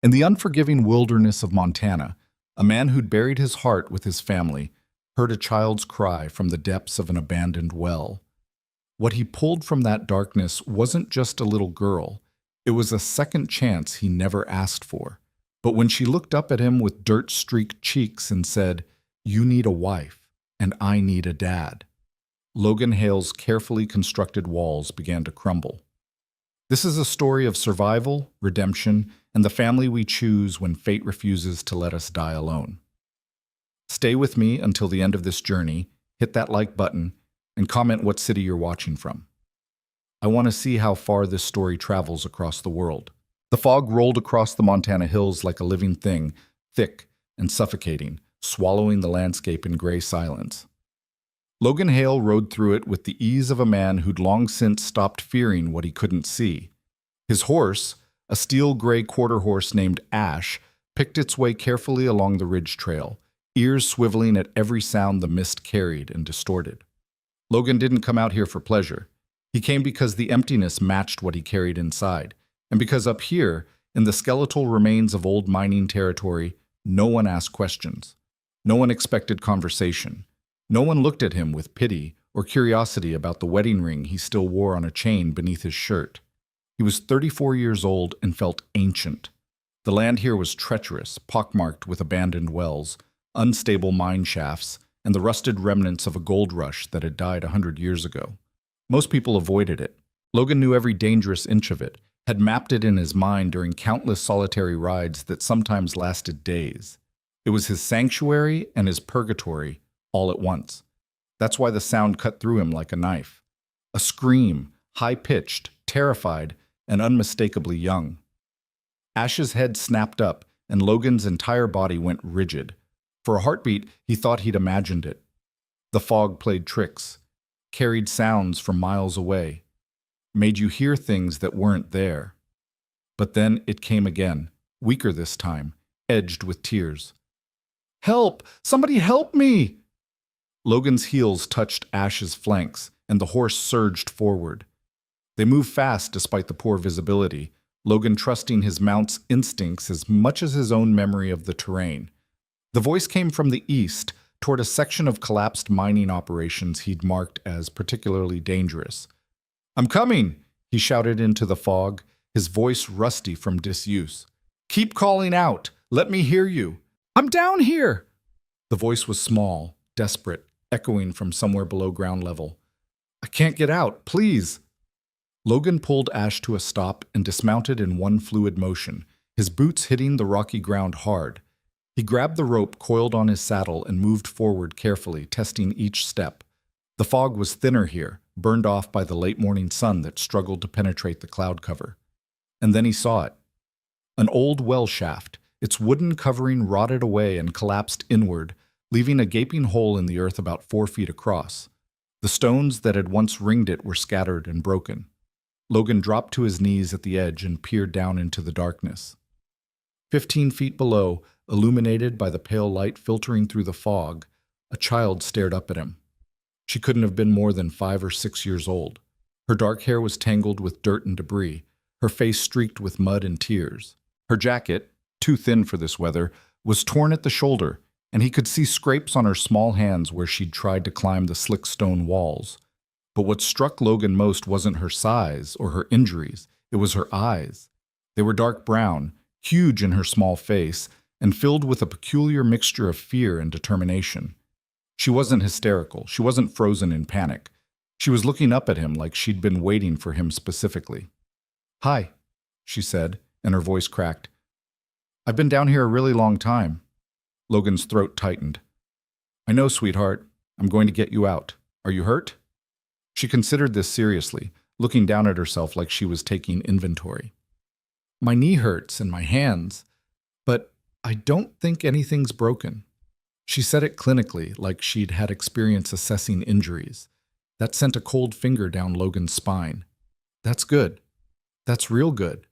In the unforgiving wilderness of Montana, a man who'd buried his heart with his family heard a child's cry from the depths of an abandoned well. What he pulled from that darkness wasn't just a little girl, it was a second chance he never asked for. But when she looked up at him with dirt-streaked cheeks and said, "You need a wife, and I need a dad," Logan Hale's carefully constructed walls began to crumble. This is a story of survival, redemption, and the family we choose when fate refuses to let us die alone. Stay with me until the end of this journey, hit that like button, and comment what city you're watching from. I want to see how far this story travels across the world. The fog rolled across the Montana hills like a living thing, thick and suffocating, swallowing the landscape in gray silence. Logan Hale rode through it with the ease of a man who'd long since stopped fearing what he couldn't see. His horse, a steel-gray quarter horse named Ash, picked its way carefully along the ridge trail, ears swiveling at every sound the mist carried and distorted. Logan didn't come out here for pleasure. He came because the emptiness matched what he carried inside, and because up here, in the skeletal remains of old mining territory, no one asked questions. No one expected conversation. No one looked at him with pity or curiosity about the wedding ring he still wore on a chain beneath his shirt. He was 34 years old and felt ancient. The land here was treacherous, pockmarked with abandoned wells, unstable mine shafts, and the rusted remnants of a gold rush that had died 100 years ago. Most people avoided it. Logan knew every dangerous inch of it, had mapped it in his mind during countless solitary rides that sometimes lasted days. It was his sanctuary and his purgatory, all at once. That's why the sound cut through him like a knife. A scream, high-pitched, terrified, and unmistakably young. Ash's head snapped up, and Logan's entire body went rigid. For a heartbeat, he thought he'd imagined it. The fog played tricks, carried sounds from miles away, made you hear things that weren't there. But then it came again, weaker this time, edged with tears. "Help! Somebody help me!" Logan's heels touched Ash's flanks, and the horse surged forward. They moved fast despite the poor visibility, Logan trusting his mount's instincts as much as his own memory of the terrain. The voice came from the east, toward a section of collapsed mining operations he'd marked as particularly dangerous. "I'm coming!" he shouted into the fog, his voice rusty from disuse. "Keep calling out! Let me hear you! I'm down here!" The voice was small, desperate, echoing from somewhere below ground level. "I can't get out, please!" Logan pulled Ash to a stop and dismounted in one fluid motion, his boots hitting the rocky ground hard. He grabbed the rope coiled on his saddle and moved forward carefully, testing each step. The fog was thinner here, burned off by the late morning sun that struggled to penetrate the cloud cover. And then he saw it. An old well shaft, its wooden covering rotted away and collapsed inward, leaving a gaping hole in the earth about 4 feet across. The stones that had once ringed it were scattered and broken. Logan dropped to his knees at the edge and peered down into the darkness. 15 feet below, illuminated by the pale light filtering through the fog, a child stared up at him. She couldn't have been more than 5 or 6 years old. Her dark hair was tangled with dirt and debris, her face streaked with mud and tears. Her jacket, too thin for this weather, was torn at the shoulder, and he could see scrapes on her small hands where she'd tried to climb the slick stone walls. But what struck Logan most wasn't her size or her injuries, it was her eyes. They were dark brown, huge in her small face, and filled with a peculiar mixture of fear and determination. She wasn't hysterical, she wasn't frozen in panic. She was looking up at him like she'd been waiting for him specifically. "Hi," she said, and her voice cracked. "I've been down here a really long time." Logan's throat tightened. "I know, sweetheart. I'm going to get you out. Are you hurt?" She considered this seriously, looking down at herself like she was taking inventory. "My knee hurts and my hands, but I don't think anything's broken." She said it clinically, like she'd had experience assessing injuries. That sent a cold finger down Logan's spine. "That's good. That's real good."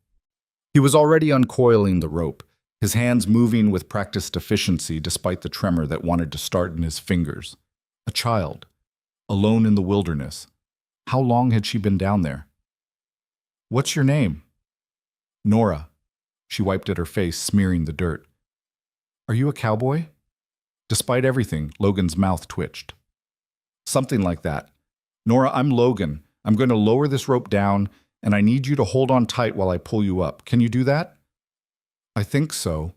He was already uncoiling the rope, his hands moving with practiced efficiency despite the tremor that wanted to start in his fingers. A child, alone in the wilderness. How long had she been down there? "What's your name?" "Nora." She wiped at her face, smearing the dirt. Are you a cowboy? Despite everything, Logan's mouth twitched. Something like that. Nora, I'm Logan. I'm going to lower this rope down, and I need you to hold on tight while I pull you up. Can you do that? I think so.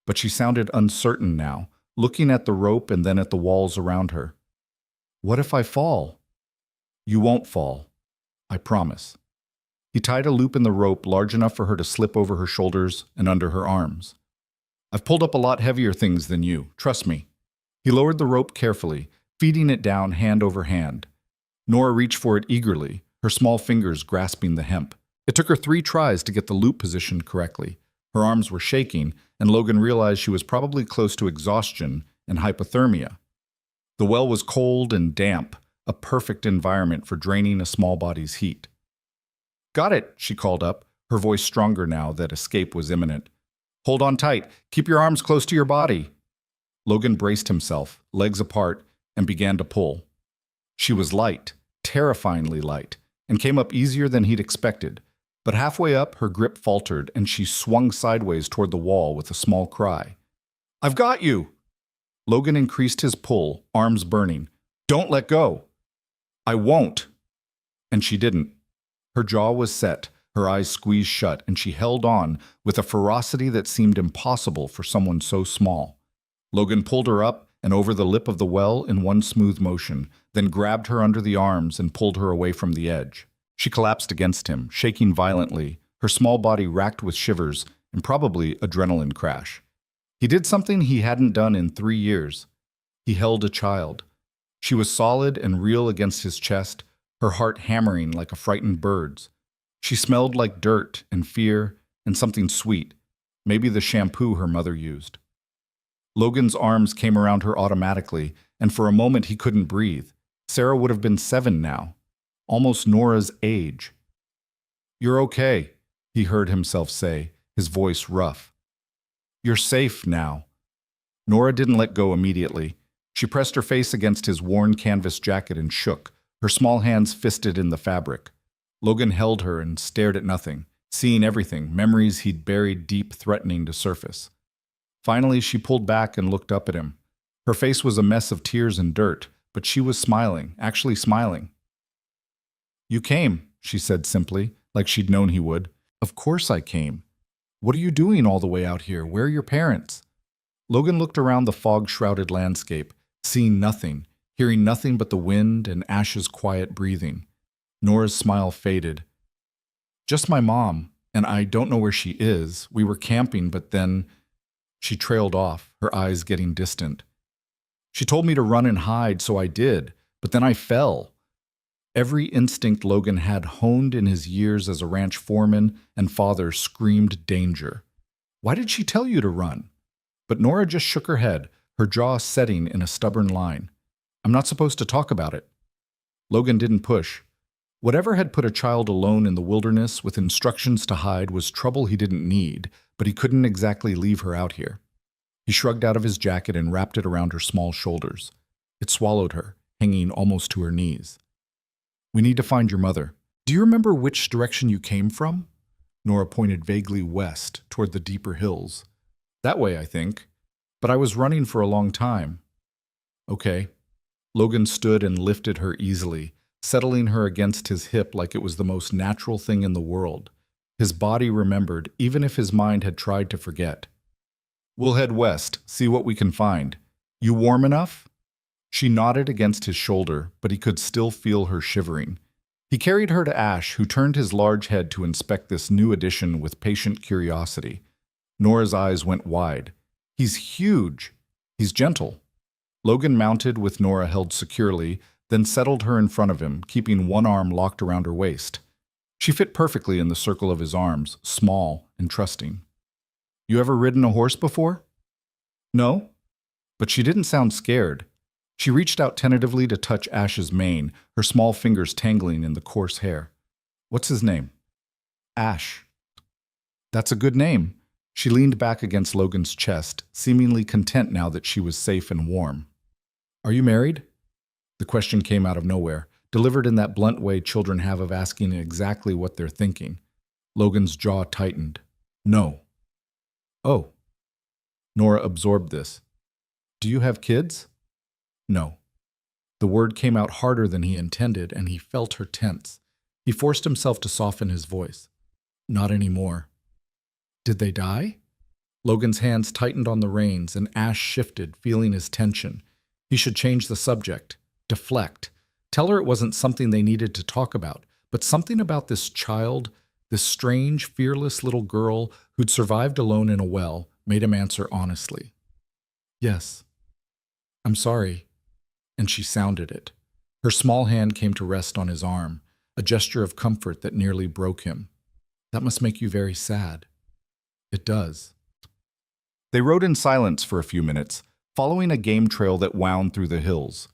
But she sounded uncertain now, looking at the rope and then at the walls around her. What if I fall? You won't fall. I promise. He tied a loop in the rope large enough for her to slip over her shoulders and under her arms. I've pulled up a lot heavier things than you, trust me. He lowered the rope carefully, feeding it down hand over hand. Nora reached for it eagerly, her small fingers grasping the hemp. It took her 3 tries to get the loop positioned correctly. Her arms were shaking, and Logan realized she was probably close to exhaustion and hypothermia. The well was cold and damp, a perfect environment for draining a small body's heat. Got it, she called up, her voice stronger now that escape was imminent. Hold on tight. Keep your arms close to your body. Logan braced himself, legs apart, and began to pull. She was light, terrifyingly light, and came up easier than he'd expected. But halfway up, her grip faltered, and she swung sideways toward the wall with a small cry. I've got you! Logan increased his pull, arms burning. Don't let go! I won't! And she didn't. Her jaw was set, her eyes squeezed shut, and she held on with a ferocity that seemed impossible for someone so small. Logan pulled her up and over the lip of the well in one smooth motion, then grabbed her under the arms and pulled her away from the edge. She collapsed against him, shaking violently, her small body racked with shivers and probably adrenaline crash. He did something he hadn't done in 3 years. He held a child. She was solid and real against his chest, her heart hammering like a frightened bird's. She smelled like dirt and fear and something sweet, maybe the shampoo her mother used. Logan's arms came around her automatically, and for a moment he couldn't breathe. Sarah would have been 7 now, almost Nora's age. You're okay, he heard himself say, his voice rough. You're safe now. Nora didn't let go immediately. She pressed her face against his worn canvas jacket and shook, her small hands fisted in the fabric. Logan held her and stared at nothing, seeing everything, memories he'd buried deep, threatening to surface. Finally, she pulled back and looked up at him. Her face was a mess of tears and dirt, but she was smiling, actually smiling. You came, she said simply, like she'd known he would. Of course I came. What are you doing all the way out here? Where are your parents? Logan looked around the fog-shrouded landscape, seeing nothing, hearing nothing but the wind and Ash's quiet breathing. Nora's smile faded. Just my mom, and I don't know where she is. We were camping, but then... She trailed off, her eyes getting distant. She told me to run and hide, so I did, but then I fell. Every instinct Logan had honed in his years as a ranch foreman and father screamed danger. Why did she tell you to run? But Nora just shook her head, her jaw setting in a stubborn line. I'm not supposed to talk about it. Logan didn't push. Whatever had put a child alone in the wilderness with instructions to hide was trouble he didn't need, but he couldn't exactly leave her out here. He shrugged out of his jacket and wrapped it around her small shoulders. It swallowed her, hanging almost to her knees. We need to find your mother. Do you remember which direction you came from? Nora pointed vaguely west, toward the deeper hills. That way, I think. But I was running for a long time. Okay. Logan stood and lifted her easily, settling her against his hip like it was the most natural thing in the world. His body remembered, even if his mind had tried to forget. We'll head west, see what we can find. You warm enough? She nodded against his shoulder, but he could still feel her shivering. He carried her to Ash, who turned his large head to inspect this new addition with patient curiosity. Nora's eyes went wide. He's huge. He's gentle. Logan mounted with Nora held securely, then settled her in front of him, keeping one arm locked around her waist. She fit perfectly in the circle of his arms, small and trusting. You ever ridden a horse before? No? But she didn't sound scared. She reached out tentatively to touch Ash's mane, her small fingers tangling in the coarse hair. What's his name? Ash. That's a good name. She leaned back against Logan's chest, seemingly content now that she was safe and warm. Are you married? The question came out of nowhere, delivered in that blunt way children have of asking exactly what they're thinking. Logan's jaw tightened. No. Oh, Nora absorbed this. Do you have kids? No. The word came out harder than he intended, and he felt her tense. He forced himself to soften his voice. Not anymore. Did they die? Logan's hands tightened on the reins, and Ash shifted, feeling his tension. He should change the subject. Deflect. Tell her it wasn't something they needed to talk about, but something about this child, this strange, fearless little girl who'd survived alone in a well, made him answer honestly. Yes. I'm sorry. And she sounded it. Her small hand came to rest on his arm, a gesture of comfort that nearly broke him. That must make you very sad. It does. They rode in silence for a few minutes, following a game trail that wound through the hills.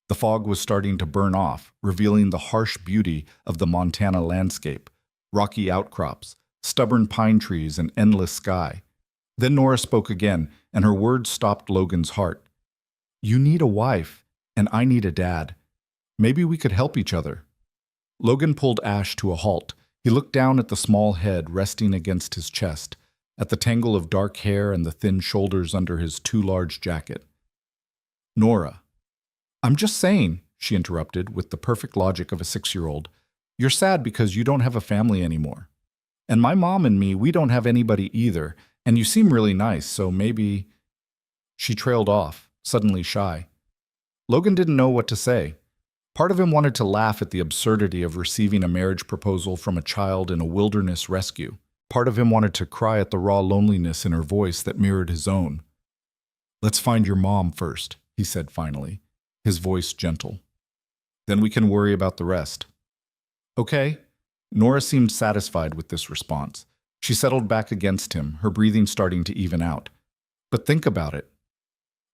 The fog was starting to burn off, revealing the harsh beauty of the Montana landscape, rocky outcrops, stubborn pine trees, and endless sky. Then Nora spoke again, and her words stopped Logan's heart. You need a wife, and I need a dad. Maybe we could help each other. Logan pulled Ash to a halt. He looked down at the small head resting against his chest, at the tangle of dark hair and the thin shoulders under his too large jacket. Nora. I'm just saying, she interrupted with the perfect logic of a 6-year-old. You're sad because you don't have a family anymore. And my mom and me, we don't have anybody either, and you seem really nice, so maybe... She trailed off, suddenly shy. Logan didn't know what to say. Part of him wanted to laugh at the absurdity of receiving a marriage proposal from a child in a wilderness rescue. Part of him wanted to cry at the raw loneliness in her voice that mirrored his own. Let's find your mom first, he said finally, his voice gentle. Then we can worry about the rest. Okay. Nora seemed satisfied with this response. She settled back against him, her breathing starting to even out. But think about it.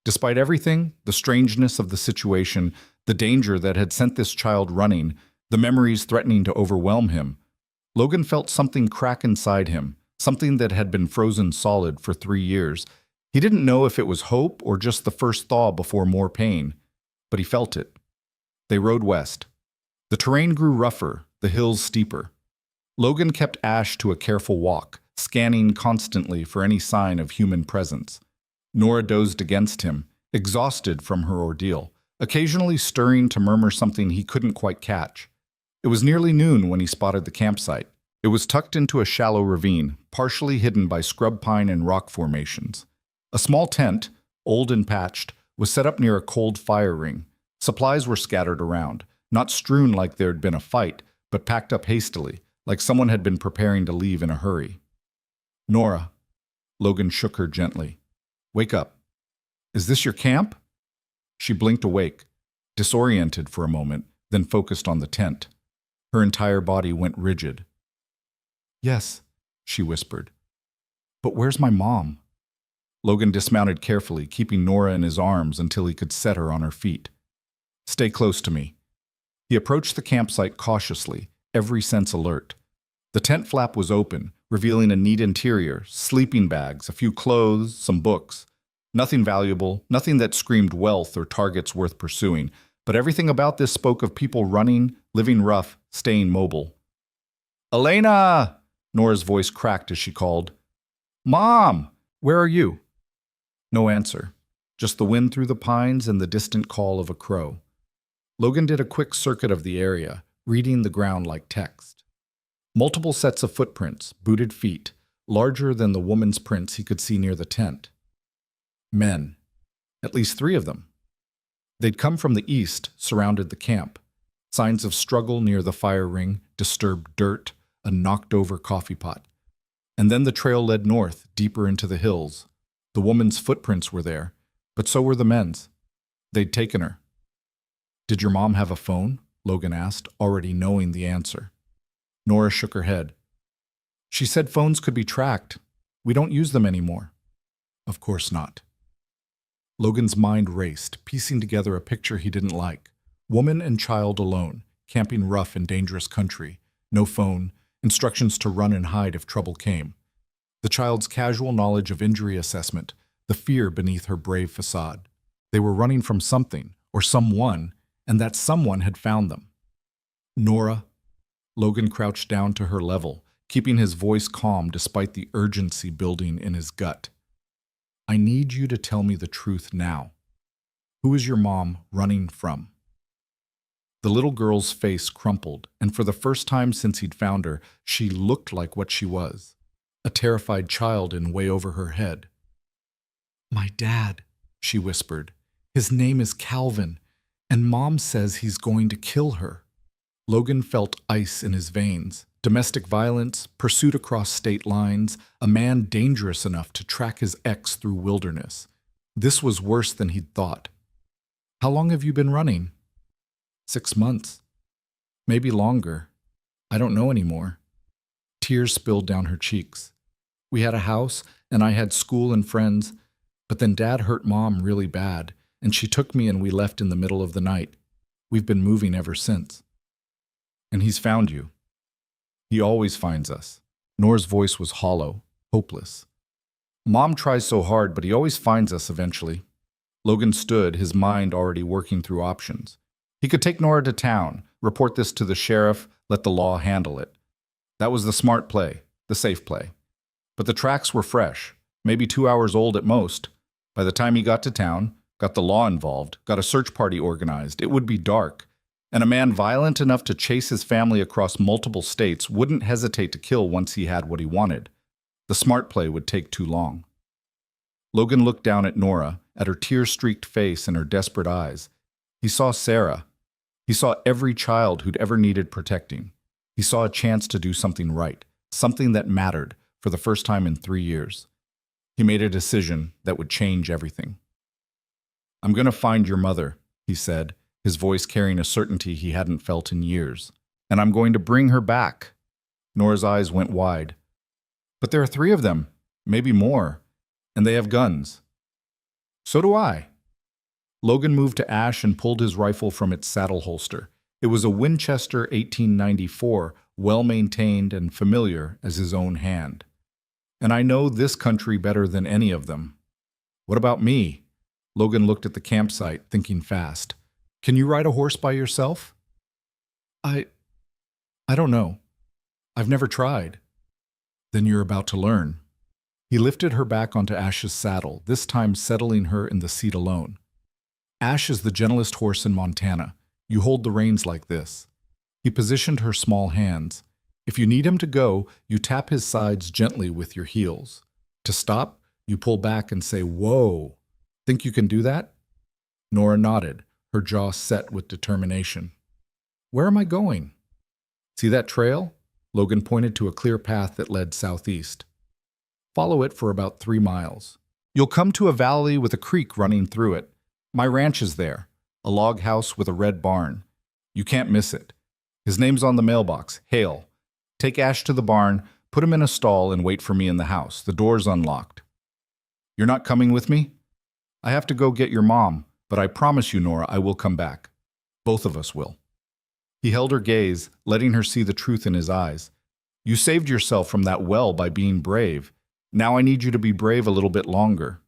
Despite everything, the strangeness of the situation, the danger that had sent this child running, the memories threatening to overwhelm him, Logan felt something crack inside him, something that had been frozen solid for 3 years. He didn't know if it was hope or just the first thaw before more pain, but he felt it. They rode west. The terrain grew rougher, the hills steeper. Logan kept Ash to a careful walk, scanning constantly for any sign of human presence. Nora dozed against him, exhausted from her ordeal, occasionally stirring to murmur something he couldn't quite catch. It was nearly noon when he spotted the campsite. It was tucked into a shallow ravine, partially hidden by scrub pine and rock formations. A small tent, old and patched, was set up near a cold fire ring. Supplies were scattered around, not strewn like there had been a fight, but packed up hastily, like someone had been preparing to leave in a hurry. Nora. Logan shook her gently. Wake up. Is this your camp? She blinked awake, disoriented for a moment, then focused on the tent. Her entire body went rigid. Yes, she whispered. But where's my mom? Logan dismounted carefully, keeping Nora in his arms until he could set her on her feet. Stay close to me. He approached the campsite cautiously, every sense alert. The tent flap was open, revealing a neat interior, sleeping bags, a few clothes, some books. Nothing valuable, nothing that screamed wealth or targets worth pursuing, but everything about this spoke of people running, living rough, staying mobile. Elena! Nora's voice cracked as she called. Mom! Where are you? No answer, just the wind through the pines and the distant call of a crow. Logan did a quick circuit of the area, reading the ground like text. Multiple sets of footprints, booted feet, larger than the woman's prints he could see near the tent. Men. At least 3 of them. They'd come from the east, surrounded the camp. Signs of struggle near the fire ring, disturbed dirt, a knocked-over coffee pot. And then the trail led north, deeper into the hills. The woman's footprints were there, but so were the men's. They'd taken her. Did your mom have a phone? Logan asked, already knowing the answer. Nora shook her head. She said phones could be tracked. We don't use them anymore. Of course not. Logan's mind raced, piecing together a picture he didn't like. Woman and child alone, camping rough in dangerous country. No phone, instructions to run and hide if trouble came. The child's casual knowledge of injury assessment, the fear beneath her brave facade. They were running from something, or someone, and that someone had found them. Nora. Logan crouched down to her level, keeping his voice calm despite the urgency building in his gut. I need you to tell me the truth now. Who is your mom running from? The little girl's face crumpled, and for the first time since he'd found her, she looked like what she was, a terrified child in way over her head. My dad, she whispered. His name is Calvin, and Mom says he's going to kill her. Logan felt ice in his veins. Domestic violence, pursuit across state lines, a man dangerous enough to track his ex through wilderness. This was worse than he'd thought. How long have you been running? 6 months. Maybe longer. I don't know anymore. Tears spilled down her cheeks. We had a house, and I had school and friends, but then Dad hurt Mom really bad, and she took me and we left in the middle of the night. We've been moving ever since. And he's found you. He always finds us. Nora's voice was hollow, hopeless. Mom tries so hard, but he always finds us eventually. Logan stood, his mind already working through options. He could take Nora to town, report this to the sheriff, let the law handle it. That was the smart play, the safe play. But the tracks were fresh, maybe 2 hours old at most. By the time he got to town, got the law involved, got a search party organized, it would be dark. And a man violent enough to chase his family across multiple states wouldn't hesitate to kill once he had what he wanted. The smart play would take too long. Logan looked down at Nora, at her tear-streaked face and her desperate eyes. He saw Sarah. He saw every child who'd ever needed protecting. He saw a chance to do something right, something that mattered, for the first time in 3 years. He made a decision that would change everything. I'm going to find your mother, he said, his voice carrying a certainty he hadn't felt in years. And I'm going to bring her back. Nora's eyes went wide. But there are 3 of them, maybe more, and they have guns. So do I. Logan moved to Ash and pulled his rifle from its saddle holster. It was a Winchester 1894, well-maintained and familiar as his own hand. And I know this country better than any of them. What about me? Logan looked at the campsite, thinking fast. Can you ride a horse by yourself? I don't know. I've never tried. Then you're about to learn. He lifted her back onto Ash's saddle, this time settling her in the seat alone. Ash is the gentlest horse in Montana. You hold the reins like this. He positioned her small hands. If you need him to go, you tap his sides gently with your heels. To stop, you pull back and say, "Whoa." Think you can do that? Nora nodded, her jaw set with determination. Where am I going? See that trail? Logan pointed to a clear path that led southeast. Follow it for about 3 miles. You'll come to a valley with a creek running through it. My ranch is there, a log house with a red barn. You can't miss it. His name's on the mailbox, Hale. Take Ash to the barn, put him in a stall, and wait for me in the house. The door's unlocked. You're not coming with me? I have to go get your mom, but I promise you, Nora, I will come back. Both of us will. He held her gaze, letting her see the truth in his eyes. You saved yourself from that well by being brave. Now I need you to be brave a little bit longer.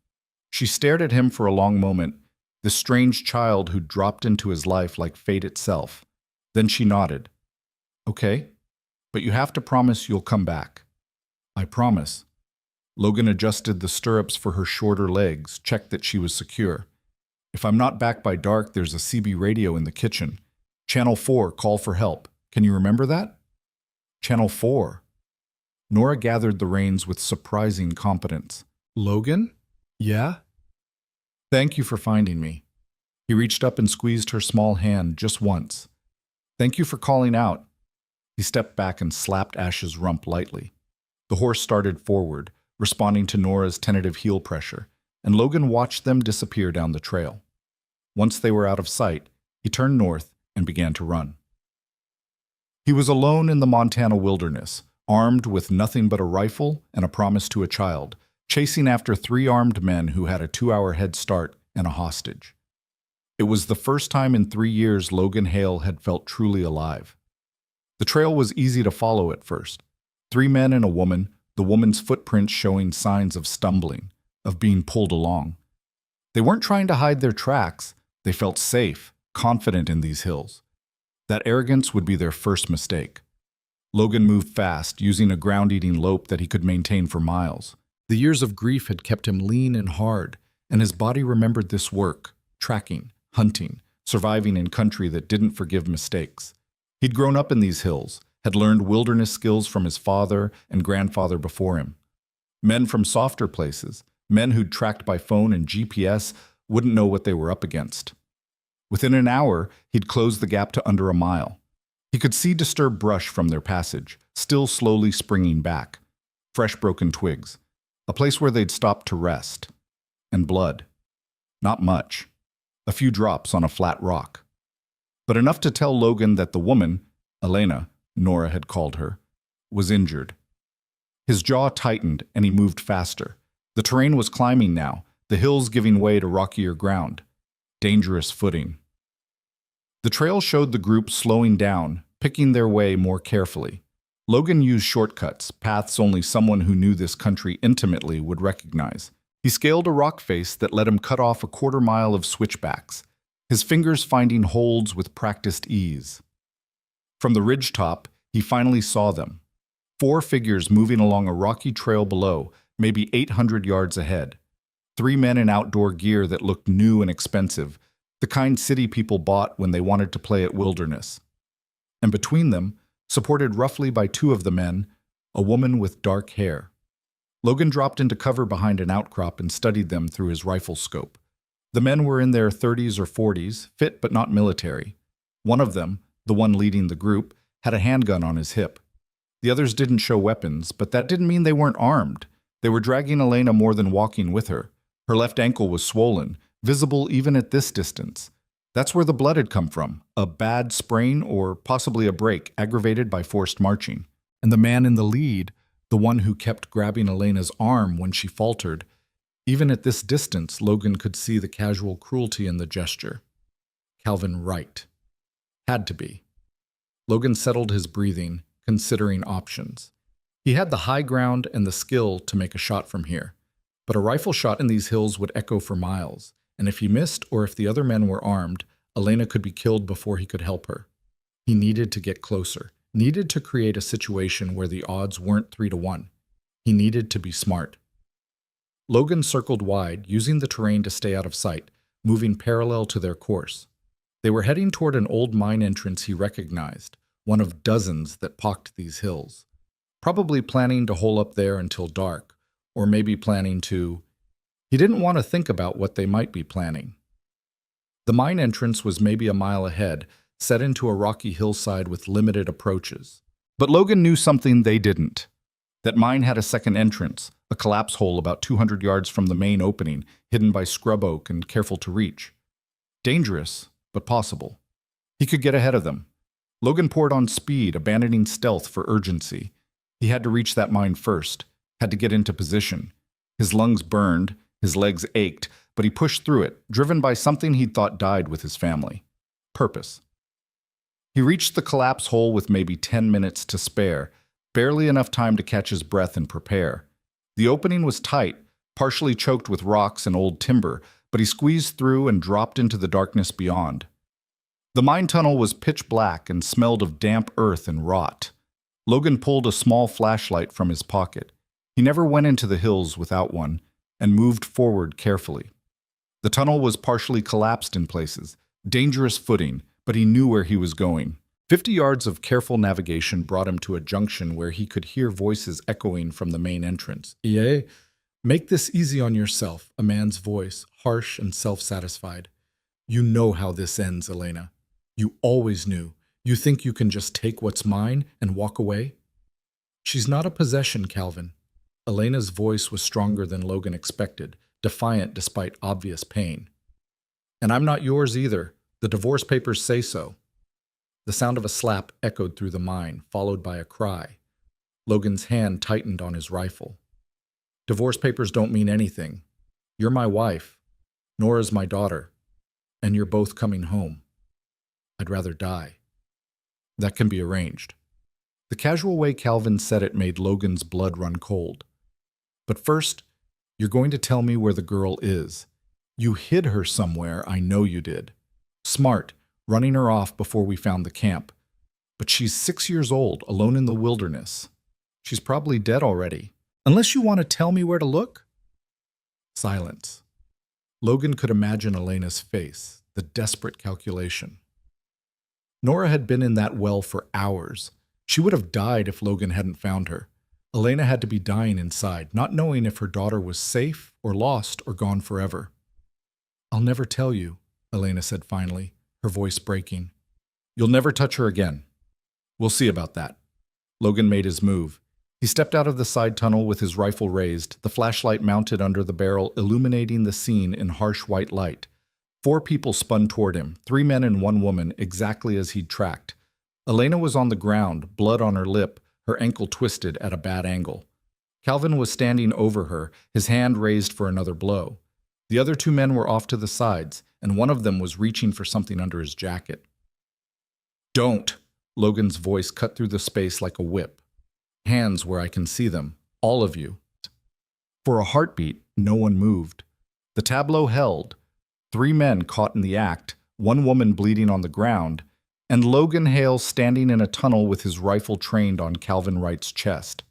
She stared at him for a long moment, this strange child who dropped into his life like fate itself. Then she nodded. Okay, but you have to promise you'll come back. I promise. Logan adjusted the stirrups for her shorter legs, checked that she was secure. If I'm not back by dark, there's a CB radio in the kitchen. Channel 4, call for help. Can you remember that? Channel 4. Nora gathered the reins with surprising competence. Logan? Yeah? Thank you for finding me. He reached up and squeezed her small hand just once. Thank you for calling out. He stepped back and slapped Ash's rump lightly. The horse started forward, responding to Nora's tentative heel pressure, and Logan watched them disappear down the trail. Once they were out of sight, he turned north and began to run. He was alone in the Montana wilderness, armed with nothing but a rifle and a promise to a child, chasing after 3 armed men who had a 2-hour head start and a hostage. It was the first time in 3 years Logan Hale had felt truly alive. The trail was easy to follow at first. 3 men and a woman, the woman's footprints showing signs of stumbling, of being pulled along. They weren't trying to hide their tracks. They felt safe, confident in these hills. That arrogance would be their first mistake. Logan moved fast, using a ground-eating lope that he could maintain for miles. The years of grief had kept him lean and hard, and his body remembered this work, tracking, hunting, surviving in country that didn't forgive mistakes. He'd grown up in these hills, had learned wilderness skills from his father and grandfather before him. Men from softer places, men who'd tracked by phone and GPS, wouldn't know what they were up against. Within an hour, he'd closed the gap to under a mile. He could see disturbed brush from their passage, still slowly springing back. Fresh broken twigs. A place where they'd stopped to rest. And blood. Not much. A few drops on a flat rock. But enough to tell Logan that the woman, Elena, Nora had called her, was injured. His jaw tightened and he moved faster. The terrain was climbing now, the hills giving way to rockier ground. Dangerous footing. The trail showed the group slowing down, picking their way more carefully. Logan used shortcuts, paths only someone who knew this country intimately would recognize. He scaled a rock face that let him cut off a quarter-mile of switchbacks, his fingers finding holds with practiced ease. From the ridgetop, he finally saw them. 4 figures moving along a rocky trail below, maybe 800 yards ahead. 3 men in outdoor gear that looked new and expensive, the kind city people bought when they wanted to play at wilderness. And between them, supported roughly by 2 of the men, a woman with dark hair. Logan dropped into cover behind an outcrop and studied them through his rifle scope. The men were in their 30s or 40s, fit but not military. One of them, the one leading the group, had a handgun on his hip. The others didn't show weapons, but that didn't mean they weren't armed. They were dragging Elena more than walking with her. Her left ankle was swollen, visible even at this distance. That's where the blood had come from, a bad sprain or possibly a break aggravated by forced marching. And the man in the lead, the one who kept grabbing Elena's arm when she faltered, even at this distance, Logan could see the casual cruelty in the gesture. Calvin Wright. Had to be. Logan settled his breathing, considering options. He had the high ground and the skill to make a shot from here. But a rifle shot in these hills would echo for miles, and if he missed or if the other men were armed, Elena could be killed before he could help her. He needed to get closer, needed to create a situation where the odds weren't 3-1. He needed to be smart. Logan circled wide, using the terrain to stay out of sight, moving parallel to their course. They were heading toward an old mine entrance he recognized, one of dozens that pocked these hills. Probably planning to hole up there until dark, or maybe planning to... He didn't want to think about what they might be planning. The mine entrance was maybe a mile ahead, set into a rocky hillside with limited approaches. But Logan knew something they didn't. That mine had a second entrance, a collapse hole about 200 yards from the main opening, hidden by scrub oak and careful to reach. Dangerous, but possible. He could get ahead of them. Logan poured on speed, abandoning stealth for urgency. He had to reach that mine first, had to get into position. His lungs burned, his legs ached, but he pushed through it, driven by something he'd thought died with his family. Purpose. He reached the collapse hole with maybe 10 minutes to spare, barely enough time to catch his breath and prepare. The opening was tight, partially choked with rocks and old timber, but he squeezed through and dropped into the darkness beyond. The mine tunnel was pitch black and smelled of damp earth and rot. Logan pulled a small flashlight from his pocket. He never went into the hills without one, and moved forward carefully. The tunnel was partially collapsed in places, dangerous footing, but he knew where he was going. 50 yards of careful navigation brought him to a junction where he could hear voices echoing from the main entrance. "Yeah, make this easy on yourself," a man's voice, harsh and self-satisfied. "You know how this ends, Elena. You always knew. You think you can just take what's mine and walk away?" "She's not a possession, Calvin." Elena's voice was stronger than Logan expected, defiant despite obvious pain. "And I'm not yours either. The divorce papers say so." The sound of a slap echoed through the mine, followed by a cry. Logan's hand tightened on his rifle. "Divorce papers don't mean anything. You're my wife. Nora's my daughter. And you're both coming home. I'd rather die." "That can be arranged." The casual way Calvin said it made Logan's blood run cold. "But first, you're going to tell me where the girl is. You hid her somewhere, I know you did. Smart, running her off before we found the camp. But she's 6 years old, alone in the wilderness. She's probably dead already. Unless you want to tell me where to look? Silence. Logan could imagine Elena's face, the desperate calculation. Nora had been in that well for hours. She would have died if Logan hadn't found her. Elena had to be dying inside, not knowing if her daughter was safe or lost or gone forever. I'll never tell you, Elena said finally, her voice breaking. You'll never touch her again. We'll see about that. Logan made his move. He stepped out of the side tunnel with his rifle raised, the flashlight mounted under the barrel illuminating the scene in harsh white light. 4 people spun toward him, 3 men and 1 woman, exactly as he'd tracked. Elena was on the ground, blood on her lip, her ankle twisted at a bad angle. Calvin was standing over her, his hand raised for another blow. The other 2 men were off to the sides, and one of them was reaching for something under his jacket. Don't! Logan's voice cut through the space like a whip. Hands where I can see them, all of you. For a heartbeat, no one moved. The tableau held. 3 men caught in the act, 1 woman bleeding on the ground, and Logan Hale standing in a tunnel with his rifle trained on Calvin Wright's chest.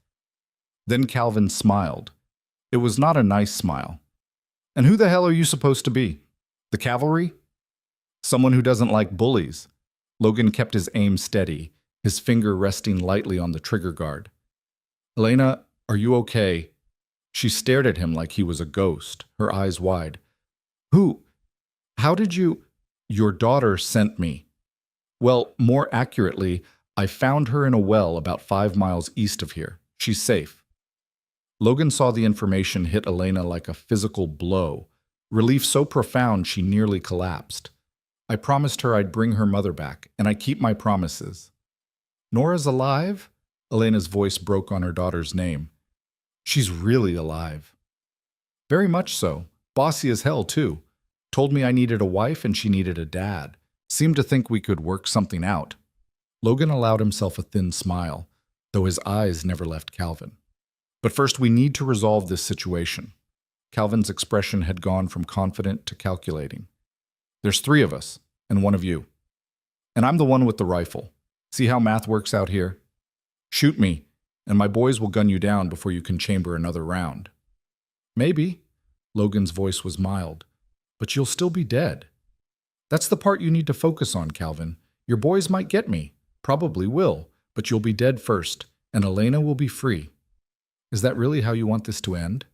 Then Calvin smiled. It was not a nice smile. And who the hell are you supposed to be? The cavalry? Someone who doesn't like bullies. Logan kept his aim steady, his finger resting lightly on the trigger guard. Elena, are you okay? She stared at him like he was a ghost, her eyes wide. Who? How did you? Your daughter sent me. Well, more accurately, I found her in a well about 5 miles east of here. She's safe. Logan saw the information hit Elena like a physical blow, relief so profound she nearly collapsed. I promised her I'd bring her mother back, and I keep my promises. Nora's alive? Elena's voice broke on her daughter's name. She's really alive. Very much so. Bossy as hell, too. Told me I needed a wife and she needed a dad. Seemed to think we could work something out. Logan allowed himself a thin smile, though his eyes never left Calvin. But first we need to resolve this situation. Calvin's expression had gone from confident to calculating. There's 3 of us, and 1 of you. And I'm the one with the rifle. See how math works out here? Shoot me, and my boys will gun you down before you can chamber another round. Maybe. Logan's voice was mild. But you'll still be dead. That's the part you need to focus on, Calvin. Your boys might get me. Probably will, but you'll be dead first, and Elena will be free. Is that really how you want this to end?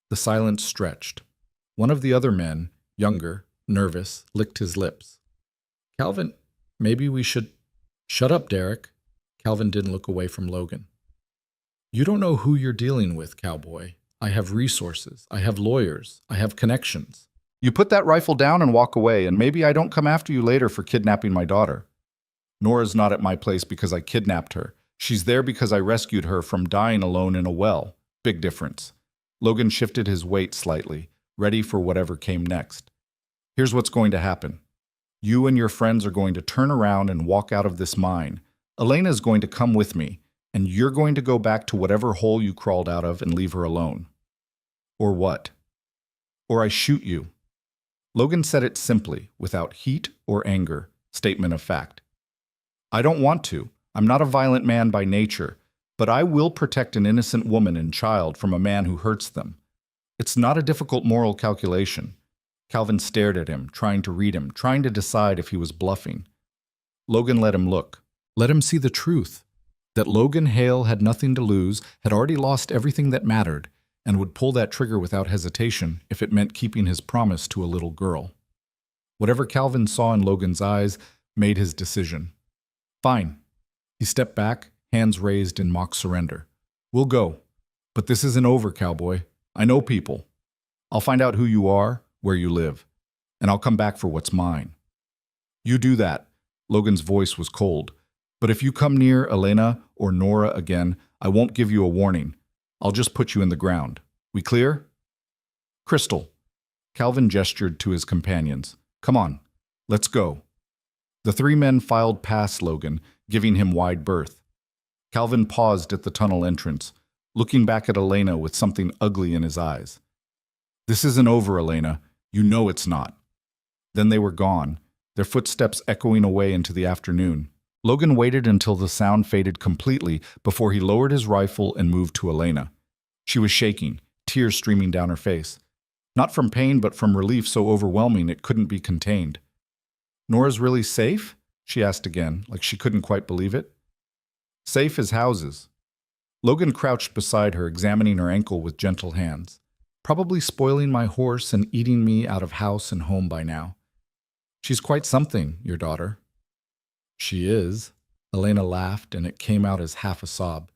The silence stretched. One of the other men, younger, nervous, licked his lips. Calvin, maybe we should... Shut up, Derek. Calvin didn't look away from Logan. You don't know who you're dealing with, Cowboy. I have resources. I have lawyers. I have connections. You put that rifle down and walk away, and maybe I don't come after you later for kidnapping my daughter. Nora's not at my place because I kidnapped her. She's there because I rescued her from dying alone in a well. Big difference. Logan shifted his weight slightly, ready for whatever came next. Here's what's going to happen. You and your friends are going to turn around and walk out of this mine. Elena's going to come with me, and you're going to go back to whatever hole you crawled out of and leave her alone. Or what? Or I shoot you. Logan said it simply, without heat or anger, statement of fact. I don't want to. I'm not a violent man by nature, but I will protect an innocent woman and child from a man who hurts them. It's not a difficult moral calculation. Calvin stared at him, trying to read him, trying to decide if he was bluffing. Logan let him look. Let him see the truth. That Logan Hale had nothing to lose, had already lost everything that mattered, and would pull that trigger without hesitation if it meant keeping his promise to a little girl. Whatever Calvin saw in Logan's eyes made his decision. Fine. He stepped back, hands raised in mock surrender. We'll go. But this isn't over, Cowboy. I know people. I'll find out who you are, where you live, and I'll come back for what's mine. You do that. Logan's voice was cold. But if you come near Elena or Nora again, I won't give you a warning. I'll just put you in the ground. We clear? Crystal. Calvin gestured to his companions. Come on, let's go. The 3 men filed past Logan, giving him wide berth. Calvin paused at the tunnel entrance, looking back at Elena with something ugly in his eyes. This isn't over, Elena. You know it's not. Then they were gone, their footsteps echoing away into the afternoon. Logan waited until the sound faded completely before he lowered his rifle and moved to Elena. She was shaking, tears streaming down her face. Not from pain, but from relief so overwhelming it couldn't be contained. "Nora's really safe?" she asked again, like she couldn't quite believe it. "Safe as houses." Logan crouched beside her, examining her ankle with gentle hands. "Probably spoiling my horse and eating me out of house and home by now. She's quite something, your daughter." "She is." Elena laughed, and it came out as half a sob.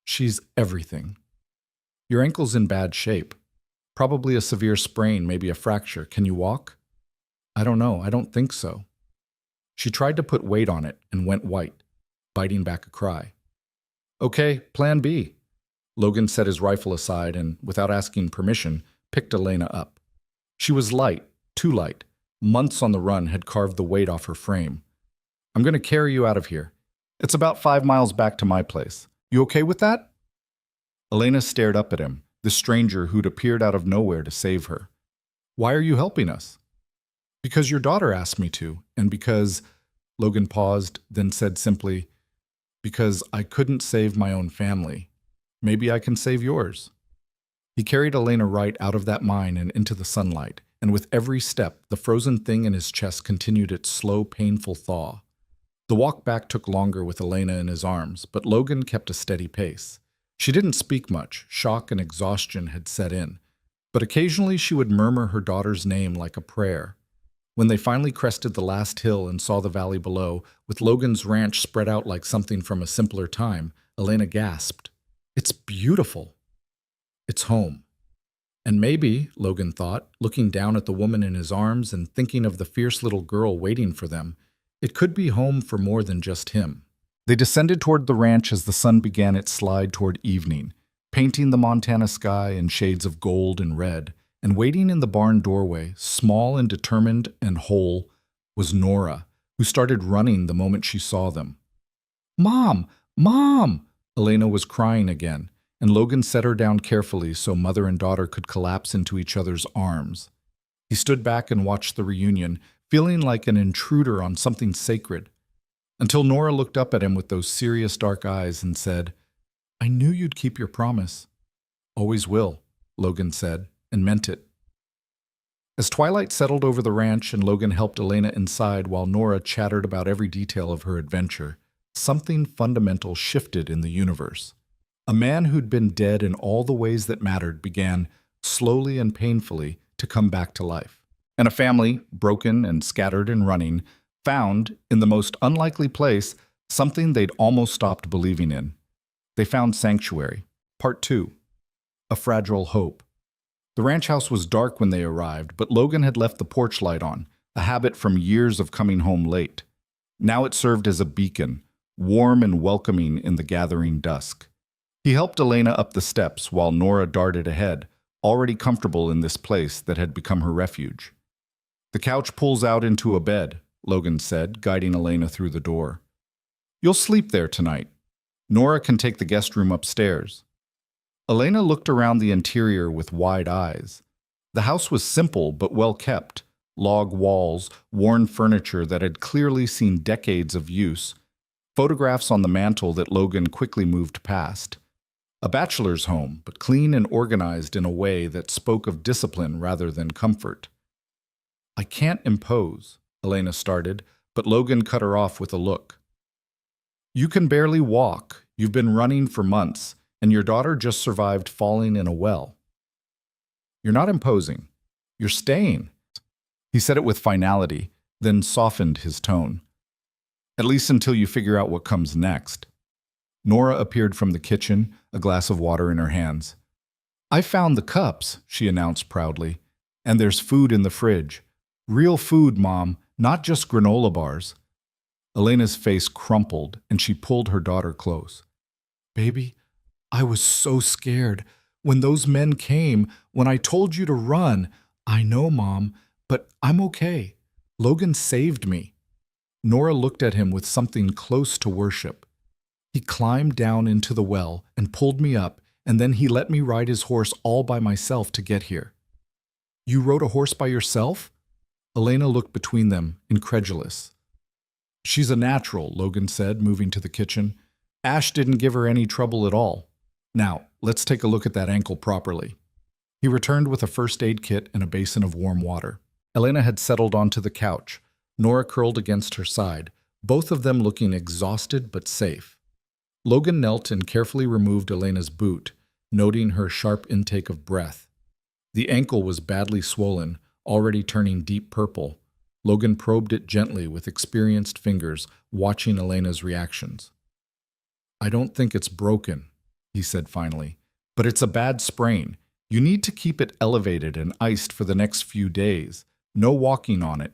"She's everything. Your ankle's in bad shape. Probably a severe sprain, maybe a fracture. Can you walk?" "I don't know. I don't think so." She tried to put weight on it and went white, biting back a cry. "Okay, plan B." Logan set his rifle aside and, without asking permission, picked Elena up. She was light, too light. Months on the run had carved the weight off her frame. "I'm going to carry you out of here. It's about 5 miles back to my place. You okay with that?" Elena stared up at him, the stranger who'd appeared out of nowhere to save her. "Why are you helping us?" "Because your daughter asked me to, and because—" Logan paused, then said simply, "because I couldn't save my own family. Maybe I can save yours." He carried Elena right out of that mine and into the sunlight, and with every step, the frozen thing in his chest continued its slow, painful thaw. The walk back took longer with Elena in his arms, but Logan kept a steady pace. She didn't speak much. Shock and exhaustion had set in. But occasionally she would murmur her daughter's name like a prayer. When they finally crested the last hill and saw the valley below, with Logan's ranch spread out like something from a simpler time, Elena gasped. "It's beautiful." "It's home." And maybe, Logan thought, looking down at the woman in his arms and thinking of the fierce little girl waiting for them, it could be home for more than just him. They descended toward the ranch as the sun began its slide toward evening, painting the Montana sky in shades of gold and red, and waiting in the barn doorway, small and determined and whole, was Nora, who started running the moment she saw them. "Mom! Mom!" Elena was crying again, and Logan set her down carefully so mother and daughter could collapse into each other's arms. He stood back and watched the reunion, feeling like an intruder on something sacred, until Nora looked up at him with those serious dark eyes and said, "I knew you'd keep your promise." "Always will," Logan said, and meant it. As twilight settled over the ranch and Logan helped Elena inside while Nora chattered about every detail of her adventure, something fundamental shifted in the universe. A man who'd been dead in all the ways that mattered began, slowly and painfully, to come back to life. And a family, broken and scattered and running, found, in the most unlikely place, something they'd almost stopped believing in. They found sanctuary. Part 2. A fragile hope. The ranch house was dark when they arrived, but Logan had left the porch light on, a habit from years of coming home late. Now it served as a beacon, warm and welcoming in the gathering dusk. He helped Elena up the steps while Nora darted ahead, already comfortable in this place that had become her refuge. "The couch pulls out into a bed," Logan said, guiding Elena through the door. "You'll sleep there tonight. Nora can take the guest room upstairs." Elena looked around the interior with wide eyes. The house was simple but well kept. Log walls, worn furniture that had clearly seen decades of use, photographs on the mantel that Logan quickly moved past. A bachelor's home, but clean and organized in a way that spoke of discipline rather than comfort. "I can't impose," Elena started, but Logan cut her off with a look. "You can barely walk. You've been running for months, and your daughter just survived falling in a well. You're not imposing. You're staying." He said it with finality, then softened his tone. "At least until you figure out what comes next." Nora appeared from the kitchen, a glass of water in her hands. "I found the cups," she announced proudly, "and there's food in the fridge. Real food, Mom, not just granola bars." Elena's face crumpled, and she pulled her daughter close. "Baby, I was so scared. When those men came, when I told you to run, I know, Mom, but I'm okay. Logan saved me." Nora looked at him with something close to worship. "He climbed down into the well and pulled me up, and then he let me ride his horse all by myself to get here." "You rode a horse by yourself?" Elena looked between them, incredulous. She's a natural, Logan said, moving to the kitchen. Ash didn't give her any trouble at all. Now, let's take a look at that ankle properly. He returned with a first aid kit and a basin of warm water. Elena had settled onto the couch, Nora curled against her side, both of them looking exhausted but safe. Logan knelt and carefully removed Elena's boot, noting her sharp intake of breath. The ankle was badly swollen, already turning deep purple. Logan probed it gently with experienced fingers, watching Elena's reactions. I don't think it's broken, he said finally, but it's a bad sprain. You need to keep it elevated and iced for the next few days. No walking on it.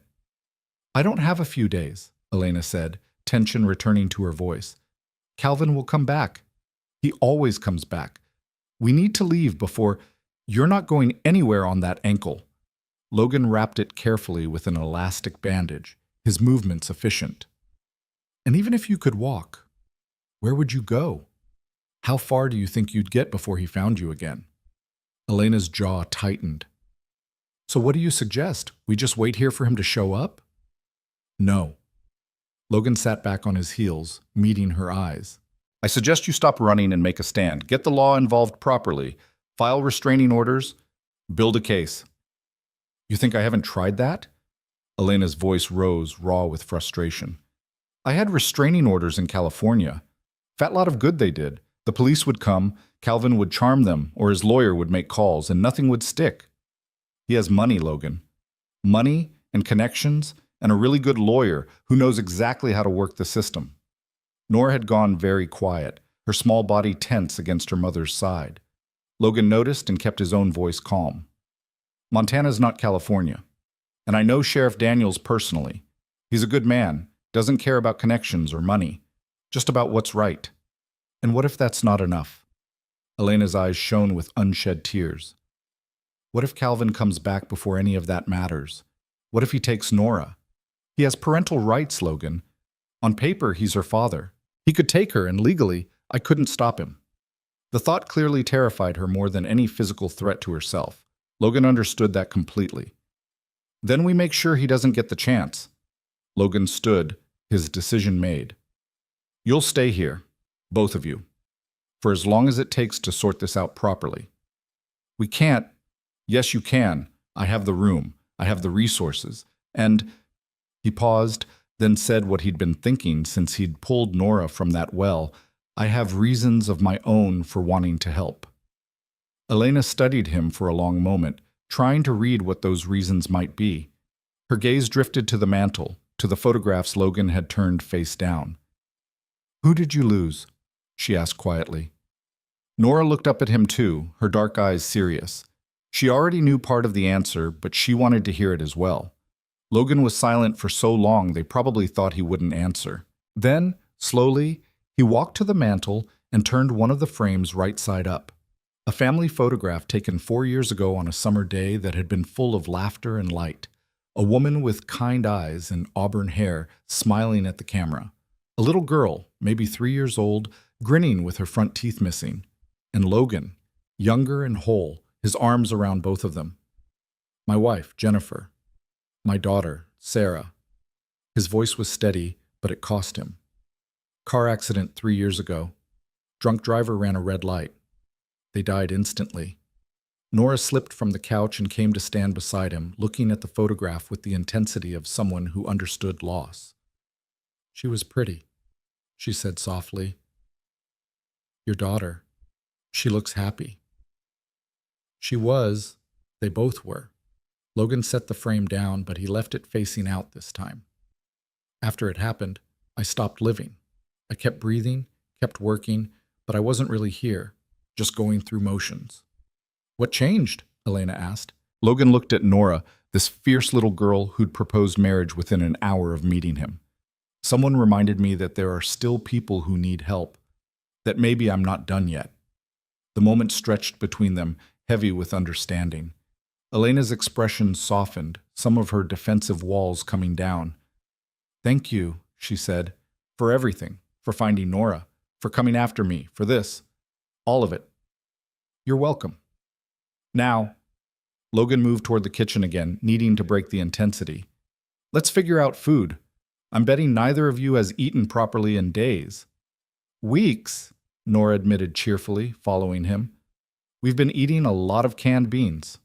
I don't have a few days, Elena said, tension returning to her voice. Calvin will come back. He always comes back. We need to leave before... You're not going anywhere on that ankle. Logan wrapped it carefully with an elastic bandage, his movements efficient. And even if you could walk, where would you go? How far do you think you'd get before he found you again? Elena's jaw tightened. So what do you suggest? We just wait here for him to show up? No. Logan sat back on his heels, meeting her eyes. I suggest you stop running and make a stand. Get the law involved properly. File restraining orders. Build a case. You think I haven't tried that? Elena's voice rose, raw with frustration. I had restraining orders in California. Fat lot of good they did. The police would come, Calvin would charm them, or his lawyer would make calls, and nothing would stick. He has money, Logan. Money and connections, and a really good lawyer who knows exactly how to work the system. Nora had gone very quiet, her small body tense against her mother's side. Logan noticed and kept his own voice calm. Montana's not California, and I know Sheriff Daniels personally. He's a good man, doesn't care about connections or money, just about what's right. And what if that's not enough? Elena's eyes shone with unshed tears. What if Calvin comes back before any of that matters? What if he takes Nora? He has parental rights, Logan. On paper, he's her father. He could take her, and legally, I couldn't stop him. The thought clearly terrified her more than any physical threat to herself. Logan understood that completely. Then we make sure he doesn't get the chance. Logan stood, his decision made. You'll stay here, both of you, for as long as it takes to sort this out properly. We can't. Yes, you can. I have the room. I have the resources. And he paused, then said what he'd been thinking since he'd pulled Nora from that well. I have reasons of my own for wanting to help. Elena studied him for a long moment, trying to read what those reasons might be. Her gaze drifted to the mantel, to the photographs Logan had turned face down. Who did you lose? She asked quietly. Nora looked up at him too, her dark eyes serious. She already knew part of the answer, but she wanted to hear it as well. Logan was silent for so long they probably thought he wouldn't answer. Then, slowly, he walked to the mantel and turned one of the frames right side up. A family photograph taken 4 years ago on a summer day that had been full of laughter and light. A woman with kind eyes and auburn hair smiling at the camera. A little girl, maybe 3 years old, grinning with her front teeth missing. And Logan, younger and whole, his arms around both of them. My wife, Jennifer. My daughter, Sarah. His voice was steady, but it cost him. Car accident 3 years ago. Drunk driver ran a red light. They died instantly. Nora slipped from the couch and came to stand beside him, looking at the photograph with the intensity of someone who understood loss. She was pretty, she said softly. Your daughter. She looks happy. She was. They both were. Logan set the frame down, but he left it facing out this time. After it happened, I stopped living. I kept breathing, kept working, but I wasn't really here, just going through motions. What changed? Elena asked. Logan looked at Nora, this fierce little girl who'd proposed marriage within an hour of meeting him. Someone reminded me that there are still people who need help, that maybe I'm not done yet. The moment stretched between them, heavy with understanding. Elena's expression softened, some of her defensive walls coming down. Thank you, she said, for everything, for finding Nora, for coming after me, for this. All of it. You're welcome. Now, Logan moved toward the kitchen again, needing to break the intensity. Let's figure out food. I'm betting neither of you has eaten properly in days. Weeks, Nora admitted cheerfully, following him. We've been eating a lot of canned beans.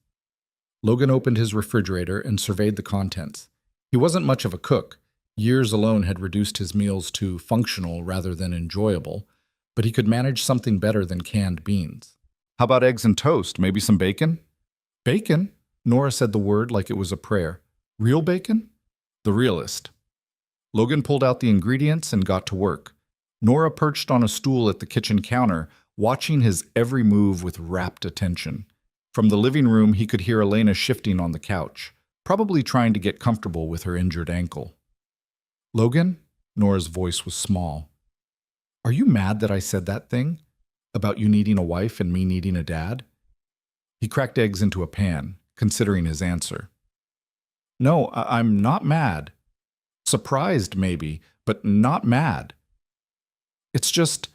Logan opened his refrigerator and surveyed the contents. He wasn't much of a cook. Years alone had reduced his meals to functional rather than enjoyable, but he could manage something better than canned beans. How about eggs and toast? Maybe some bacon? Bacon? Nora said the word like it was a prayer. Real bacon? The realest. Logan pulled out the ingredients and got to work. Nora perched on a stool at the kitchen counter, watching his every move with rapt attention. From the living room, he could hear Elena shifting on the couch, probably trying to get comfortable with her injured ankle. Logan? Nora's voice was small. Are you mad that I said that thing? About you needing a wife and me needing a dad? He cracked eggs into a pan, considering his answer. No, I'm not mad. Surprised, maybe, but not mad. It's just,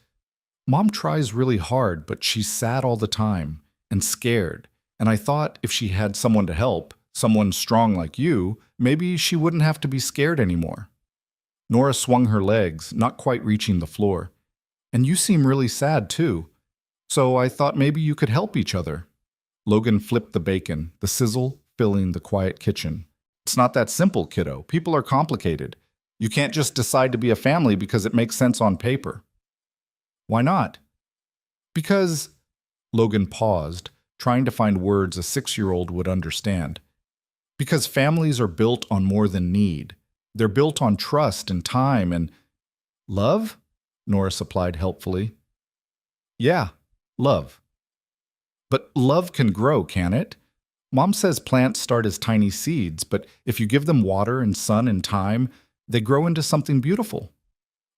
Mom tries really hard, but she's sad all the time and scared, and I thought if she had someone to help, someone strong like you, maybe she wouldn't have to be scared anymore. Nora swung her legs, not quite reaching the floor. And you seem really sad, too. So I thought maybe you could help each other. Logan flipped the bacon, the sizzle filling the quiet kitchen. It's not that simple, kiddo. People are complicated. You can't just decide to be a family because it makes sense on paper. Why not? Because... Logan paused, trying to find words a 6-year-old would understand. Because families are built on more than need. They're built on trust and time and... Love? Nora supplied helpfully. Yeah, love. But love can grow, can it? Mom says plants start as tiny seeds, but if you give them water and sun and time, they grow into something beautiful.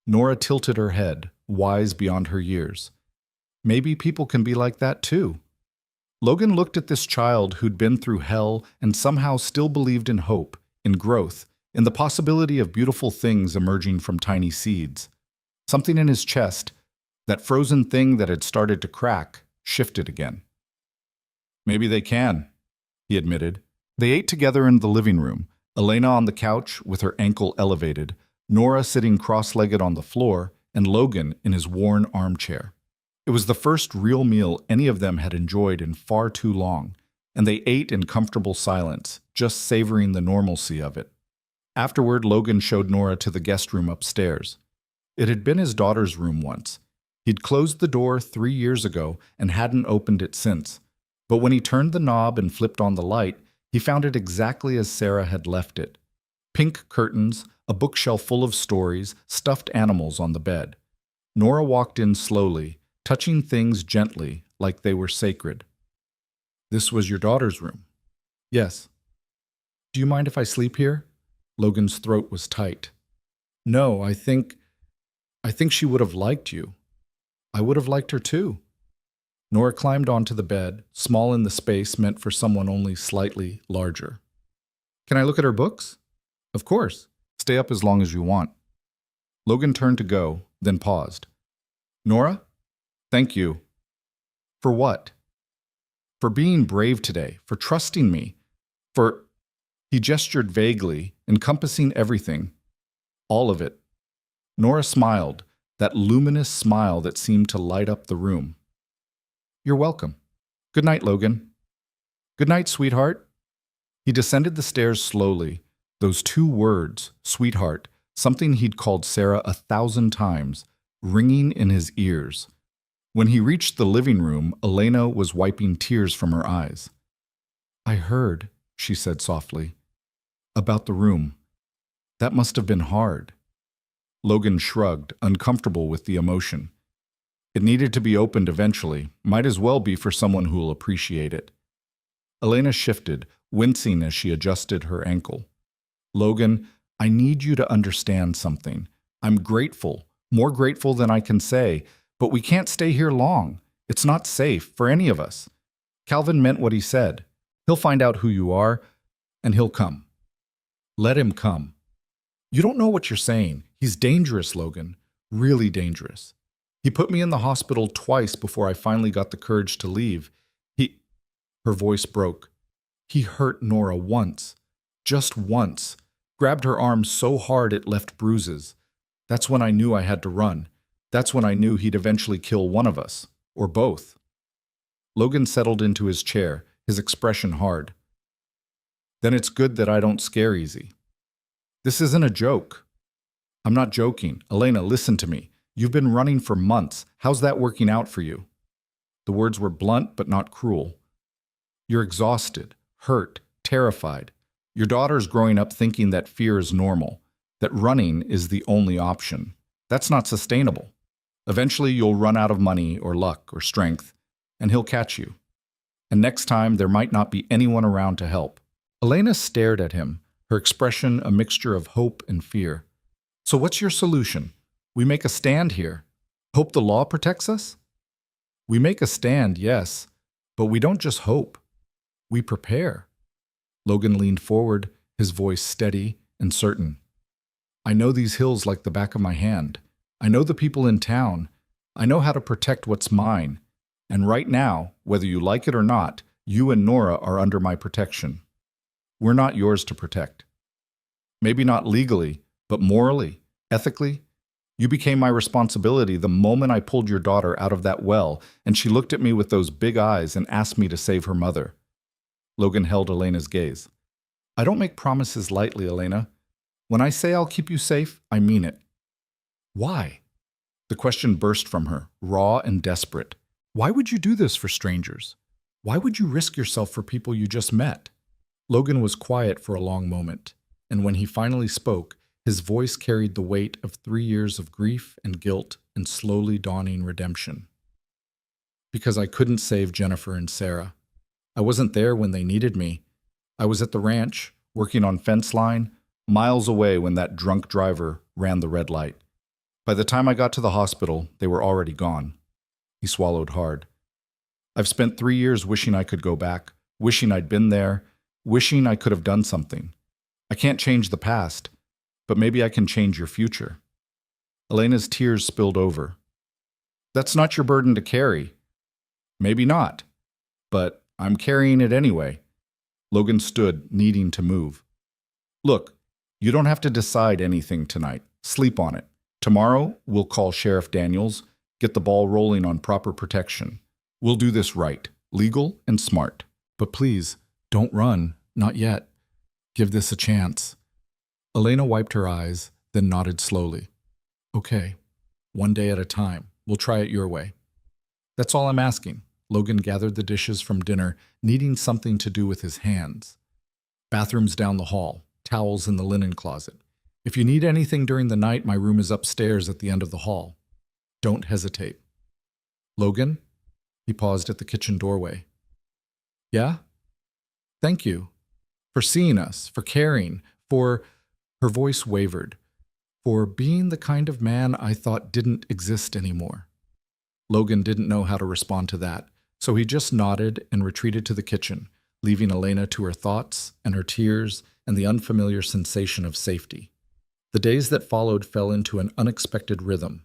Nora tilted her head, wise beyond her years. Maybe people can be like that too. Logan looked at this child who'd been through hell and somehow still believed in hope, in growth, in the possibility of beautiful things emerging from tiny seeds. Something in his chest, that frozen thing that had started to crack, shifted again. Maybe they can, he admitted. They ate together in the living room, Elena on the couch with her ankle elevated, Nora sitting cross-legged on the floor, and Logan in his worn armchair. It was the first real meal any of them had enjoyed in far too long, and they ate in comfortable silence, just savoring the normalcy of it. Afterward, Logan showed Nora to the guest room upstairs. It had been his daughter's room once. He'd closed the door 3 years ago and hadn't opened it since. But when he turned the knob and flipped on the light, he found it exactly as Sarah had left it. Pink curtains, a bookshelf full of stories, stuffed animals on the bed. Nora walked in slowly, touching things gently, like they were sacred. This was your daughter's room? Yes. Do you mind if I sleep here? Logan's throat was tight. No, I think she would have liked you. I would have liked her too. Nora climbed onto the bed, small in the space meant for someone only slightly larger. Can I look at her books? Of course. Stay up as long as you want. Logan turned to go, then paused. Nora? Thank you. For what? For being brave today, for trusting me, for... He gestured vaguely, encompassing everything. All of it. Nora smiled, that luminous smile that seemed to light up the room. You're welcome. Good night, Logan. Good night, sweetheart. He descended the stairs slowly. Those 2 words, sweetheart, something he'd called Sarah 1,000 times, ringing in his ears. When he reached the living room, Elena was wiping tears from her eyes. I heard, she said softly, about the room. That must have been hard. Logan shrugged, uncomfortable with the emotion. It needed to be opened eventually, might as well be for someone who'll appreciate it. Elena shifted, wincing as she adjusted her ankle. Logan, I need you to understand something. I'm grateful, more grateful than I can say, but we can't stay here long. It's not safe for any of us. Calvin meant what he said. He'll find out who you are, and he'll come. Let him come. You don't know what you're saying. He's dangerous, Logan. Really dangerous. He put me in the hospital twice before I finally got the courage to leave. Her voice broke. He hurt Nora once. Just once. Grabbed her arm so hard it left bruises. That's when I knew I had to run. That's when I knew he'd eventually kill one of us, or both. Logan settled into his chair, his expression hard. Then it's good that I don't scare easy. This isn't a joke. I'm not joking. Elena, listen to me. You've been running for months. How's that working out for you? The words were blunt but not cruel. You're exhausted, hurt, terrified. Your daughter's growing up thinking that fear is normal, that running is the only option. That's not sustainable. Eventually you'll run out of money or luck or strength, and he'll catch you. And next time there might not be anyone around to help. Elena stared at him, her expression a mixture of hope and fear. So what's your solution? We make a stand here. Hope the law protects us? We make a stand, yes, but we don't just hope. We prepare. Logan leaned forward, his voice steady and certain. I know these hills like the back of my hand. I know the people in town. I know how to protect what's mine. And right now, whether you like it or not, you and Nora are under my protection. We're not yours to protect. Maybe not legally, but morally, ethically. You became my responsibility the moment I pulled your daughter out of that well, and she looked at me with those big eyes and asked me to save her mother. Logan held Elena's gaze. I don't make promises lightly, Elena. When I say I'll keep you safe, I mean it. Why? The question burst from her, raw and desperate. Why would you do this for strangers? Why would you risk yourself for people you just met? Logan was quiet for a long moment, and when he finally spoke, his voice carried the weight of 3 years of grief and guilt and slowly dawning redemption. Because I couldn't save Jennifer and Sarah. I wasn't there when they needed me. I was at the ranch, working on fence line, miles away when that drunk driver ran the red light. By the time I got to the hospital, they were already gone. He swallowed hard. I've spent 3 years wishing I could go back, wishing I'd been there, wishing I could have done something. I can't change the past, but maybe I can change your future. Elena's tears spilled over. That's not your burden to carry. Maybe not, but I'm carrying it anyway. Logan stood, needing to move. Look, you don't have to decide anything tonight. Sleep on it. Tomorrow, we'll call Sheriff Daniels, get the ball rolling on proper protection. We'll do this right, legal and smart. But please, don't run, not yet. Give this a chance. Elena wiped her eyes, then nodded slowly. Okay, one day at a time. We'll try it your way. That's all I'm asking. Logan gathered the dishes from dinner, needing something to do with his hands. Bathrooms down the hall, towels in the linen closet. If you need anything during the night, my room is upstairs at the end of the hall. Don't hesitate. Logan? He paused at the kitchen doorway. Yeah? Thank you. For seeing us, for caring, for... Her voice wavered. For being the kind of man I thought didn't exist anymore. Logan didn't know how to respond to that, so he just nodded and retreated to the kitchen, leaving Elena to her thoughts and her tears and the unfamiliar sensation of safety. The days that followed fell into an unexpected rhythm.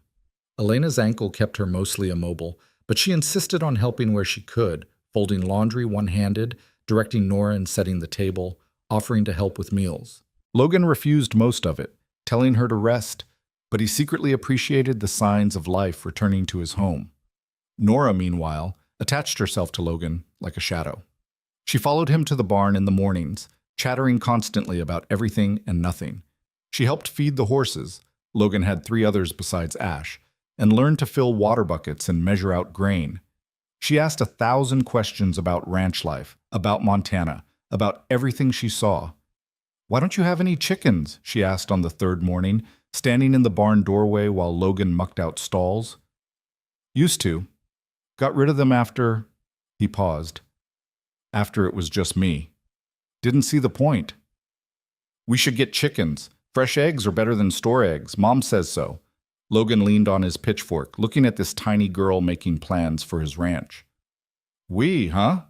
Elena's ankle kept her mostly immobile, but she insisted on helping where she could, folding laundry one-handed, directing Nora and setting the table, offering to help with meals. Logan refused most of it, telling her to rest, but he secretly appreciated the signs of life returning to his home. Nora, meanwhile, attached herself to Logan like a shadow. She followed him to the barn in the mornings, chattering constantly about everything and nothing. She helped feed the horses, Logan had 3 others besides Ash, and learned to fill water buckets and measure out grain. She asked 1,000 questions about ranch life, about Montana, about everything she saw. Why don't you have any chickens? She asked on the 3rd morning, standing in the barn doorway while Logan mucked out stalls. Used to. Got rid of them after... He paused. After it was just me. Didn't see the point. We should get chickens. Fresh eggs are better than store eggs. Mom says so. Logan leaned on his pitchfork, looking at this tiny girl making plans for his ranch. We, huh?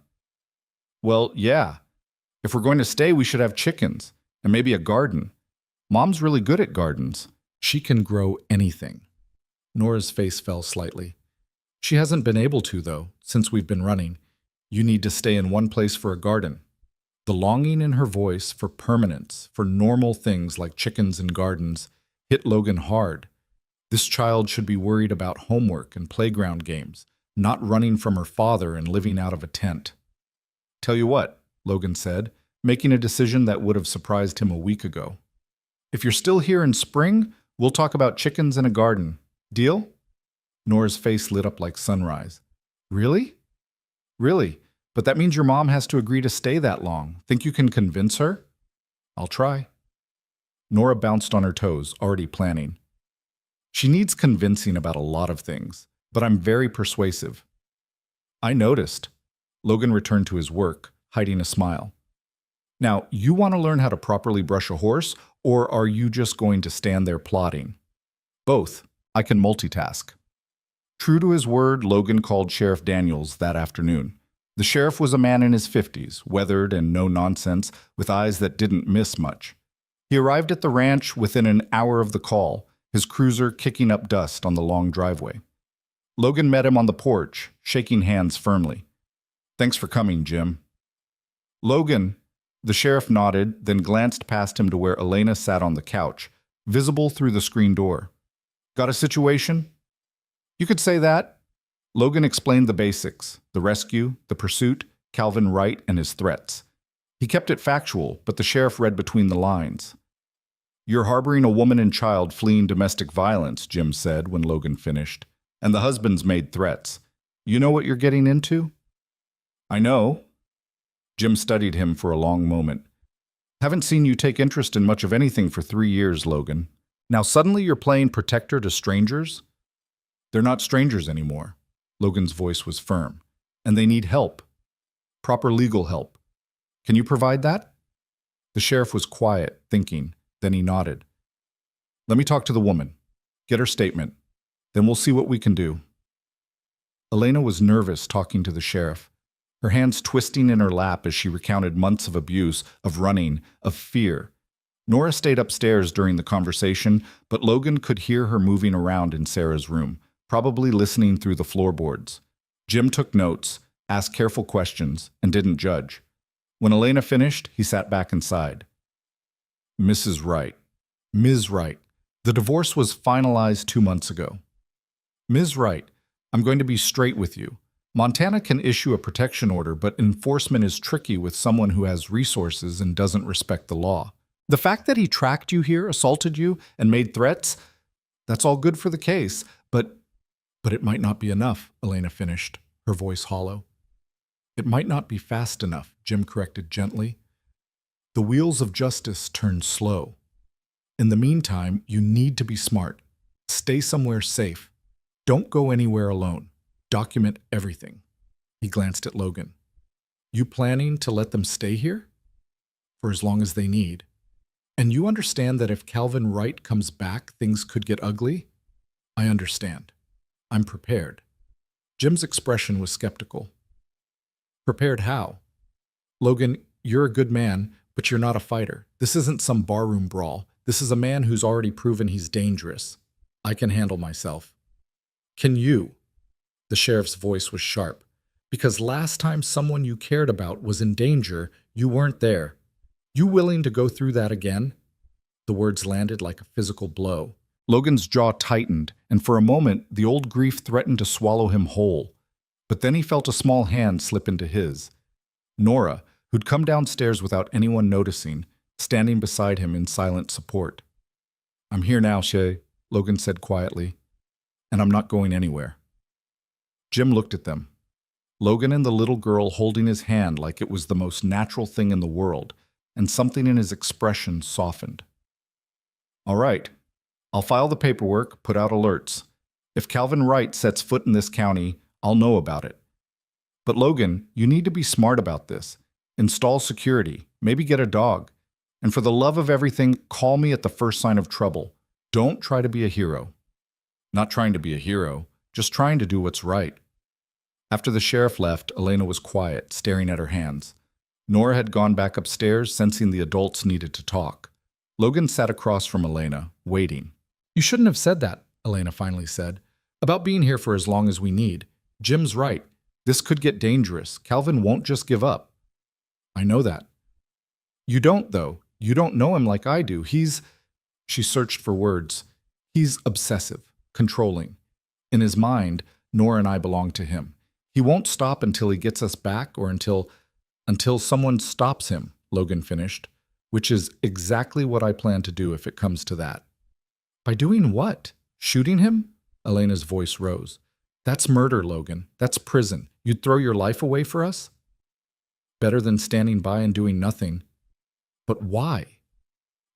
Well, yeah. If we're going to stay, we should have chickens. And maybe a garden. Mom's really good at gardens. She can grow anything. Nora's face fell slightly. She hasn't been able to, though, since we've been running. You need to stay in one place for a garden. The longing in her voice for permanence, for normal things like chickens and gardens, hit Logan hard. This child should be worried about homework and playground games, not running from her father and living out of a tent. Tell you what, Logan said, making a decision that would have surprised him a week ago. If you're still here in spring, we'll talk about chickens in a garden. Deal? Nora's face lit up like sunrise. Really? Really? But that means your mom has to agree to stay that long. Think you can convince her? I'll try. Nora bounced on her toes, already planning. She needs convincing about a lot of things, but I'm very persuasive. I noticed. Logan returned to his work, hiding a smile. Now, you want to learn how to properly brush a horse, or are you just going to stand there plotting? Both. I can multitask. True to his word, Logan called Sheriff Daniels that afternoon. The sheriff was a man in his 50s, weathered and no-nonsense, with eyes that didn't miss much. He arrived at the ranch within an hour of the call, his cruiser kicking up dust on the long driveway. Logan met him on the porch, shaking hands firmly. Thanks for coming, Jim. Logan, the sheriff nodded, then glanced past him to where Elena sat on the couch, visible through the screen door. Got a situation? You could say that. Logan explained the basics, the rescue, the pursuit, Calvin Wright, and his threats. He kept it factual, but the sheriff read between the lines. You're harboring a woman and child fleeing domestic violence, Jim said when Logan finished, and the husband's made threats. You know what you're getting into? I know. Jim studied him for a long moment. Haven't seen you take interest in much of anything for 3 years, Logan. Now suddenly you're playing protector to strangers? They're not strangers anymore. Logan's voice was firm. And they need help. Proper legal help. Can you provide that? The sheriff was quiet, thinking. Then he nodded. Let me talk to the woman. Get her statement. Then we'll see what we can do. Elena was nervous talking to the sheriff, her hands twisting in her lap as she recounted months of abuse, of running, of fear. Nora stayed upstairs during the conversation, but Logan could hear her moving around in Sarah's room, probably listening through the floorboards. Jim took notes, asked careful questions, and didn't judge. When Elena finished, he sat back inside. Mrs. Wright. Ms. Wright. The divorce was finalized 2 months ago. Ms. Wright, I'm going to be straight with you. Montana can issue a protection order, but enforcement is tricky with someone who has resources and doesn't respect the law. The fact that he tracked you here, assaulted you, and made threats, that's all good for the case, but it might not be enough, Elena finished, her voice hollow. It might not be fast enough, Jim corrected gently. The wheels of justice turn slow. In the meantime, you need to be smart. Stay somewhere safe. Don't go anywhere alone. Document everything. He glanced at Logan. You planning to let them stay here? For as long as they need. And you understand that if Calvin Wright comes back, things could get ugly? I understand. I'm prepared. Jim's expression was skeptical. Prepared how? Logan, you're a good man, but you're not a fighter. This isn't some barroom brawl. This is a man who's already proven he's dangerous. I can handle myself. Can you? The sheriff's voice was sharp. Because last time someone you cared about was in danger, you weren't there. You willing to go through that again? The words landed like a physical blow. Logan's jaw tightened, and for a moment, the old grief threatened to swallow him whole. But then he felt a small hand slip into his. Nora, who'd come downstairs without anyone noticing, standing beside him in silent support. I'm here now, Shay, Logan said quietly, and I'm not going anywhere. Jim looked at them. Logan and the little girl holding his hand like it was the most natural thing in the world, and something in his expression softened. All right, I'll file the paperwork, put out alerts. If Calvin Wright sets foot in this county, I'll know about it. But Logan, you need to be smart about this. Install security, maybe get a dog. And for the love of everything, call me at the first sign of trouble. Don't try to be a hero. Not trying to be a hero, just trying to do what's right. After the sheriff left, Elena was quiet, staring at her hands. Nora had gone back upstairs, sensing the adults needed to talk. Logan sat across from Elena, waiting. You shouldn't have said that, Elena finally said. About being here for as long as we need. Jim's right. This could get dangerous. Calvin won't just give up. I know that. You don't, though. You don't know him like I do. She searched for words. He's obsessive, controlling. In his mind, Nora and I belong to him. He won't stop until he gets us back or until someone stops him, Logan finished, which is exactly what I plan to do if it comes to that. By doing what? Shooting him? Elena's voice rose. That's murder, Logan. That's prison. You'd throw your life away for us? Better than standing by and doing nothing. But why?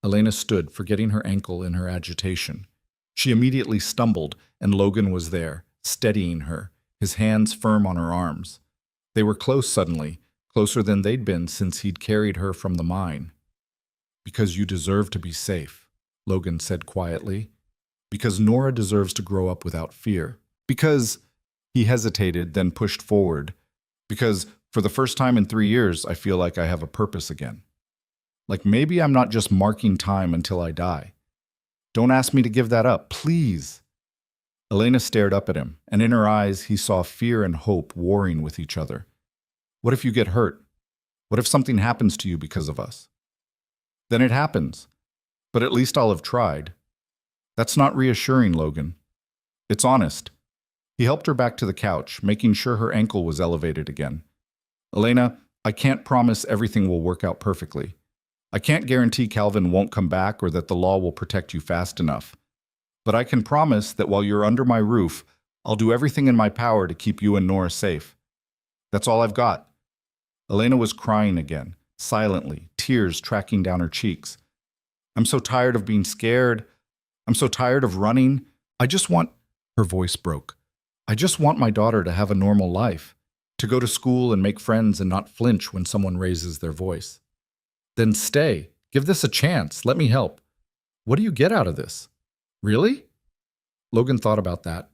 Elena stood, forgetting her ankle in her agitation. She immediately stumbled, and Logan was there, steadying her, his hands firm on her arms. They were close suddenly, closer than they'd been since he'd carried her from the mine. Because you deserve to be safe, Logan said quietly. Because Nora deserves to grow up without fear. Because, he hesitated, then pushed forward. Because, for the first time in 3 years, I feel like I have a purpose again. Like maybe I'm not just marking time until I die. Don't ask me to give that up, please. Elena stared up at him, and in her eyes he saw fear and hope warring with each other. What if you get hurt? What if something happens to you because of us? Then it happens. But at least I'll have tried. That's not reassuring, Logan. It's honest. He helped her back to the couch, making sure her ankle was elevated again. Elena, I can't promise everything will work out perfectly. I can't guarantee Calvin won't come back or that the law will protect you fast enough. But I can promise that while you're under my roof, I'll do everything in my power to keep you and Nora safe. That's all I've got. Elena was crying again, silently, tears tracking down her cheeks. I'm so tired of being scared. I'm so tired of running. Her voice broke. I just want my daughter to have a normal life, to go to school and make friends and not flinch when someone raises their voice. Then stay. Give this a chance. Let me help. What do you get out of this? Really? Logan thought about that,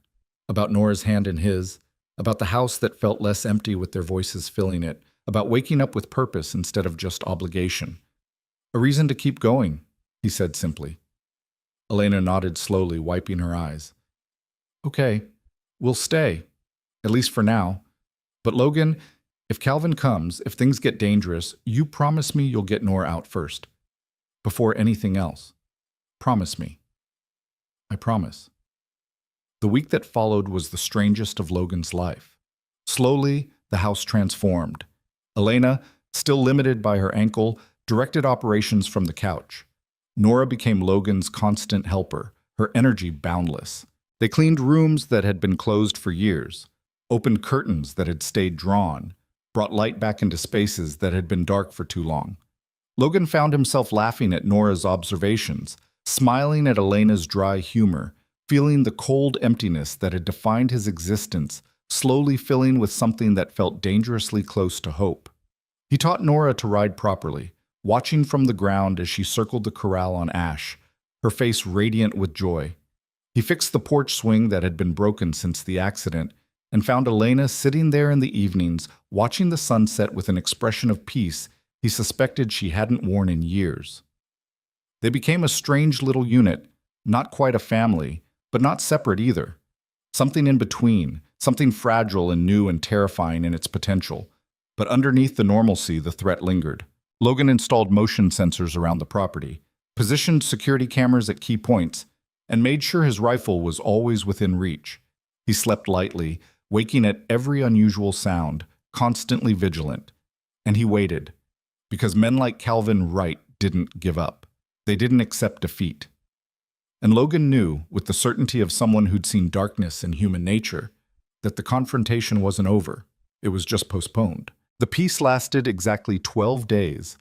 about Nora's hand in his, about the house that felt less empty with their voices filling it, about waking up with purpose instead of just obligation. A reason to keep going, he said simply. Elena nodded slowly, wiping her eyes. Okay, we'll stay, at least for now. But Logan, if Calvin comes, if things get dangerous, you promise me you'll get Nora out first. Before anything else. Promise me. I promise. The week that followed was the strangest of Logan's life. Slowly, the house transformed. Elena, still limited by her ankle, directed operations from the couch. Nora became Logan's constant helper, her energy boundless. They cleaned rooms that had been closed for years, opened curtains that had stayed drawn, brought light back into spaces that had been dark for too long. Logan found himself laughing at Nora's observations, smiling at Elena's dry humor, feeling the cold emptiness that had defined his existence, slowly filling with something that felt dangerously close to hope. He taught Nora to ride properly, watching from the ground as she circled the corral on Ash, her face radiant with joy. He fixed the porch swing that had been broken since the accident and found Elena sitting there in the evenings, watching the sunset with an expression of peace he suspected she hadn't worn in years. They became a strange little unit, not quite a family, but not separate either. Something in between, something fragile and new and terrifying in its potential. But underneath the normalcy, the threat lingered. Logan installed motion sensors around the property, positioned security cameras at key points, and made sure his rifle was always within reach. He slept lightly, waking at every unusual sound, constantly vigilant. And he waited, because men like Calvin Wright didn't give up. They didn't accept defeat. And Logan knew, with the certainty of someone who'd seen darkness in human nature, that the confrontation wasn't over. It was just postponed. The peace lasted exactly 12 days.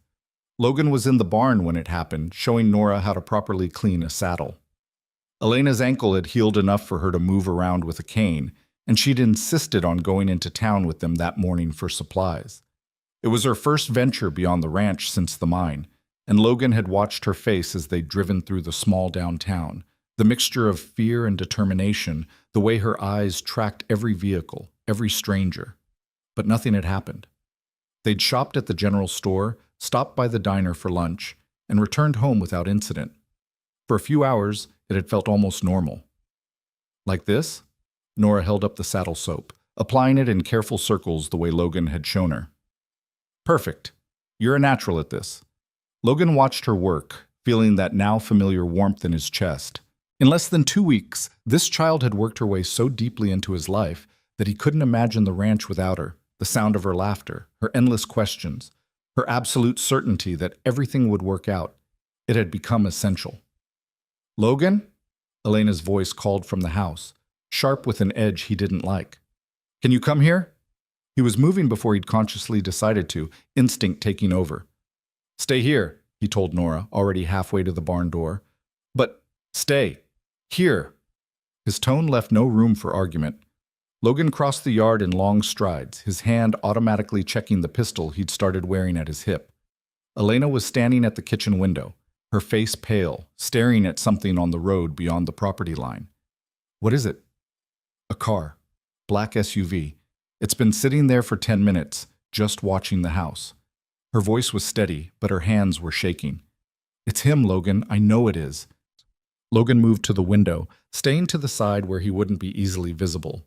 Logan was in the barn when it happened, showing Nora how to properly clean a saddle. Elena's ankle had healed enough for her to move around with a cane, and she'd insisted on going into town with them that morning for supplies. It was her first venture beyond the ranch since the mine, and Logan had watched her face as they'd driven through the small downtown, the mixture of fear and determination, the way her eyes tracked every vehicle, every stranger. But nothing had happened. They'd shopped at the general store, stopped by the diner for lunch, and returned home without incident. For a few hours, it had felt almost normal. Like this? Nora held up the saddle soap, applying it in careful circles the way Logan had shown her. Perfect. You're a natural at this. Logan watched her work, feeling that now familiar warmth in his chest. In less than 2 weeks, this child had worked her way so deeply into his life that he couldn't imagine the ranch without her, the sound of her laughter, her endless questions, her absolute certainty that everything would work out. It had become essential. "Logan?" Elena's voice called from the house, sharp with an edge he didn't like. "Can you come here?" He was moving before he'd consciously decided to, instinct taking over. "Stay here," he told Nora, already halfway to the barn door. "But stay. Here." His tone left no room for argument. Logan crossed the yard in long strides, his hand automatically checking the pistol he'd started wearing at his hip. Elena was standing at the kitchen window, her face pale, staring at something on the road beyond the property line. "What is it?" "A car. Black SUV. It's been sitting there for 10 minutes, just watching the house." Her voice was steady, but her hands were shaking. "It's him, Logan. I know it is." Logan moved to the window, staying to the side where he wouldn't be easily visible.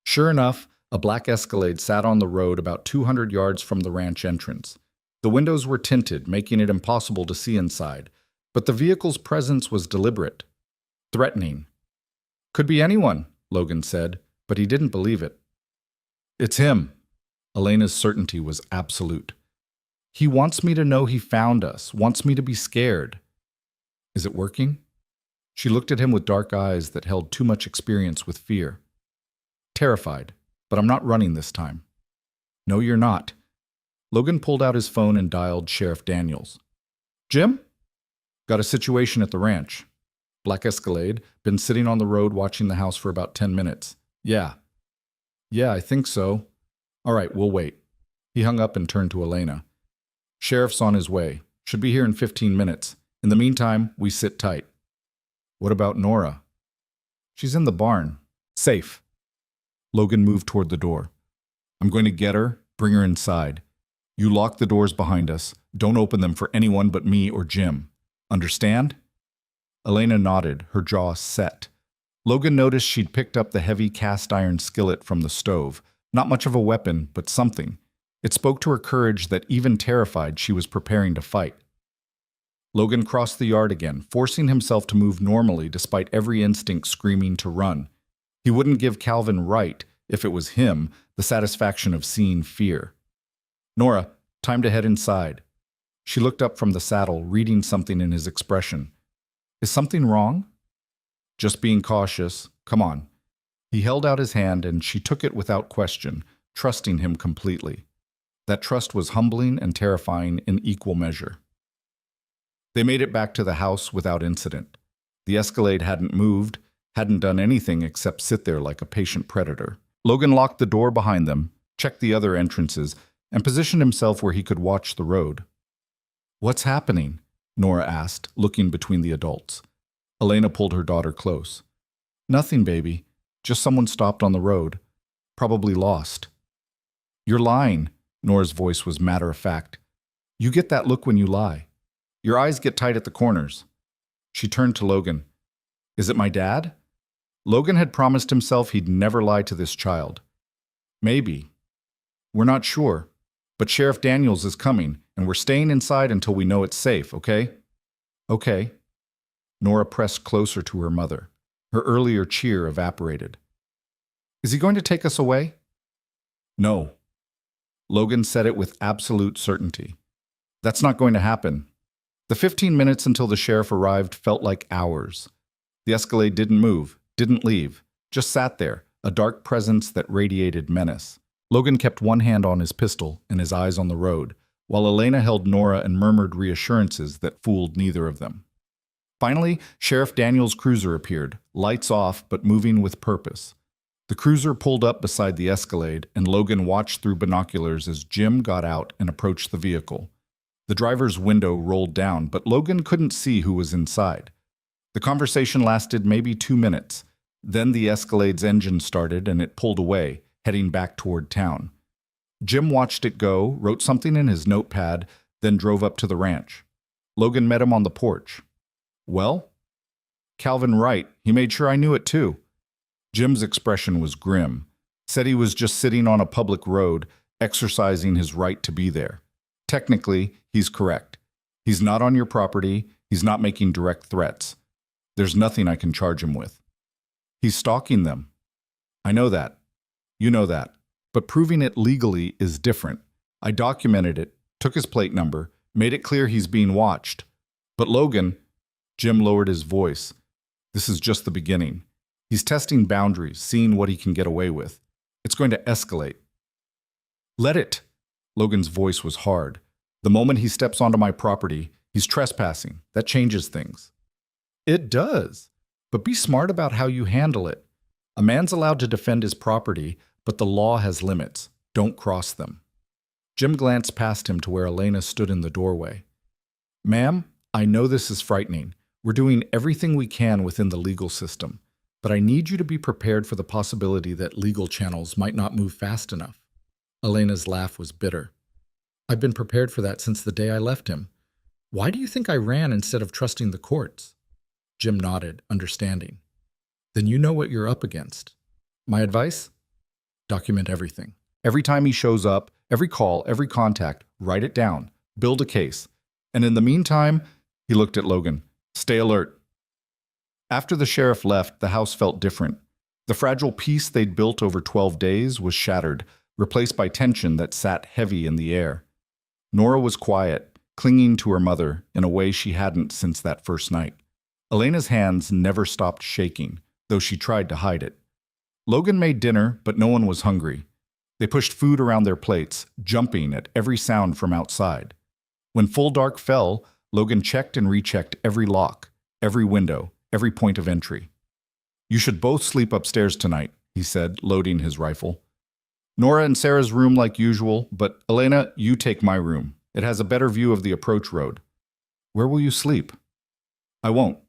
Sure enough, a black Escalade sat on the road about 200 yards from the ranch entrance. The windows were tinted, making it impossible to see inside, but the vehicle's presence was deliberate, threatening. "Could be anyone," Logan said, but he didn't believe it. "It's him." Elena's certainty was absolute. "He wants me to know he found us, wants me to be scared." "Is it working?" She looked at him with dark eyes that held too much experience with fear. "Terrified, but I'm not running this time." "No, you're not." Logan pulled out his phone and dialed Sheriff Daniels. "Jim?" "Got a situation at the ranch." "Black Escalade, been sitting on the road watching the house for about 10 minutes. "Yeah." "Yeah, I think so." "All right, we'll wait." He hung up and turned to Elena. "Sheriff's on his way. Should be here in 15 minutes. In the meantime, we sit tight." "What about Nora?" "She's in the barn. Safe." Logan moved toward the door. "I'm going to get her, bring her inside. You lock the doors behind us. Don't open them for anyone but me or Jim. Understand?" Elena nodded, her jaw set. Logan noticed she'd picked up the heavy cast-iron skillet from the stove. Not much of a weapon, but something. It spoke to her courage that even terrified, she was preparing to fight. Logan crossed the yard again, forcing himself to move normally despite every instinct screaming to run. He wouldn't give Calvin Wright, if it was him, the satisfaction of seeing fear. "Nora, time to head inside." She looked up from the saddle, reading something in his expression. "Is something wrong?" "Just being cautious. Come on." He held out his hand and she took it without question, trusting him completely. That trust was humbling and terrifying in equal measure. They made it back to the house without incident. The Escalade hadn't moved, hadn't done anything except sit there like a patient predator. Logan locked the door behind them, checked the other entrances, and positioned himself where he could watch the road. "What's happening?" Nora asked, looking between the adults. Elena pulled her daughter close. "Nothing, baby. Just someone stopped on the road. Probably lost." "You're lying." Nora's voice was matter-of-fact. "You get that look when you lie. Your eyes get tight at the corners." She turned to Logan. "Is it my dad?" Logan had promised himself he'd never lie to this child. "Maybe. We're not sure. But Sheriff Daniels is coming, and we're staying inside until we know it's safe, okay?" "Okay." Nora pressed closer to her mother. Her earlier cheer evaporated. "Is he going to take us away?" "No." Logan said it with absolute certainty. "That's not going to happen." The 15 minutes until the sheriff arrived felt like hours. The Escalade didn't move, didn't leave, just sat there, a dark presence that radiated menace. Logan kept one hand on his pistol and his eyes on the road, while Elena held Nora and murmured reassurances that fooled neither of them. Finally, Sheriff Daniels' cruiser appeared, lights off but moving with purpose. The cruiser pulled up beside the Escalade, and Logan watched through binoculars as Jim got out and approached the vehicle. The driver's window rolled down, but Logan couldn't see who was inside. The conversation lasted maybe 2 minutes. Then the Escalade's engine started and it pulled away, heading back toward town. Jim watched it go, wrote something in his notepad, then drove up to the ranch. Logan met him on the porch. "Well?" "Calvin Wright. He made sure I knew it too." Jim's expression was grim. Said he was just sitting on a public road, exercising his right to be there. Technically, he's correct. He's not on your property. He's not making direct threats. There's nothing I can charge him with. He's stalking them. I know that. You know that. But proving it legally is different. I documented it, took his plate number, made it clear he's being watched. But Logan, Jim lowered his voice. This is just the beginning. He's testing boundaries, seeing what he can get away with. It's going to escalate. Let it. Logan's voice was hard. The moment he steps onto my property, he's trespassing. That changes things. It does. But be smart about how you handle it. A man's allowed to defend his property, but the law has limits. Don't cross them. Jim glanced past him to where Elena stood in the doorway. Ma'am, I know this is frightening. We're doing everything we can within the legal system, but I need you to be prepared for the possibility that legal channels might not move fast enough. Elena's laugh was bitter. I've been prepared for that since the day I left him. Why do you think I ran instead of trusting the courts? Jim nodded, understanding. Then you know what you're up against. My advice? Document everything. Every time he shows up, every call, every contact, write it down. Build a case. And in the meantime, he looked at Logan. Stay alert. After the sheriff left, the house felt different. The fragile peace they'd built over 12 days was shattered, replaced by tension that sat heavy in the air. Nora was quiet, clinging to her mother in a way she hadn't since that first night. Elena's hands never stopped shaking, though she tried to hide it. Logan made dinner, but no one was hungry. They pushed food around their plates, jumping at every sound from outside. When full dark fell, Logan checked and rechecked every lock, every window, every point of entry. You should both sleep upstairs tonight, he said, loading his rifle. Nora and Sarah's room like usual, but Elena, you take my room. It has a better view of the approach road. Where will you sleep? I won't.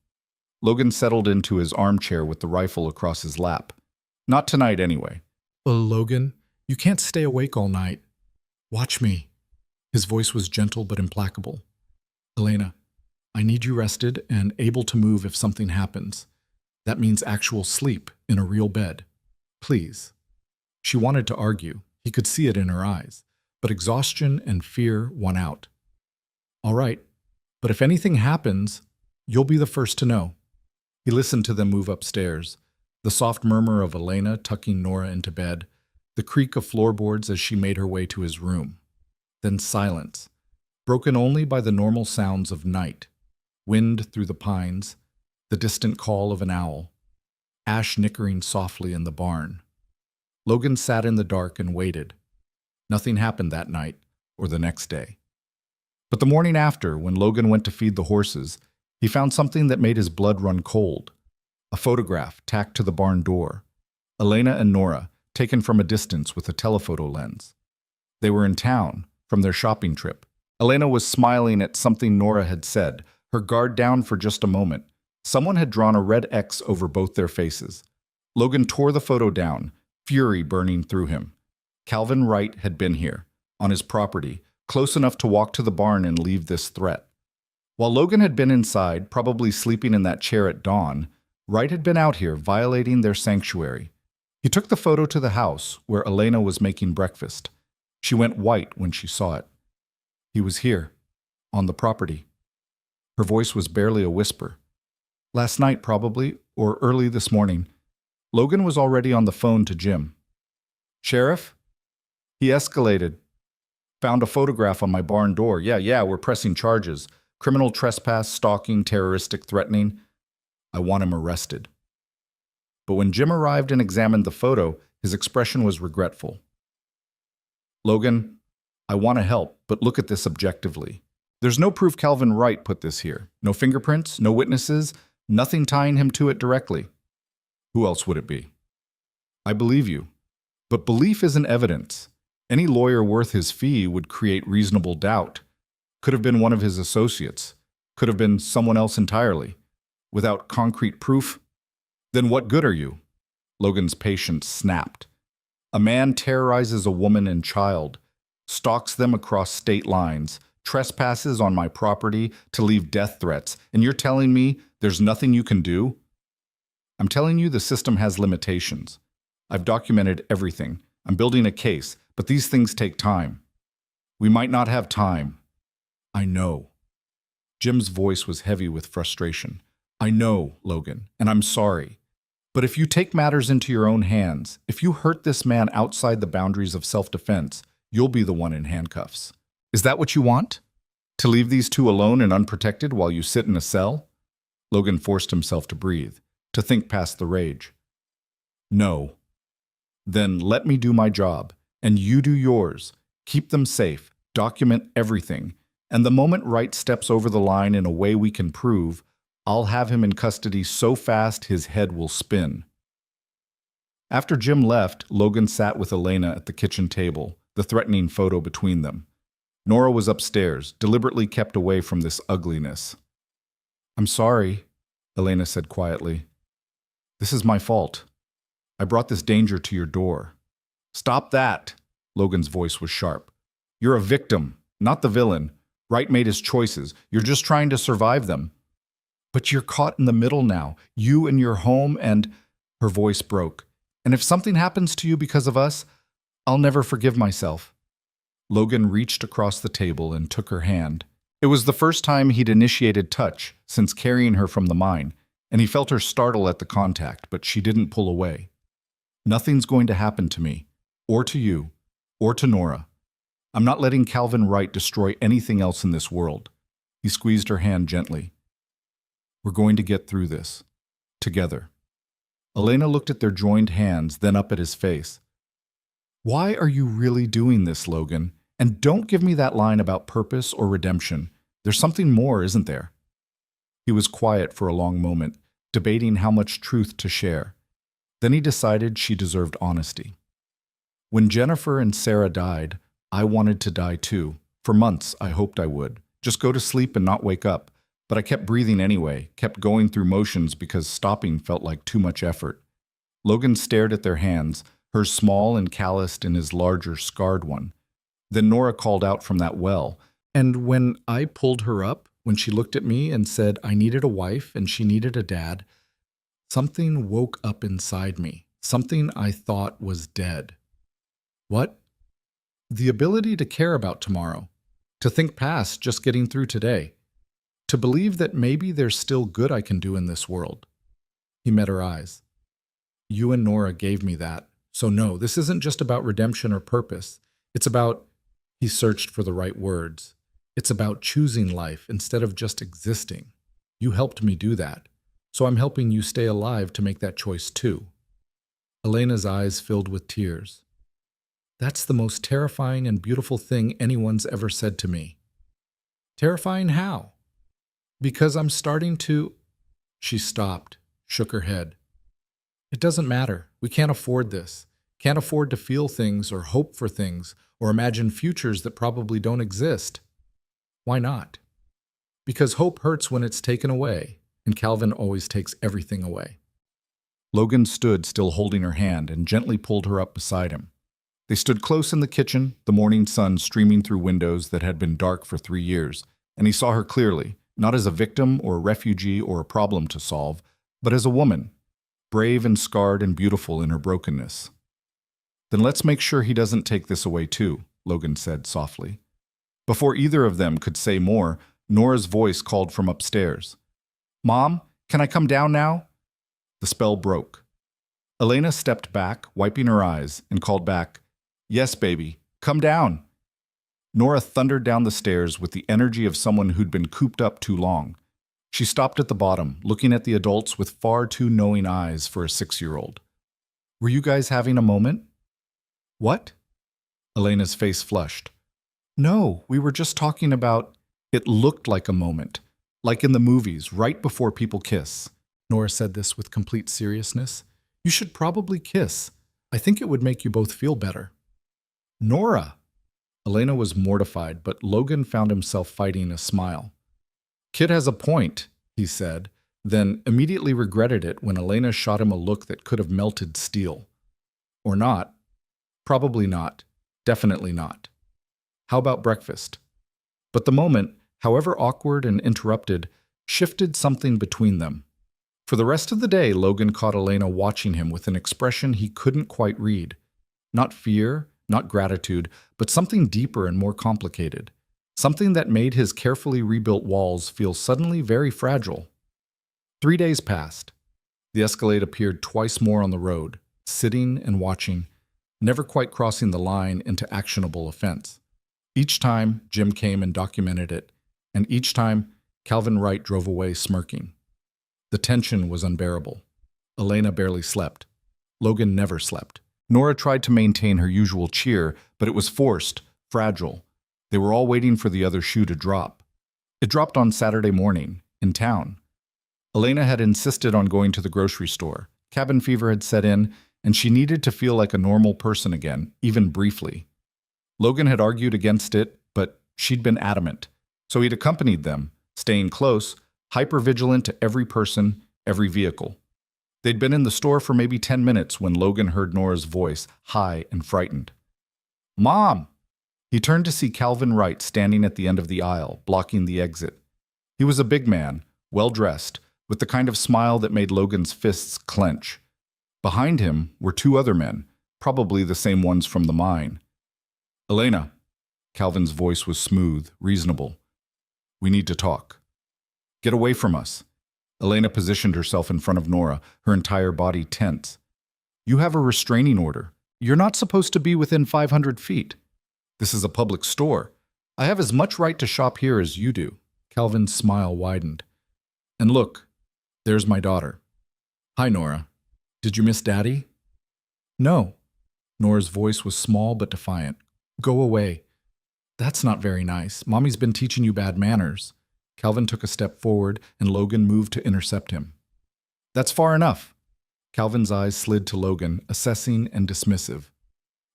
Logan settled into his armchair with the rifle across his lap. Not tonight, anyway. Logan, you can't stay awake all night. Watch me. His voice was gentle but implacable. Elena, I need you rested and able to move if something happens. That means actual sleep in a real bed. Please. She wanted to argue. He could see it in her eyes. But exhaustion and fear won out. All right, but if anything happens, you'll be the first to know. He listened to them move upstairs, the soft murmur of Elena tucking Nora into bed, the creak of floorboards as she made her way to his room. Then silence, broken only by the normal sounds of night, wind through the pines, the distant call of an owl, ash nickering softly in the barn. Logan sat in the dark and waited. Nothing happened that night or the next day. But the morning after, when Logan went to feed the horses, he found something that made his blood run cold. A photograph tacked to the barn door. Elena and Nora, taken from a distance with a telephoto lens. They were in town, from their shopping trip. Elena was smiling at something Nora had said, her guard down for just a moment. Someone had drawn a red X over both their faces. Logan tore the photo down, fury burning through him. Calvin Wright had been here, on his property, close enough to walk to the barn and leave this threat. While Logan had been inside, probably sleeping in that chair at dawn, Wright had been out here violating their sanctuary. He took the photo to the house where Elena was making breakfast. She went white when she saw it. He was here, on the property. Her voice was barely a whisper. Last night, probably, or early this morning. Logan was already on the phone to Jim. Sheriff? He escalated. Found a photograph on my barn door. Yeah, we're pressing charges. Criminal trespass, stalking, terroristic threatening. I want him arrested. But when Jim arrived and examined the photo, his expression was regretful. Logan, I want to help, but look at this objectively. There's no proof Calvin Wright put this here. No fingerprints, no witnesses, nothing tying him to it directly. Who else would it be? I believe you. But belief isn't evidence. Any lawyer worth his fee would create reasonable doubt. Could have been one of his associates. Could have been someone else entirely. Without concrete proof, then what good are you? Logan's patience snapped. A man terrorizes a woman and child, stalks them across state lines, trespasses on my property to leave death threats, and you're telling me there's nothing you can do? I'm telling you the system has limitations. I've documented everything. I'm building a case, but these things take time. We might not have time. I know. Jim's voice was heavy with frustration. I know, Logan, and I'm sorry. But if you take matters into your own hands, if you hurt this man outside the boundaries of self-defense, you'll be the one in handcuffs. Is that what you want? To leave these two alone and unprotected while you sit in a cell? Logan forced himself to breathe, to think past the rage. No. Then let me do my job, and you do yours. Keep them safe, document everything, and the moment Wright steps over the line in a way we can prove, I'll have him in custody so fast his head will spin. After Jim left, Logan sat with Elena at the kitchen table, the threatening photo between them. Nora was upstairs, deliberately kept away from this ugliness. I'm sorry, Elena said quietly. This is my fault. I brought this danger to your door. Stop that! Logan's voice was sharp. You're a victim, not the villain. Wright made his choices. You're just trying to survive them. But you're caught in the middle now, you and your home and… Her voice broke. And if something happens to you because of us, I'll never forgive myself. Logan reached across the table and took her hand. It was the first time he'd initiated touch since carrying her from the mine, and he felt her startle at the contact, but she didn't pull away. Nothing's going to happen to me, or to you, or to Nora. I'm not letting Calvin Wright destroy anything else in this world. He squeezed her hand gently. We're going to get through this. Together. Elena looked at their joined hands, then up at his face. Why are you really doing this, Logan? And don't give me that line about purpose or redemption. There's something more, isn't there? He was quiet for a long moment, debating how much truth to share. Then he decided she deserved honesty. When Jennifer and Sarah died, I wanted to die too. For months, I hoped I would. Just go to sleep and not wake up. But I kept breathing anyway, kept going through motions because stopping felt like too much effort. Logan stared at their hands, hers small and calloused and his larger, scarred one. Then Nora called out from that well, and when I pulled her up, when she looked at me and said I needed a wife and she needed a dad, something woke up inside me, something I thought was dead. What? The ability to care about tomorrow, to think past just getting through today, to believe that maybe there's still good I can do in this world. He met her eyes. You and Nora gave me that. So no, this isn't just about redemption or purpose. It's about, he searched for the right words. It's about choosing life instead of just existing. You helped me do that. So I'm helping you stay alive to make that choice too. Elena's eyes filled with tears. That's the most terrifying and beautiful thing anyone's ever said to me. Terrifying how? Because I'm starting to… She stopped, shook her head. It doesn't matter. We can't afford this. Can't afford to feel things or hope for things or imagine futures that probably don't exist. Why not? Because hope hurts when it's taken away, and Calvin always takes everything away. Logan stood still holding her hand and gently pulled her up beside him. They stood close in the kitchen, the morning sun streaming through windows that had been dark for 3 years, and he saw her clearly, not as a victim or a refugee or a problem to solve, but as a woman, brave and scarred and beautiful in her brokenness. Then let's make sure he doesn't take this away too, Logan said softly. Before either of them could say more, Nora's voice called from upstairs. Mom, can I come down now? The spell broke. Elena stepped back, wiping her eyes, and called back, Yes, baby, come down. Nora thundered down the stairs with the energy of someone who'd been cooped up too long. She stopped at the bottom, looking at the adults with far too knowing eyes for a 6-year-old. Were you guys having a moment? What? Elena's face flushed. No, we were just talking about… It looked like a moment, like in the movies, right before people kiss. Nora said this with complete seriousness. You should probably kiss. I think it would make you both feel better. Nora! Elena was mortified, but Logan found himself fighting a smile. Kid has a point, he said, then immediately regretted it when Elena shot him a look that could have melted steel. Or not. Probably not. Definitely not. How about breakfast? But the moment, however awkward and interrupted, shifted something between them. For the rest of the day, Logan caught Elena watching him with an expression he couldn't quite read. Not fear, not gratitude, but something deeper and more complicated. something that made his carefully rebuilt walls feel suddenly very fragile. 3 days passed. The Escalade appeared twice more on the road, sitting and watching, never quite crossing the line into actionable offense. Each time, Jim came and documented it, and each time, Calvin Wright drove away smirking. The tension was unbearable. Elena barely slept. Logan never slept. Nora tried to maintain her usual cheer, but it was forced, fragile. They were all waiting for the other shoe to drop. It dropped on Saturday morning, in town. Elena had insisted on going to the grocery store. Cabin fever had set in, and she needed to feel like a normal person again, even briefly. Logan had argued against it, but she'd been adamant. So he'd accompanied them, staying close, hyper-vigilant to every person, every vehicle. They'd been in the store for maybe 10 minutes when Logan heard Nora's voice, high and frightened. "Mom!" He turned to see Calvin Wright standing at the end of the aisle, blocking the exit. He was a big man, well-dressed, with the kind of smile that made Logan's fists clench. Behind him were two other men, probably the same ones from the mine. "Elena." Calvin's voice was smooth, reasonable. "We need to talk." "Get away from us." Elena positioned herself in front of Nora, her entire body tense. "You have a restraining order. You're not supposed to be within 500 feet. This is a public store. I have as much right to shop here as you do." Calvin's smile widened. "And look, there's my daughter." "Hi, Nora. Did you miss Daddy?" "No." Nora's voice was small but defiant. "Go away." "That's not very nice. Mommy's been teaching you bad manners." Calvin took a step forward, and Logan moved to intercept him. "That's far enough." Calvin's eyes slid to Logan, assessing and dismissive.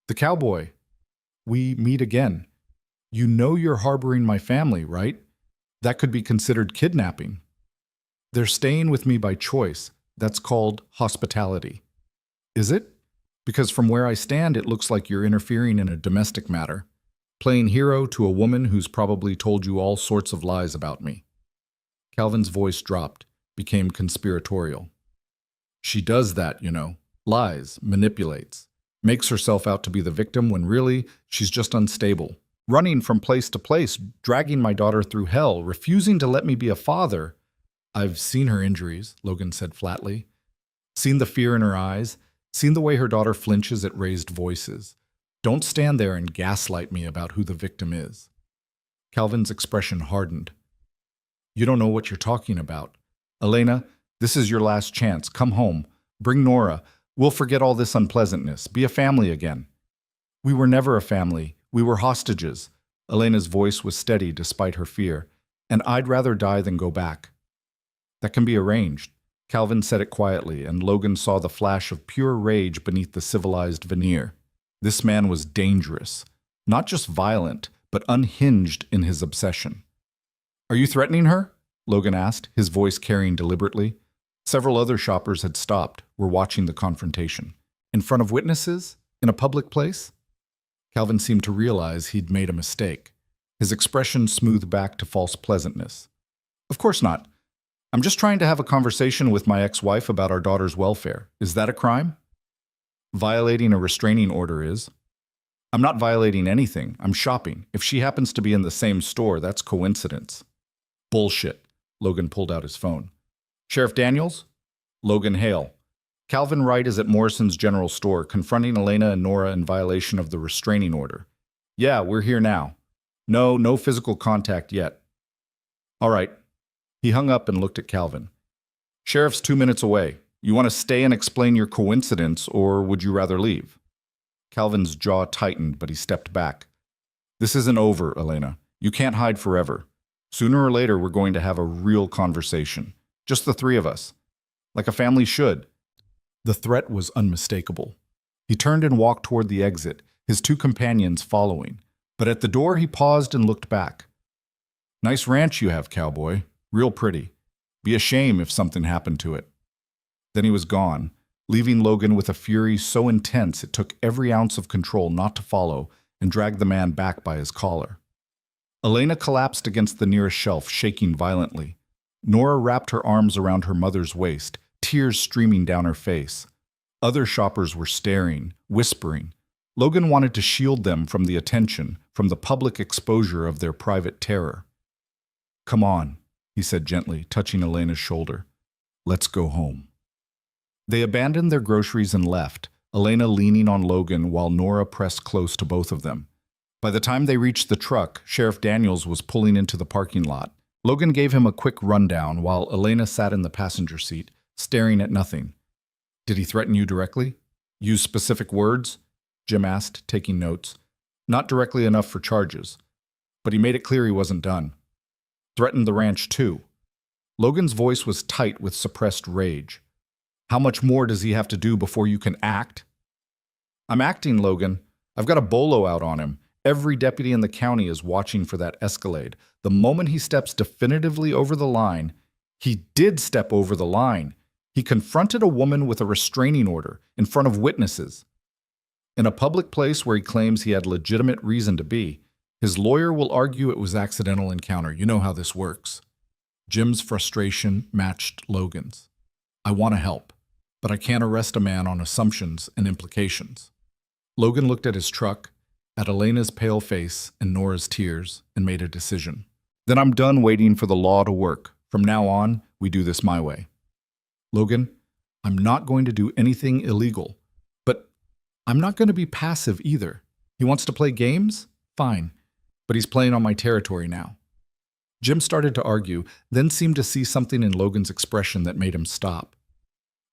"The cowboy. We meet again. You know you're harboring my family, right? That could be considered kidnapping." "They're staying with me by choice. That's called hospitality." "Is it? Because from where I stand, it looks like you're interfering in a domestic matter. Playing hero to a woman who's probably told you all sorts of lies about me." Calvin's voice dropped, became conspiratorial. "She does that, you know. Lies, manipulates, makes herself out to be the victim when really she's just unstable. Running from place to place, dragging my daughter through hell, refusing to let me be a father." "I've seen her injuries," Logan said flatly. "Seen the fear in her eyes, seen the way her daughter flinches at raised voices. Don't stand there and gaslight me about who the victim is." Calvin's expression hardened. "You don't know what you're talking about. Elena, this is your last chance. Come home. Bring Nora. We'll forget all this unpleasantness. Be a family again." "We were never a family. We were hostages." Elena's voice was steady despite her fear. "And I'd rather die than go back." "That can be arranged." Calvin said it quietly, and Logan saw the flash of pure rage beneath the civilized veneer. This man was dangerous, not just violent, but unhinged in his obsession. "Are you threatening her?" Logan asked, his voice carrying deliberately. Several other shoppers had stopped, were watching the confrontation. "In front of witnesses? In a public place?" Calvin seemed to realize he'd made a mistake. His expression smoothed back to false pleasantness. "Of course not. I'm just trying to have a conversation with my ex-wife about our daughter's welfare. Is that a crime?" "Violating a restraining order is." "I'm not violating anything. I'm shopping. If she happens to be in the same store, that's coincidence." "Bullshit." Logan pulled out his phone. "Sheriff Daniels?" "Logan Hale. Calvin Wright is at Morrison's General Store, confronting Elena and Nora in violation of the restraining order." "Yeah, we're here now." No physical contact yet." "All right." He hung up and looked at Calvin. "Sheriff's 2 minutes away. You want to stay and explain your coincidence, or would you rather leave?" Calvin's jaw tightened, but he stepped back. "This isn't over, Elena. You can't hide forever. Sooner or later, we're going to have a real conversation. Just the three of us. Like a family should." The threat was unmistakable. He turned and walked toward the exit, his two companions following. But at the door, he paused and looked back. "Nice ranch you have, Cowboy. Real pretty. Be a shame if something happened to it." Then he was gone, leaving Logan with a fury so intense it took every ounce of control not to follow and drag the man back by his collar. Elena collapsed against the nearest shelf, shaking violently. Nora wrapped her arms around her mother's waist, tears streaming down her face. Other shoppers were staring, whispering. Logan wanted to shield them from the attention, from the public exposure of their private terror. "Come on," he said gently, touching Elena's shoulder. "Let's go home." They abandoned their groceries and left, Elena leaning on Logan while Nora pressed close to both of them. By the time they reached the truck, Sheriff Daniels was pulling into the parking lot. Logan gave him a quick rundown while Elena sat in the passenger seat, staring at nothing. "Did he threaten you directly? Use specific words?" Jim asked, taking notes. "Not directly enough for charges, but he made it clear he wasn't done. Threatened the ranch too." Logan's voice was tight with suppressed rage. "How much more does he have to do before you can act?" "I'm acting, Logan. I've got a bolo out on him. Every deputy in the county is watching for that Escalade. The moment he steps definitively over the line, he did step over the line. He confronted a woman with a restraining order in front of witnesses. In a public place where he claims he had legitimate reason to be, his lawyer will argue it was accidental encounter. You know how this works." Jim's frustration matched Logan's. "I want to help, but I can't arrest a man on assumptions and implications." Logan looked at his truck, at Elena's pale face and Nora's tears, and made a decision. "Then I'm done waiting for the law to work. From now on, we do this my way." "Logan, I'm not going to do anything illegal, but I'm not going to be passive either. He wants to play games? Fine, but he's playing on my territory now." Jim started to argue, then seemed to see something in Logan's expression that made him stop.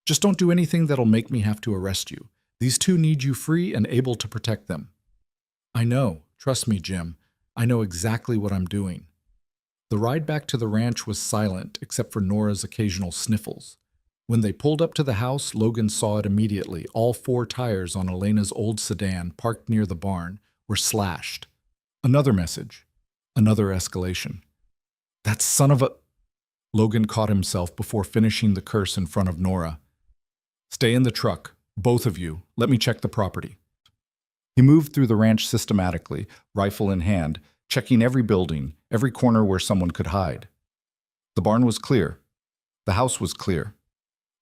"Just don't do anything that'll make me have to arrest you. These two need you free and able to protect them." "I know. Trust me, Jim. I know exactly what I'm doing." The ride back to the ranch was silent, except for Nora's occasional sniffles. When they pulled up to the house, Logan saw it immediately. All 4 tires on Elena's old sedan, parked near the barn, were slashed. Another message. Another escalation. "That son of a—" Logan caught himself before finishing the curse in front of Nora. "Stay in the truck. Both of you. Let me check the property." He moved through the ranch systematically, rifle in hand, checking every building, every corner where someone could hide. The barn was clear. The house was clear.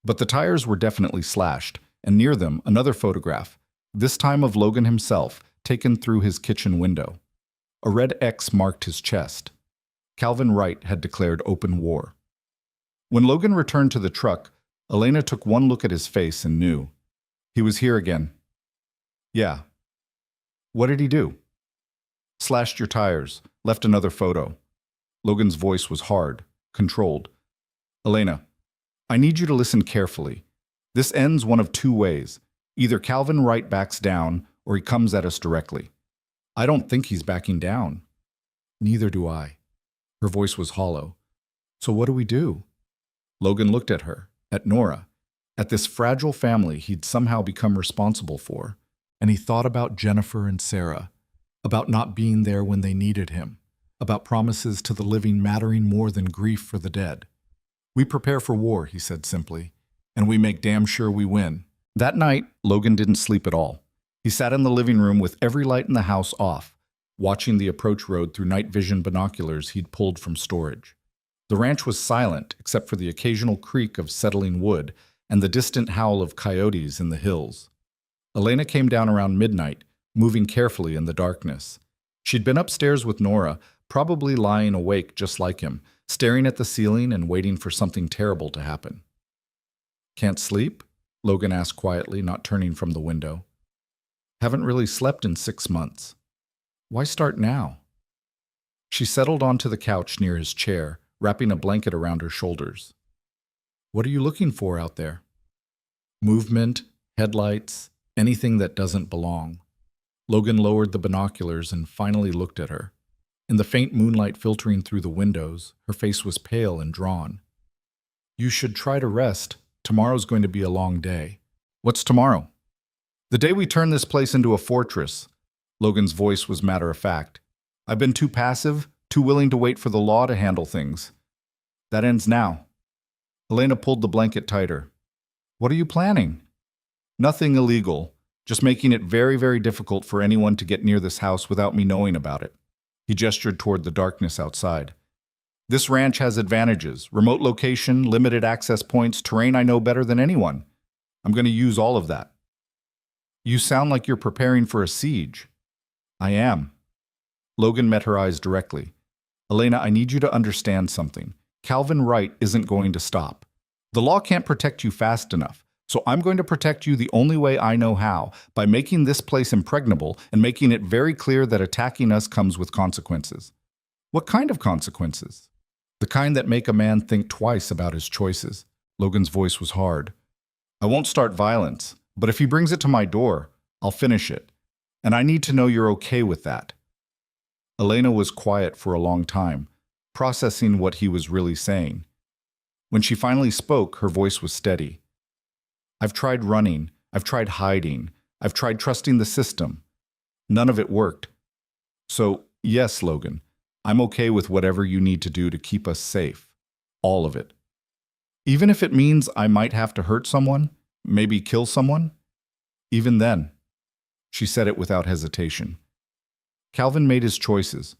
But the tires were definitely slashed, and near them another photograph, this time of Logan himself, taken through his kitchen window. A red X marked his chest. Calvin Wright had declared open war. When Logan returned to the truck, Elena took one look at his face and knew. He was here again. "Yeah." "What did he do?" "Slashed your tires, left another photo." Logan's voice was hard, controlled. "Elena, I need you to listen carefully. This ends one of 2 ways. Either Calvin Wright backs down, or he comes at us directly." "I don't think he's backing down." "Neither do I." Her voice was hollow. "So what do we do?" Logan looked at her, at Nora, at this fragile family he'd somehow become responsible for, and he thought about Jennifer and Sarah, about not being there when they needed him, about promises to the living mattering more than grief for the dead. "We prepare for war," he said simply, "and we make damn sure we win." That night, Logan didn't sleep at all. He sat in the living room with every light in the house off, watching the approach road through night vision binoculars he'd pulled from storage. The ranch was silent, except for the occasional creak of settling wood and the distant howl of coyotes in the hills. Elena came down around midnight, moving carefully in the darkness. She'd been upstairs with Nora, probably lying awake just like him, staring at the ceiling and waiting for something terrible to happen. "Can't sleep?" Logan asked quietly, not turning from the window. "Haven't really slept in 6 months. Why start now?" She settled onto the couch near his chair, wrapping a blanket around her shoulders. "What are you looking for out there?" "Movement, headlights, anything that doesn't belong." Logan lowered the binoculars and finally looked at her. In the faint moonlight filtering through the windows, her face was pale and drawn. "You should try to rest. Tomorrow's going to be a long day." "What's tomorrow?" "The day we turn this place into a fortress." Logan's voice was matter-of-fact. "I've been too passive, too willing to wait for the law to handle things. That ends now." Elena pulled the blanket tighter. "What are you planning?" "Nothing illegal, just making it very, very difficult for anyone to get near this house without me knowing about it." He gestured toward the darkness outside. "This ranch has advantages: remote location, limited access points, terrain I know better than anyone. I'm going to use all of that." You sound like you're preparing for a siege. I am. Logan met her eyes directly. Elena, I need you to understand something. Calvin Wright isn't going to stop. The law can't protect you fast enough, so I'm going to protect you the only way I know how, by making this place impregnable and making it very clear that attacking us comes with consequences. What kind of consequences? The kind that make a man think twice about his choices. Logan's voice was hard. I won't start violence, but if he brings it to my door, I'll finish it. And I need to know you're okay with that. Elena was quiet for a long time, processing what he was really saying. When she finally spoke, her voice was steady. I've tried running, I've tried hiding, I've tried trusting the system. None of it worked. So, yes, Logan, I'm okay with whatever you need to do to keep us safe. All of it. Even if it means I might have to hurt someone, maybe kill someone. Even then. She said it without hesitation. Calvin made his choices.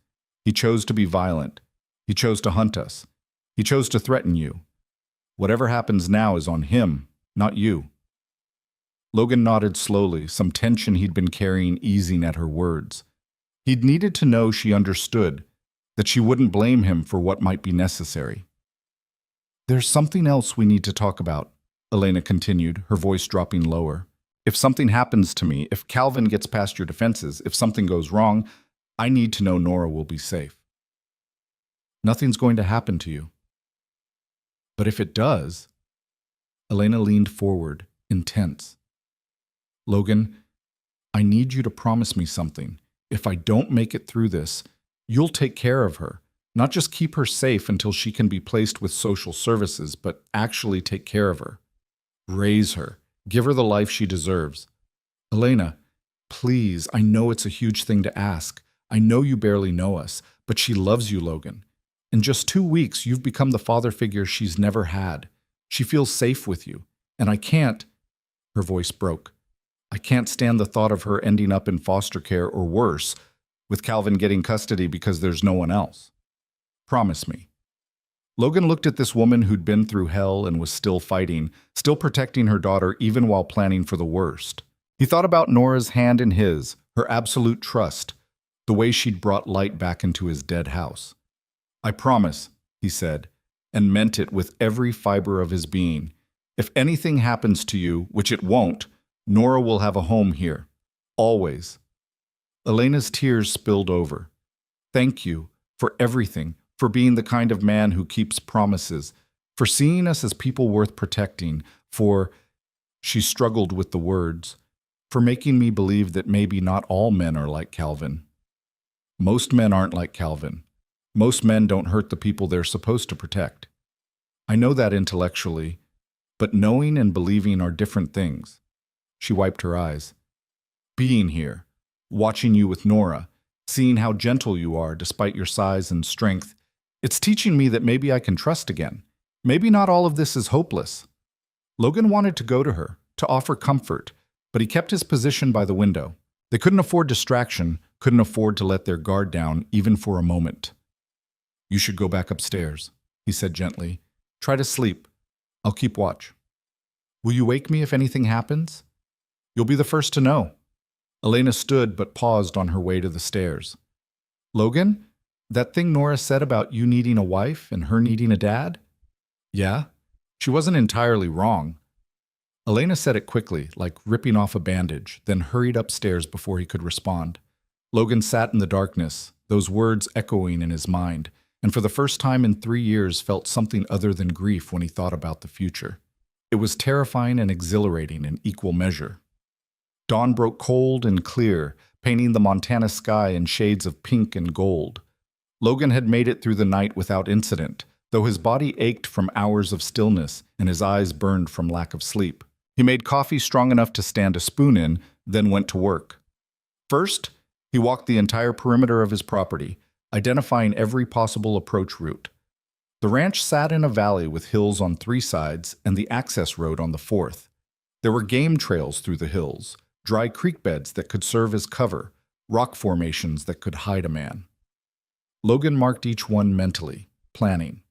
He chose to be violent. He chose to hunt us. He chose to threaten you. Whatever happens now is on him, not you. Logan nodded slowly, some tension he'd been carrying easing at her words. He'd needed to know she understood, that she wouldn't blame him for what might be necessary. There's something else we need to talk about, Elena continued, her voice dropping lower. If something happens to me, if Calvin gets past your defenses, if something goes wrong, I need to know Nora will be safe. Nothing's going to happen to you. But if it does, Elena leaned forward, intense. Logan, I need you to promise me something. If I don't make it through this, you'll take care of her. Not just keep her safe until she can be placed with social services, but actually take care of her. Raise her. Give her the life she deserves. Elena, please, I know it's a huge thing to ask. I know you barely know us, but she loves you, Logan. In just 2 weeks, you've become the father figure she's never had. She feels safe with you. And I can't, her voice broke. I can't stand the thought of her ending up in foster care or worse, with Calvin getting custody because there's no one else. Promise me. Logan looked at this woman who'd been through hell and was still fighting, still protecting her daughter even while planning for the worst. He thought about Nora's hand in his, her absolute trust, the way she'd brought light back into his dead house. I promise, he said, and meant it with every fiber of his being. If anything happens to you, which it won't, Nora will have a home here. Always. Elena's tears spilled over. Thank you for everything, for being the kind of man who keeps promises, for seeing us as people worth protecting, for, she struggled with the words, for making me believe that maybe not all men are like Calvin. Most men aren't like Calvin. Most men don't hurt the people they're supposed to protect. I know that intellectually, but knowing and believing are different things. She wiped her eyes. Being here, watching you with Nora, seeing how gentle you are despite your size and strength, it's teaching me that maybe I can trust again. Maybe not all of this is hopeless. Logan wanted to go to her, to offer comfort, but he kept his position by the window. They couldn't afford distraction, couldn't afford to let their guard down even for a moment. You should go back upstairs, he said gently. Try to sleep. I'll keep watch. Will you wake me if anything happens? You'll be the first to know. Elena stood but paused on her way to the stairs. Logan, that thing Nora said about you needing a wife and her needing a dad? Yeah, she wasn't entirely wrong. Elena said it quickly, like ripping off a bandage, then hurried upstairs before he could respond. Logan sat in the darkness, those words echoing in his mind, and for the first time in 3 years felt something other than grief when he thought about the future. It was terrifying and exhilarating in equal measure. Dawn broke cold and clear, painting the Montana sky in shades of pink and gold. Logan had made it through the night without incident, though his body ached from hours of stillness and his eyes burned from lack of sleep. He made coffee strong enough to stand a spoon in, then went to work. First, he walked the entire perimeter of his property, identifying every possible approach route. The ranch sat in a valley with hills on 3 sides and the access road on the 4th. There were game trails through the hills, dry creek beds that could serve as cover, rock formations that could hide a man. Logan marked each one mentally, planning.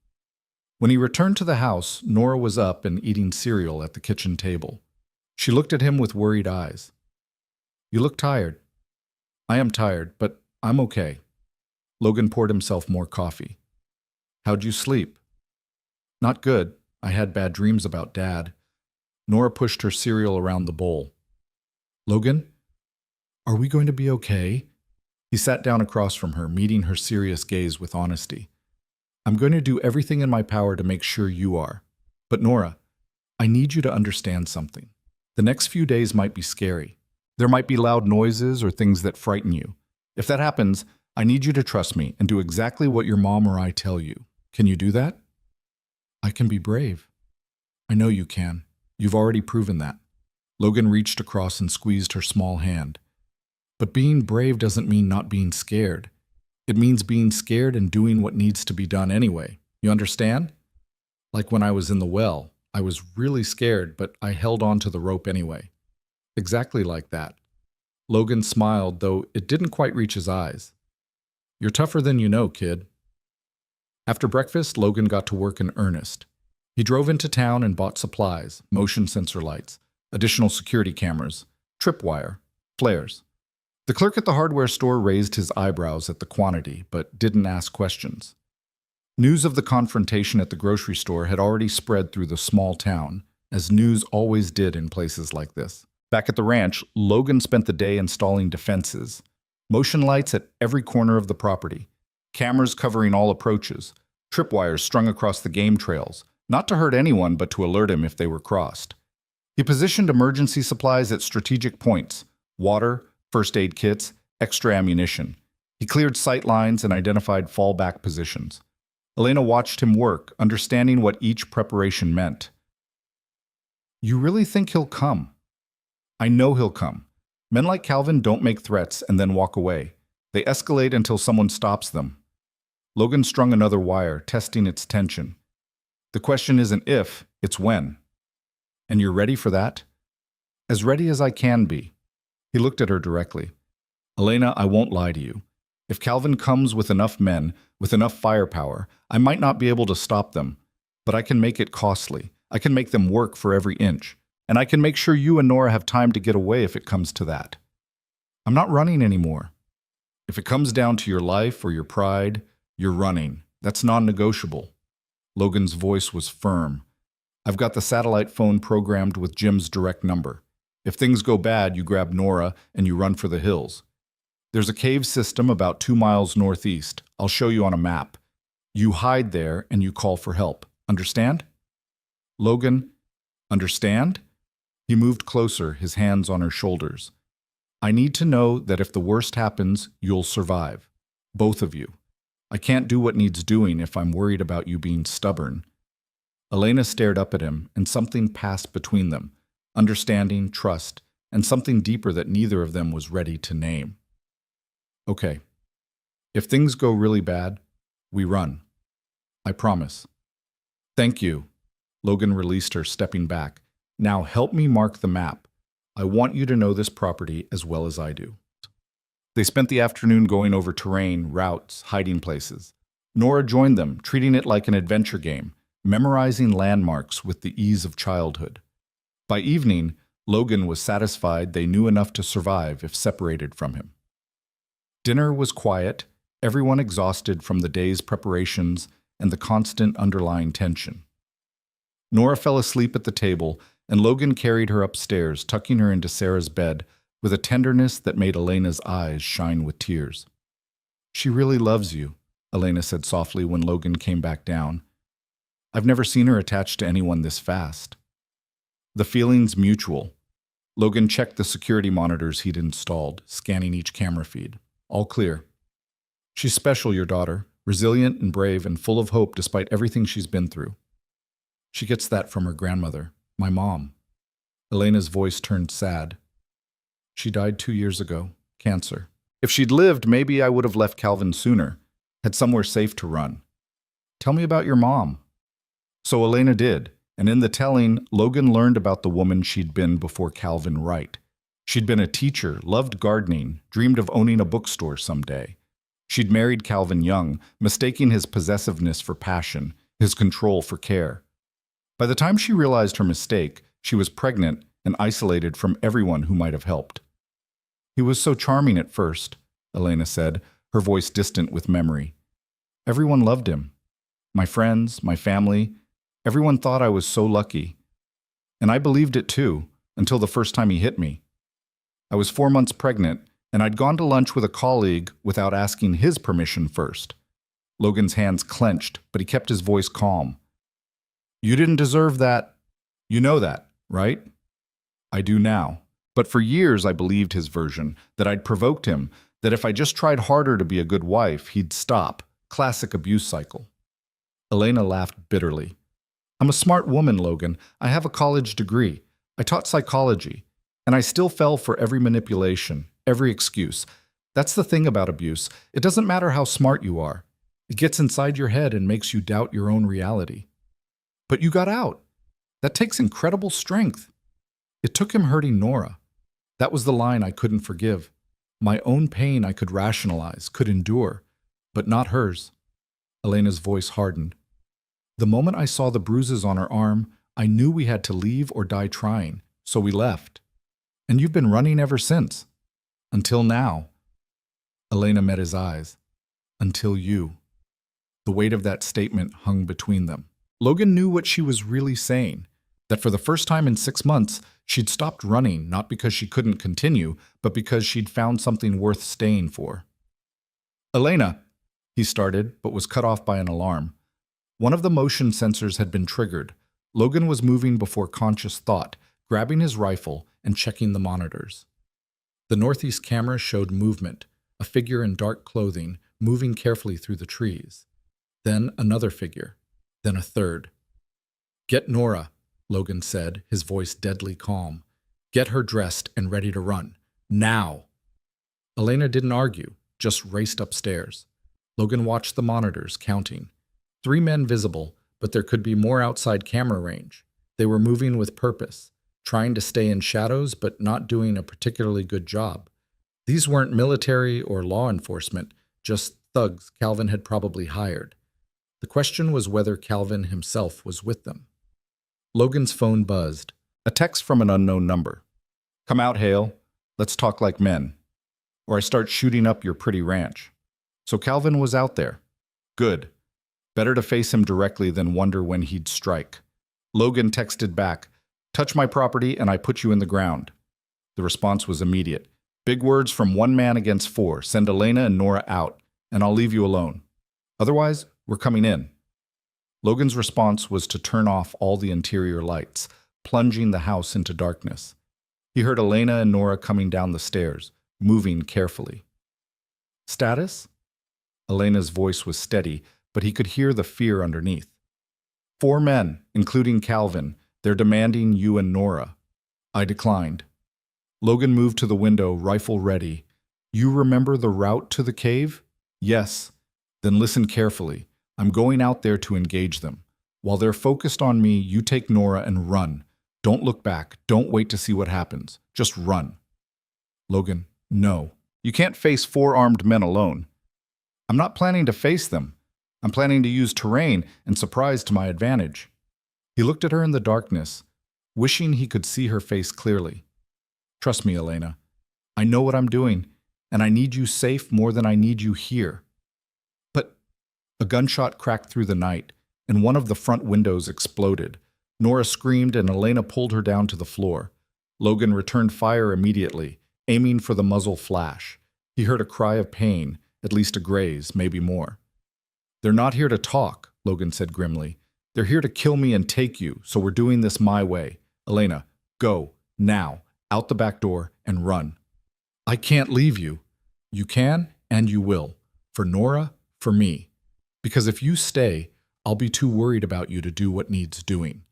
When he returned to the house, Nora was up and eating cereal at the kitchen table. She looked at him with worried eyes. You look tired. I am tired, but I'm okay. Logan poured himself more coffee. How'd you sleep? Not good. I had bad dreams about Dad. Nora pushed her cereal around the bowl. Logan, are we going to be okay? He sat down across from her, meeting her serious gaze with honesty. I'm going to do everything in my power to make sure you are. But Nora, I need you to understand something. The next few days might be scary. There might be loud noises or things that frighten you. If that happens, I need you to trust me and do exactly what your mom or I tell you. Can you do that? I can be brave. I know you can. You've already proven that. Logan reached across and squeezed her small hand. But being brave doesn't mean not being scared. It means being scared and doing what needs to be done anyway. You understand? Like when I was in the well, I was really scared, but I held on to the rope anyway. Exactly like that. Logan smiled, though it didn't quite reach his eyes. You're tougher than you know, kid. After breakfast, Logan got to work in earnest. He drove into town and bought supplies, motion sensor lights, additional security cameras, tripwire, flares. The clerk at the hardware store raised his eyebrows at the quantity, but didn't ask questions. News of the confrontation at the grocery store had already spread through the small town, as news always did in places like this. Back at the ranch, Logan spent the day installing defenses, motion lights at every corner of the property, cameras covering all approaches, tripwires strung across the game trails, not to hurt anyone but to alert him if they were crossed. He positioned emergency supplies at strategic points, water, first aid kits, extra ammunition. He cleared sight lines and identified fallback positions. Elena watched him work, understanding what each preparation meant. You really think he'll come? I know he'll come. Men like Calvin don't make threats and then walk away. They escalate until someone stops them. Logan strung another wire, testing its tension. The question isn't if, it's when. And you're ready for that? As ready as I can be. He looked at her directly. Elena, I won't lie to you. If Calvin comes with enough men, with enough firepower, I might not be able to stop them. But I can make it costly. I can make them work for every inch. And I can make sure you and Nora have time to get away if it comes to that. I'm not running anymore. If it comes down to your life or your pride, you're running. That's non-negotiable. Logan's voice was firm. I've got the satellite phone programmed with Jim's direct number. If things go bad, you grab Nora and you run for the hills. There's a cave system about 2 miles northeast. I'll show you on a map. You hide there and you call for help. Understand? Logan, understand? He moved closer, his hands on her shoulders. I need to know that if the worst happens, you'll survive. Both of you. I can't do what needs doing if I'm worried about you being stubborn. Elena stared up at him, and something passed between them. Understanding, trust, and something deeper that neither of them was ready to name. Okay. If things go really bad, we run. I promise. Thank you. Logan released her, stepping back. Now help me mark the map. I want you to know this property as well as I do. They spent the afternoon going over terrain, routes, hiding places. Nora joined them, treating it like an adventure game, memorizing landmarks with the ease of childhood. By evening, Logan was satisfied they knew enough to survive if separated from him. Dinner was quiet, everyone exhausted from the day's preparations and the constant underlying tension. Nora fell asleep at the table, and Logan carried her upstairs, tucking her into Sarah's bed with a tenderness that made Elena's eyes shine with tears. She really loves you, Elena said softly when Logan came back down. I've never seen her attached to anyone this fast. The feeling's mutual. Logan checked the security monitors he'd installed, scanning each camera feed. All clear. She's special, your daughter, resilient and brave and full of hope despite everything she's been through. She gets that from her grandmother, my mom. Elena's voice turned sad. She died 2 years ago, cancer. If she'd lived, maybe I would have left Calvin sooner, had somewhere safe to run. Tell me about your mom. So Elena did, and in the telling, Logan learned about the woman she'd been before Calvin Wright. She'd been a teacher, loved gardening, dreamed of owning a bookstore someday. She'd married Calvin young, mistaking his possessiveness for passion, his control for care. By the time she realized her mistake, she was pregnant and isolated from everyone who might have helped. He was so charming at first, Elena said, her voice distant with memory. Everyone loved him. My friends, my family, everyone thought I was so lucky. And I believed it too, until the first time he hit me. I was 4 months pregnant, and I'd gone to lunch with a colleague without asking his permission first. Logan's hands clenched, but he kept his voice calm. You didn't deserve that. You know that, right? I do now. But for years I believed his version, that I'd provoked him, that if I just tried harder to be a good wife, he'd stop. Classic abuse cycle. Elena laughed bitterly. I'm a smart woman, Logan. I have a college degree. I taught psychology. And I still fell for every manipulation, every excuse. That's the thing about abuse. It doesn't matter how smart you are. It gets inside your head and makes you doubt your own reality. But you got out. That takes incredible strength. It took him hurting Nora. That was the line I couldn't forgive. My own pain I could rationalize, could endure, but not hers. Elena's voice hardened. The moment I saw the bruises on her arm, I knew we had to leave or die trying, so we left. And you've been running ever since. Until now. Elena met his eyes. Until you. The weight of that statement hung between them. Logan knew what she was really saying, that for the first time in 6 months, she'd stopped running not because she couldn't continue, but because she'd found something worth staying for. Elena, he started, but was cut off by an alarm. One of the motion sensors had been triggered. Logan was moving before conscious thought, grabbing his rifle and checking the monitors. The northeast camera showed movement, a figure in dark clothing moving carefully through the trees. Then another figure. Then a third. Get Nora, Logan said, his voice deadly calm. Get her dressed and ready to run. Now! Elena didn't argue, just raced upstairs. Logan watched the monitors, counting. 3 men visible, but there could be more outside camera range. They were moving with purpose, trying to stay in shadows but not doing a particularly good job. These weren't military or law enforcement, just thugs Calvin had probably hired. The question was whether Calvin himself was with them. Logan's phone buzzed. A text from an unknown number. Come out, Hale. Let's talk like men. Or I start shooting up your pretty ranch. So Calvin was out there. Good. Better to face him directly than wonder when he'd strike. Logan texted back, touch my property and I put you in the ground. The response was immediate. Big words from 1 man against 4. Send Elena and Nora out, and I'll leave you alone. Otherwise, we're coming in. Logan's response was to turn off all the interior lights, plunging the house into darkness. He heard Elena and Nora coming down the stairs, moving carefully. Status? Elena's voice was steady, but he could hear the fear underneath. 4 men, including Calvin. They're demanding you and Nora. I declined. Logan moved to the window, rifle ready. You remember the route to the cave? Yes. Then listen carefully. I'm going out there to engage them. While they're focused on me, you take Nora and run. Don't look back. Don't wait to see what happens. Just run. Logan, no. You can't face 4 armed men alone. I'm not planning to face them. I'm planning to use terrain and surprise to my advantage. He looked at her in the darkness, wishing he could see her face clearly. Trust me, Elena. I know what I'm doing, and I need you safe more than I need you here. But a gunshot cracked through the night, and one of the front windows exploded. Nora screamed, and Elena pulled her down to the floor. Logan returned fire immediately, aiming for the muzzle flash. He heard a cry of pain, at least a graze, maybe more. They're not here to talk, Logan said grimly. They're here to kill me and take you, so we're doing this my way. Elena, go, now, out the back door, and run. I can't leave you. You can, and you will. For Nora, for me. Because if you stay, I'll be too worried about you to do what needs doing.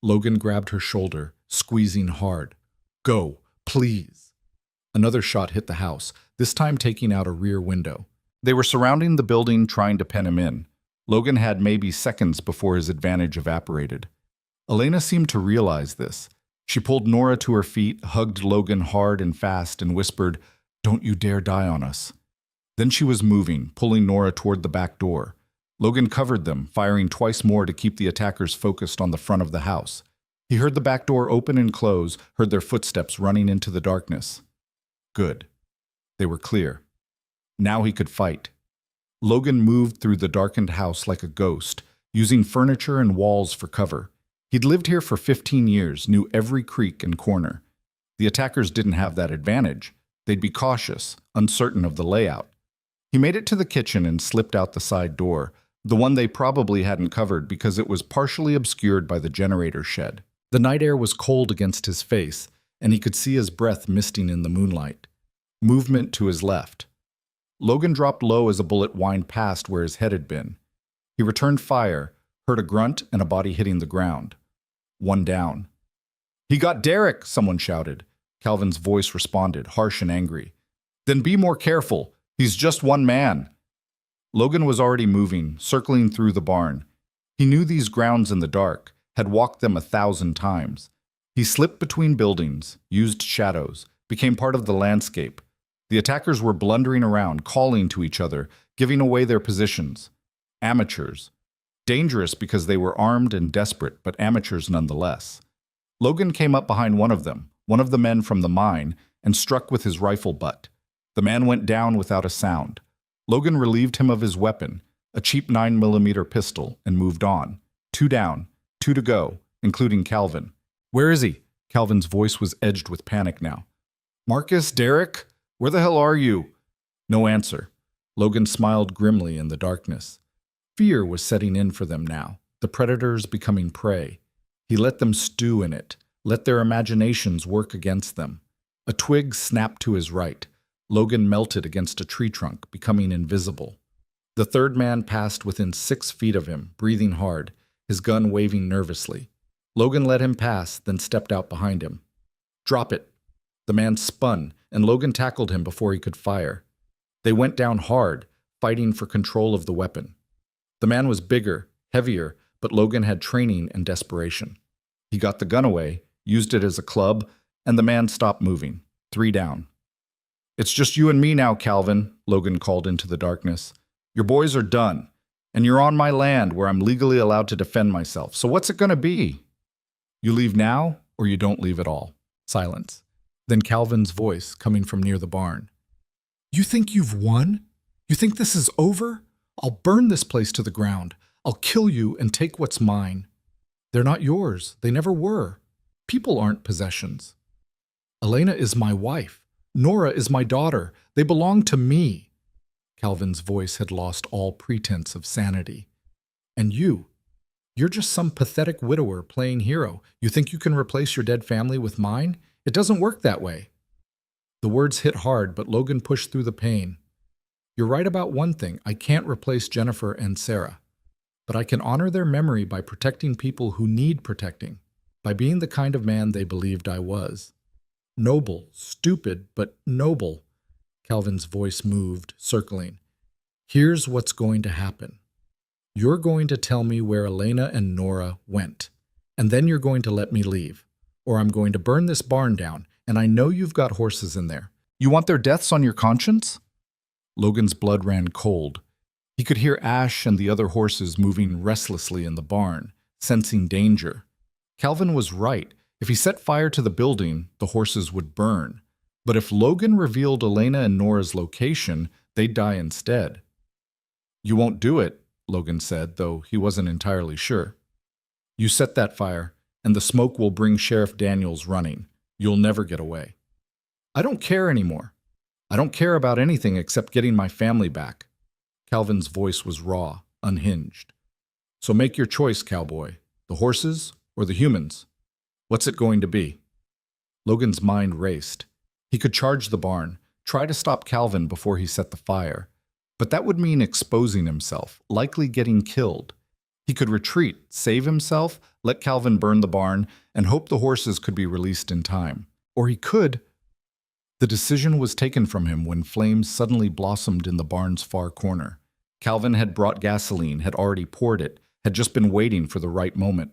Logan grabbed her shoulder, squeezing hard. Go, please. Another shot hit the house, this time taking out a rear window. They were surrounding the building, trying to pen him in. Logan had maybe seconds before his advantage evaporated. Elena seemed to realize this. She pulled Nora to her feet, hugged Logan hard and fast, and whispered, "Don't you dare die on us." Then she was moving, pulling Nora toward the back door. Logan covered them, firing twice more to keep the attackers focused on the front of the house. He heard the back door open and close, heard their footsteps running into the darkness. Good. They were clear. Now he could fight. Logan moved through the darkened house like a ghost, using furniture and walls for cover. He'd lived here for 15 years, knew every creak and corner. The attackers didn't have that advantage. They'd be cautious, uncertain of the layout. He made it to the kitchen and slipped out the side door, the one they probably hadn't covered because it was partially obscured by the generator shed. The night air was cold against his face, and he could see his breath misting in the moonlight. Movement to his left. Logan dropped low as a bullet whined past where his head had been. He returned fire, heard a grunt and a body hitting the ground. One down. "He got Derek!" someone shouted. Calvin's voice responded, harsh and angry. "Then be more careful. He's just one man." Logan was already moving, circling through the barn. He knew these grounds in the dark, had walked them 1,000 times. He slipped between buildings, used shadows, became part of the landscape. The attackers were blundering around, calling to each other, giving away their positions. Amateurs. Dangerous because they were armed and desperate, but amateurs nonetheless. Logan came up behind one of them, one of the men from the mine, and struck with his rifle butt. The man went down without a sound. Logan relieved him of his weapon, a cheap 9mm pistol, and moved on. 2 down, 2 to go, including Calvin. "Where is he?" Calvin's voice was edged with panic now. "Marcus, Derek? Where the hell are you?" No answer. Logan smiled grimly in the darkness. Fear was setting in for them now, the predators becoming prey. He let them stew in it, let their imaginations work against them. A twig snapped to his right. Logan melted against a tree trunk, becoming invisible. The third man passed within 6 feet of him, breathing hard, his gun waving nervously. Logan let him pass, then stepped out behind him. "Drop it." The man spun, and Logan tackled him before he could fire. They went down hard, fighting for control of the weapon. The man was bigger, heavier, but Logan had training and desperation. He got the gun away, used it as a club, and the man stopped moving. 3 down. "It's just you and me now, Calvin," Logan called into the darkness. "Your boys are done, and you're on my land where I'm legally allowed to defend myself. So what's it going to be? You leave now, or you don't leave at all." Silence. Then Calvin's voice, coming from near the barn. "You think you've won? You think this is over? I'll burn this place to the ground. I'll kill you and take what's mine. They're not yours. They never were. People aren't possessions. Elena is my wife. Nora is my daughter. They belong to me." Calvin's voice had lost all pretense of sanity. "And you're just some pathetic widower playing hero. You think you can replace your dead family with mine? It doesn't work that way." The words hit hard, but Logan pushed through the pain. "You're right about one thing. I can't replace Jennifer and Sarah. But I can honor their memory by protecting people who need protecting, by being the kind of man they believed I was. Noble, stupid, but noble." Calvin's voice moved, circling. "Here's what's going to happen. You're going to tell me where Elena and Nora went, and then you're going to let me leave, or I'm going to burn this barn down, and I know you've got horses in there. You want their deaths on your conscience?" Logan's blood ran cold. He could hear Ash and the other horses moving restlessly in the barn, sensing danger. Calvin was right. If he set fire to the building, the horses would burn. But if Logan revealed Elena and Nora's location, they'd die instead. "You won't do it," Logan said, though he wasn't entirely sure. "You set that fire, and the smoke will bring Sheriff Daniels running. You'll never get away." "I don't care anymore. I don't care about anything except getting my family back." Calvin's voice was raw, unhinged. "So make your choice, Cowboy. The horses or the humans? What's it going to be?" Logan's mind raced. He could charge the barn, try to stop Calvin before he set the fire. But that would mean exposing himself, likely getting killed. He could retreat, save himself, let Calvin burn the barn, and hope the horses could be released in time. Or he could... The decision was taken from him when flames suddenly blossomed in the barn's far corner. Calvin had brought gasoline, had already poured it, had just been waiting for the right moment.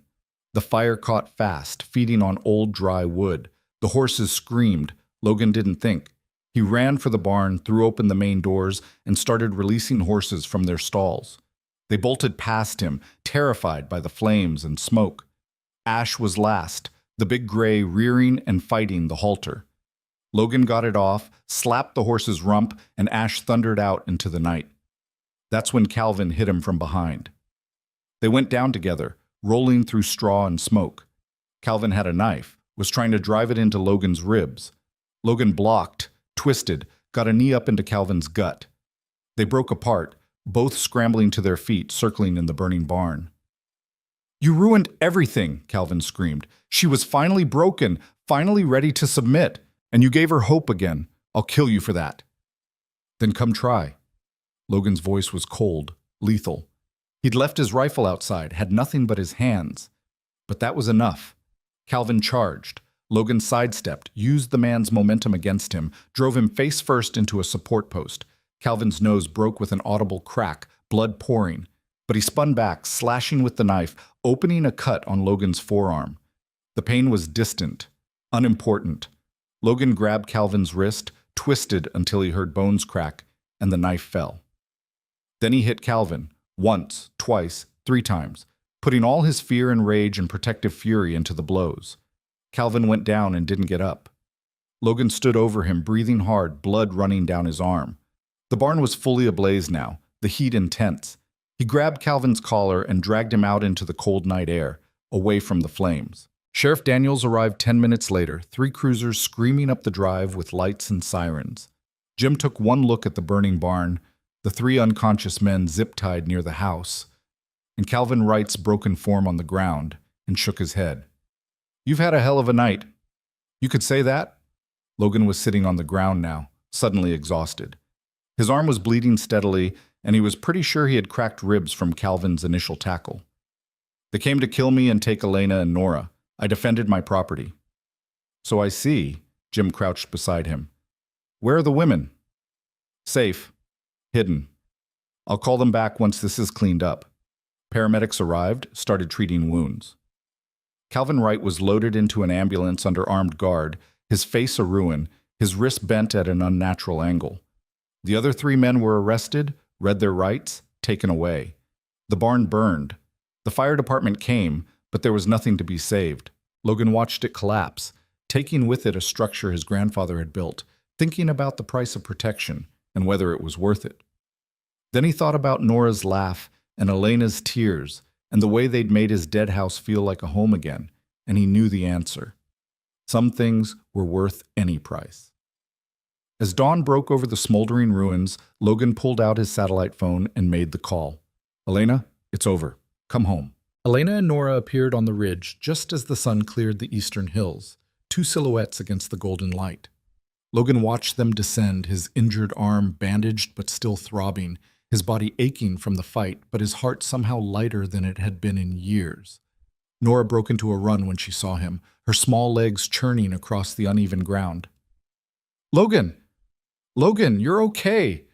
The fire caught fast, feeding on old dry wood. The horses screamed. Logan didn't think. He ran for the barn, threw open the main doors, and started releasing horses from their stalls. They bolted past him, terrified by the flames and smoke. Ash was last, the big gray rearing and fighting the halter. Logan got it off, slapped the horse's rump, and Ash thundered out into the night. That's when Calvin hit him from behind. They went down together, rolling through straw and smoke. Calvin had a knife, was trying to drive it into Logan's ribs. Logan blocked, twisted, got a knee up into Calvin's gut. They broke apart, both scrambling to their feet, circling in the burning barn. "You ruined everything," Calvin screamed. "She was finally broken, finally ready to submit, and you gave her hope again. I'll kill you for that." "Then come try." Logan's voice was cold, lethal. He'd left his rifle outside, had nothing but his hands. But that was enough. Calvin charged. Logan sidestepped, used the man's momentum against him, drove him face first into a support post. Calvin's nose broke with an audible crack, blood pouring. But he spun back, slashing with the knife, opening a cut on Logan's forearm. The pain was distant, unimportant. Logan grabbed Calvin's wrist, twisted until he heard bones crack, and the knife fell. Then he hit Calvin, once, twice, 3 times, putting all his fear and rage and protective fury into the blows. Calvin went down and didn't get up. Logan stood over him, breathing hard, blood running down his arm. The barn was fully ablaze now, the heat intense. He grabbed Calvin's collar and dragged him out into the cold night air, away from the flames. Sheriff Daniels arrived 10 minutes later, 3 cruisers screaming up the drive with lights and sirens. Jim took one look at the burning barn, the 3 unconscious men zip-tied near the house, and Calvin Wright's broken form on the ground, and shook his head. "You've had a hell of a night." "You could say that?" Logan was sitting on the ground now, suddenly exhausted. His arm was bleeding steadily, and he was pretty sure he had cracked ribs from Calvin's initial tackle. "They came to kill me and take Elena and Nora. I defended my property." "So I see." Jim crouched beside him. "Where are the women?" "Safe. Hidden. I'll call them back once this is cleaned up." Paramedics arrived, started treating wounds. Calvin Wright was loaded into an ambulance under armed guard, his face a ruin, his wrist bent at an unnatural angle. The other 3 men were arrested, read their rights, taken away. The barn burned. The fire department came, but there was nothing to be saved. Logan watched it collapse, taking with it a structure his grandfather had built, thinking about the price of protection and whether it was worth it. Then he thought about Nora's laugh and Elena's tears and the way they'd made his dead house feel like a home again, and he knew the answer. Some things were worth any price. As dawn broke over the smoldering ruins, Logan pulled out his satellite phone and made the call. "Elena, it's over. Come home." Elena and Nora appeared on the ridge just as the sun cleared the eastern hills, 2 silhouettes against the golden light. Logan watched them descend, his injured arm bandaged but still throbbing, his body aching from the fight, but his heart somehow lighter than it had been in years. Nora broke into a run when she saw him, her small legs churning across the uneven ground. "Logan! Logan, you're okay!"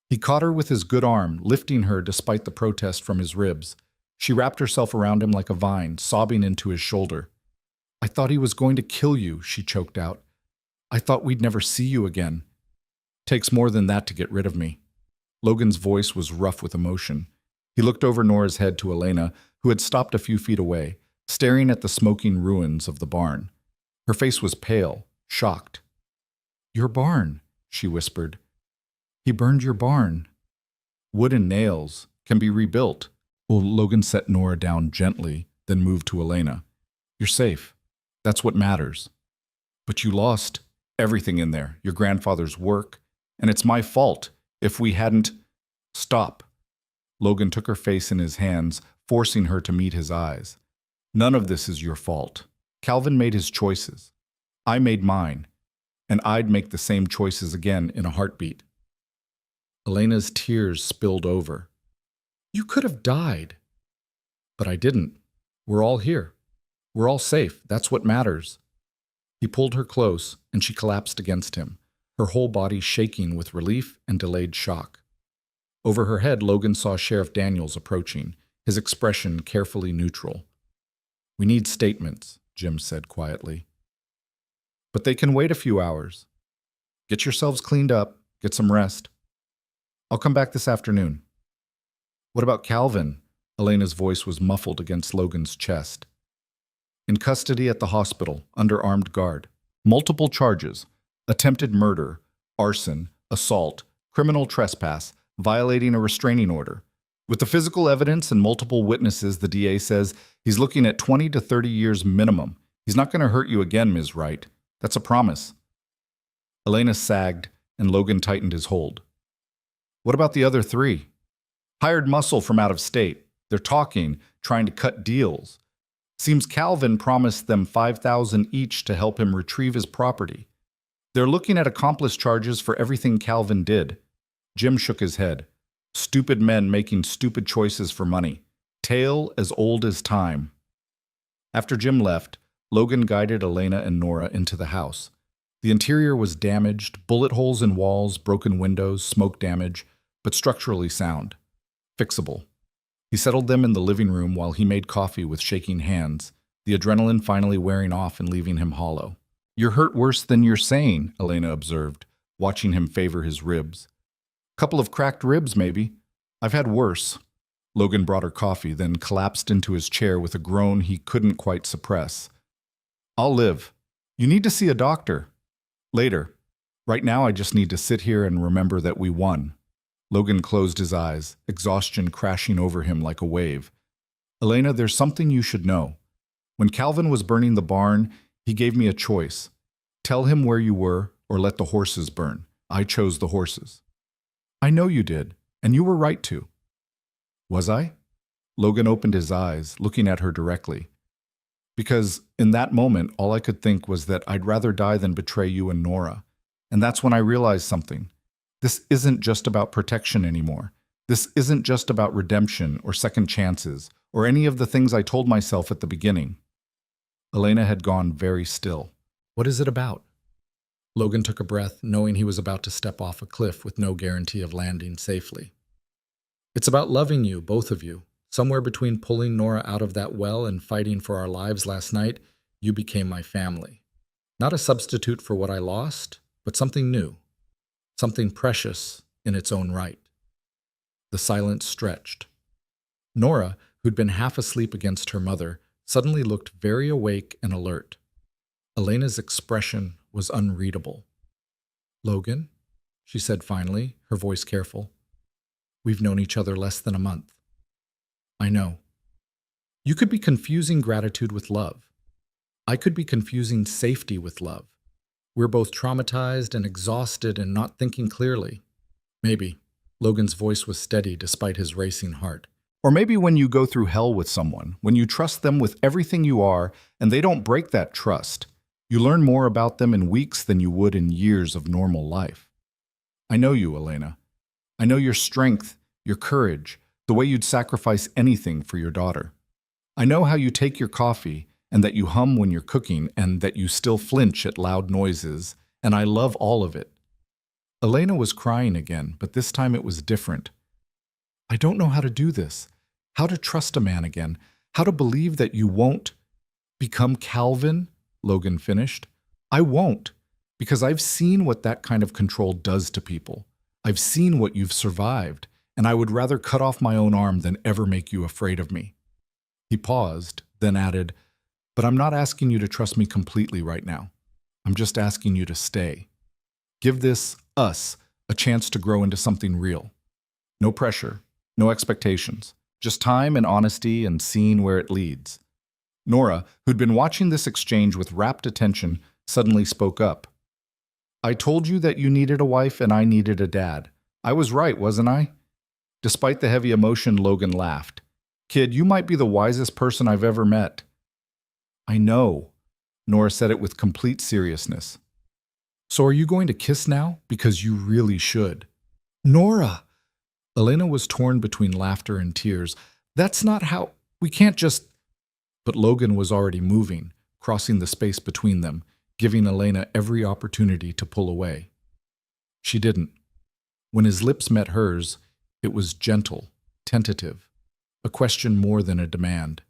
He caught her with his good arm, lifting her despite the protest from his ribs. She wrapped herself around him like a vine, sobbing into his shoulder. "I thought he was going to kill you," she choked out. "I thought we'd never see you again." "Takes more than that to get rid of me." Logan's voice was rough with emotion. He looked over Nora's head to Elena, who had stopped a few feet away, staring at the smoking ruins of the barn. Her face was pale, shocked. "Your barn," she whispered. "He burned your barn." "Wood and nails can be rebuilt." Well, Logan set Nora down gently, then moved to Elena. "You're safe. That's what matters. But you lost everything in there, your grandfather's work, and it's my fault if we hadn't—" "Stop." Logan took her face in his hands, forcing her to meet his eyes. "None of this is your fault. Calvin made his choices. I made mine, and I'd make the same choices again in a heartbeat." Elena's tears spilled over. "You could have died." "But I didn't. We're all here. We're all safe. That's what matters." He pulled her close, and she collapsed against him, her whole body shaking with relief and delayed shock. Over her head, Logan saw Sheriff Daniels approaching, his expression carefully neutral. "We need statements," Jim said quietly. "But they can wait a few hours. Get yourselves cleaned up, get some rest. I'll come back this afternoon." "What about Calvin?" Elena's voice was muffled against Logan's chest. "In custody at the hospital, under armed guard. Multiple charges. attempted murder, arson, assault, criminal trespass, violating a restraining order. With the physical evidence and multiple witnesses, the DA says he's looking at 20 to 30 years minimum. He's not going to hurt you again, Ms. Wright. That's a promise. Elena sagged, and Logan tightened his hold. What about the other three? Hired muscle from out of state. They're talking, trying to cut deals. Seems Calvin promised them $5,000 each to help him retrieve his property. They're looking at accomplice charges for everything Calvin did. Jim shook his head. Stupid men making stupid choices for money. Tale as old as time. After Jim left, Logan guided Elena and Nora into the house. The interior was damaged, bullet holes in walls, broken windows, smoke damage, but structurally sound. Fixable. He settled them in the living room while he made coffee with shaking hands, the adrenaline finally wearing off and leaving him hollow. You're hurt worse than you're saying, Elena observed, watching him favor his ribs. Couple of cracked ribs, maybe. I've had worse. Logan brought her coffee, then collapsed into his chair with a groan he couldn't quite suppress. I'll live. You need to see a doctor. Later. Right now I just need to sit here and remember that we won. Logan closed his eyes, exhaustion crashing over him like a wave. Elena, there's something you should know. When Calvin was burning the barn, he gave me a choice. Tell him where you were or let the horses burn. I chose the horses. I know you did, and you were right to. Was I? Logan opened his eyes, looking at her directly. Because in that moment, all I could think was that I'd rather die than betray you and Nora. And that's when I realized something. This isn't just about protection anymore. This isn't just about redemption or second chances or any of the things I told myself at the beginning. Elena had gone very still. What is it about? Logan took a breath, knowing he was about to step off a cliff with no guarantee of landing safely. It's about loving you, both of you. Somewhere between pulling Nora out of that well and fighting for our lives last night, you became my family. Not a substitute for what I lost, but something new. Something precious in its own right. The silence stretched. Nora, who'd been half asleep against her mother, suddenly looked very awake and alert. Elena's expression was unreadable. Logan, she said finally, her voice careful. We've known each other less than a month. I know. You could be confusing gratitude with love. I could be confusing safety with love. We're both traumatized and exhausted and not thinking clearly. Maybe. Logan's voice was steady despite his racing heart. Or maybe when you go through hell with someone, when you trust them with everything you are, and they don't break that trust, you learn more about them in weeks than you would in years of normal life. I know you, Elena. I know your strength, your courage, the way you'd sacrifice anything for your daughter. I know how you take your coffee, and that you hum when you're cooking, and that you still flinch at loud noises, and I love all of it. Elena was crying again, but this time it was different. I don't know how to do this, how to trust a man again, how to believe that you won't become Calvin, Logan finished. I won't, because I've seen what that kind of control does to people. I've seen what you've survived, and I would rather cut off my own arm than ever make you afraid of me. He paused, then added, but I'm not asking you to trust me completely right now. I'm just asking you to stay. Give this, us, a chance to grow into something real. No pressure, no expectations, just time and honesty and seeing where it leads. Nora, who'd been watching this exchange with rapt attention, suddenly spoke up. I told you that you needed a wife and I needed a dad. I was right, wasn't I? Despite the heavy emotion, Logan laughed. Kid, you might be the wisest person I've ever met. I know, Nora said it with complete seriousness. So are you going to kiss now? Because you really should. Nora! Elena was torn between laughter and tears. That's not how... We can't just... But Logan was already moving, crossing the space between them, giving Elena every opportunity to pull away. She didn't. When his lips met hers, it was gentle, tentative, a question more than a demand.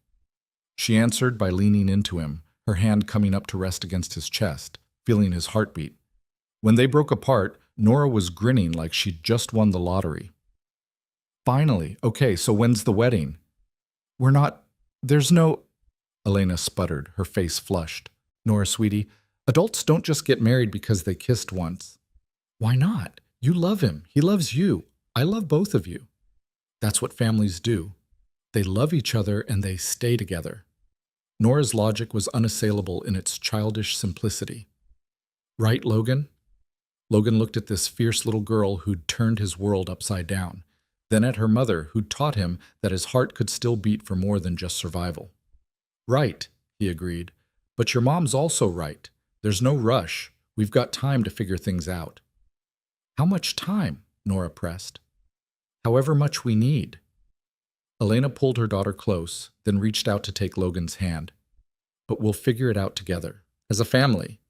She answered by leaning into him, her hand coming up to rest against his chest, feeling his heartbeat. When they broke apart, Nora was grinning like she'd just won the lottery. Finally, okay, so when's the wedding? There's no... Elena sputtered, her face flushed. Nora, sweetie, Adults don't just get married because they kissed once. Why not? You love him. He loves you. I love both of you. That's what families do. They love each other and they stay together. Nora's logic was unassailable in its childish simplicity. Right, Logan? Logan looked at this fierce little girl who'd turned his world upside down, then at her mother who'd taught him that his heart could still beat for more than just survival. Right, he agreed. But your mom's also right. There's no rush. We've got time to figure things out. How much time? Nora pressed. However much we need. Elena pulled her daughter close, then reached out to take Logan's hand. But we'll figure it out together, as a family.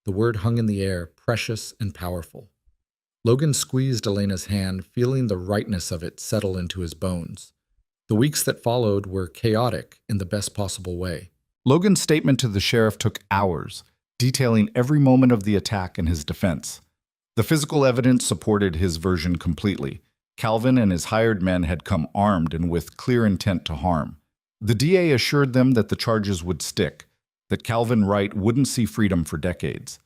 The word hung in the air, precious and powerful. Logan squeezed Elena's hand, feeling the rightness of it settle into his bones. The weeks that followed were chaotic in the best possible way. Logan's statement to the sheriff took hours, detailing every moment of the attack in his defense. The physical evidence supported his version completely. Calvin and his hired men had come armed and with clear intent to harm. The DA assured them that the charges would stick, that Calvin Wright wouldn't see freedom for decades.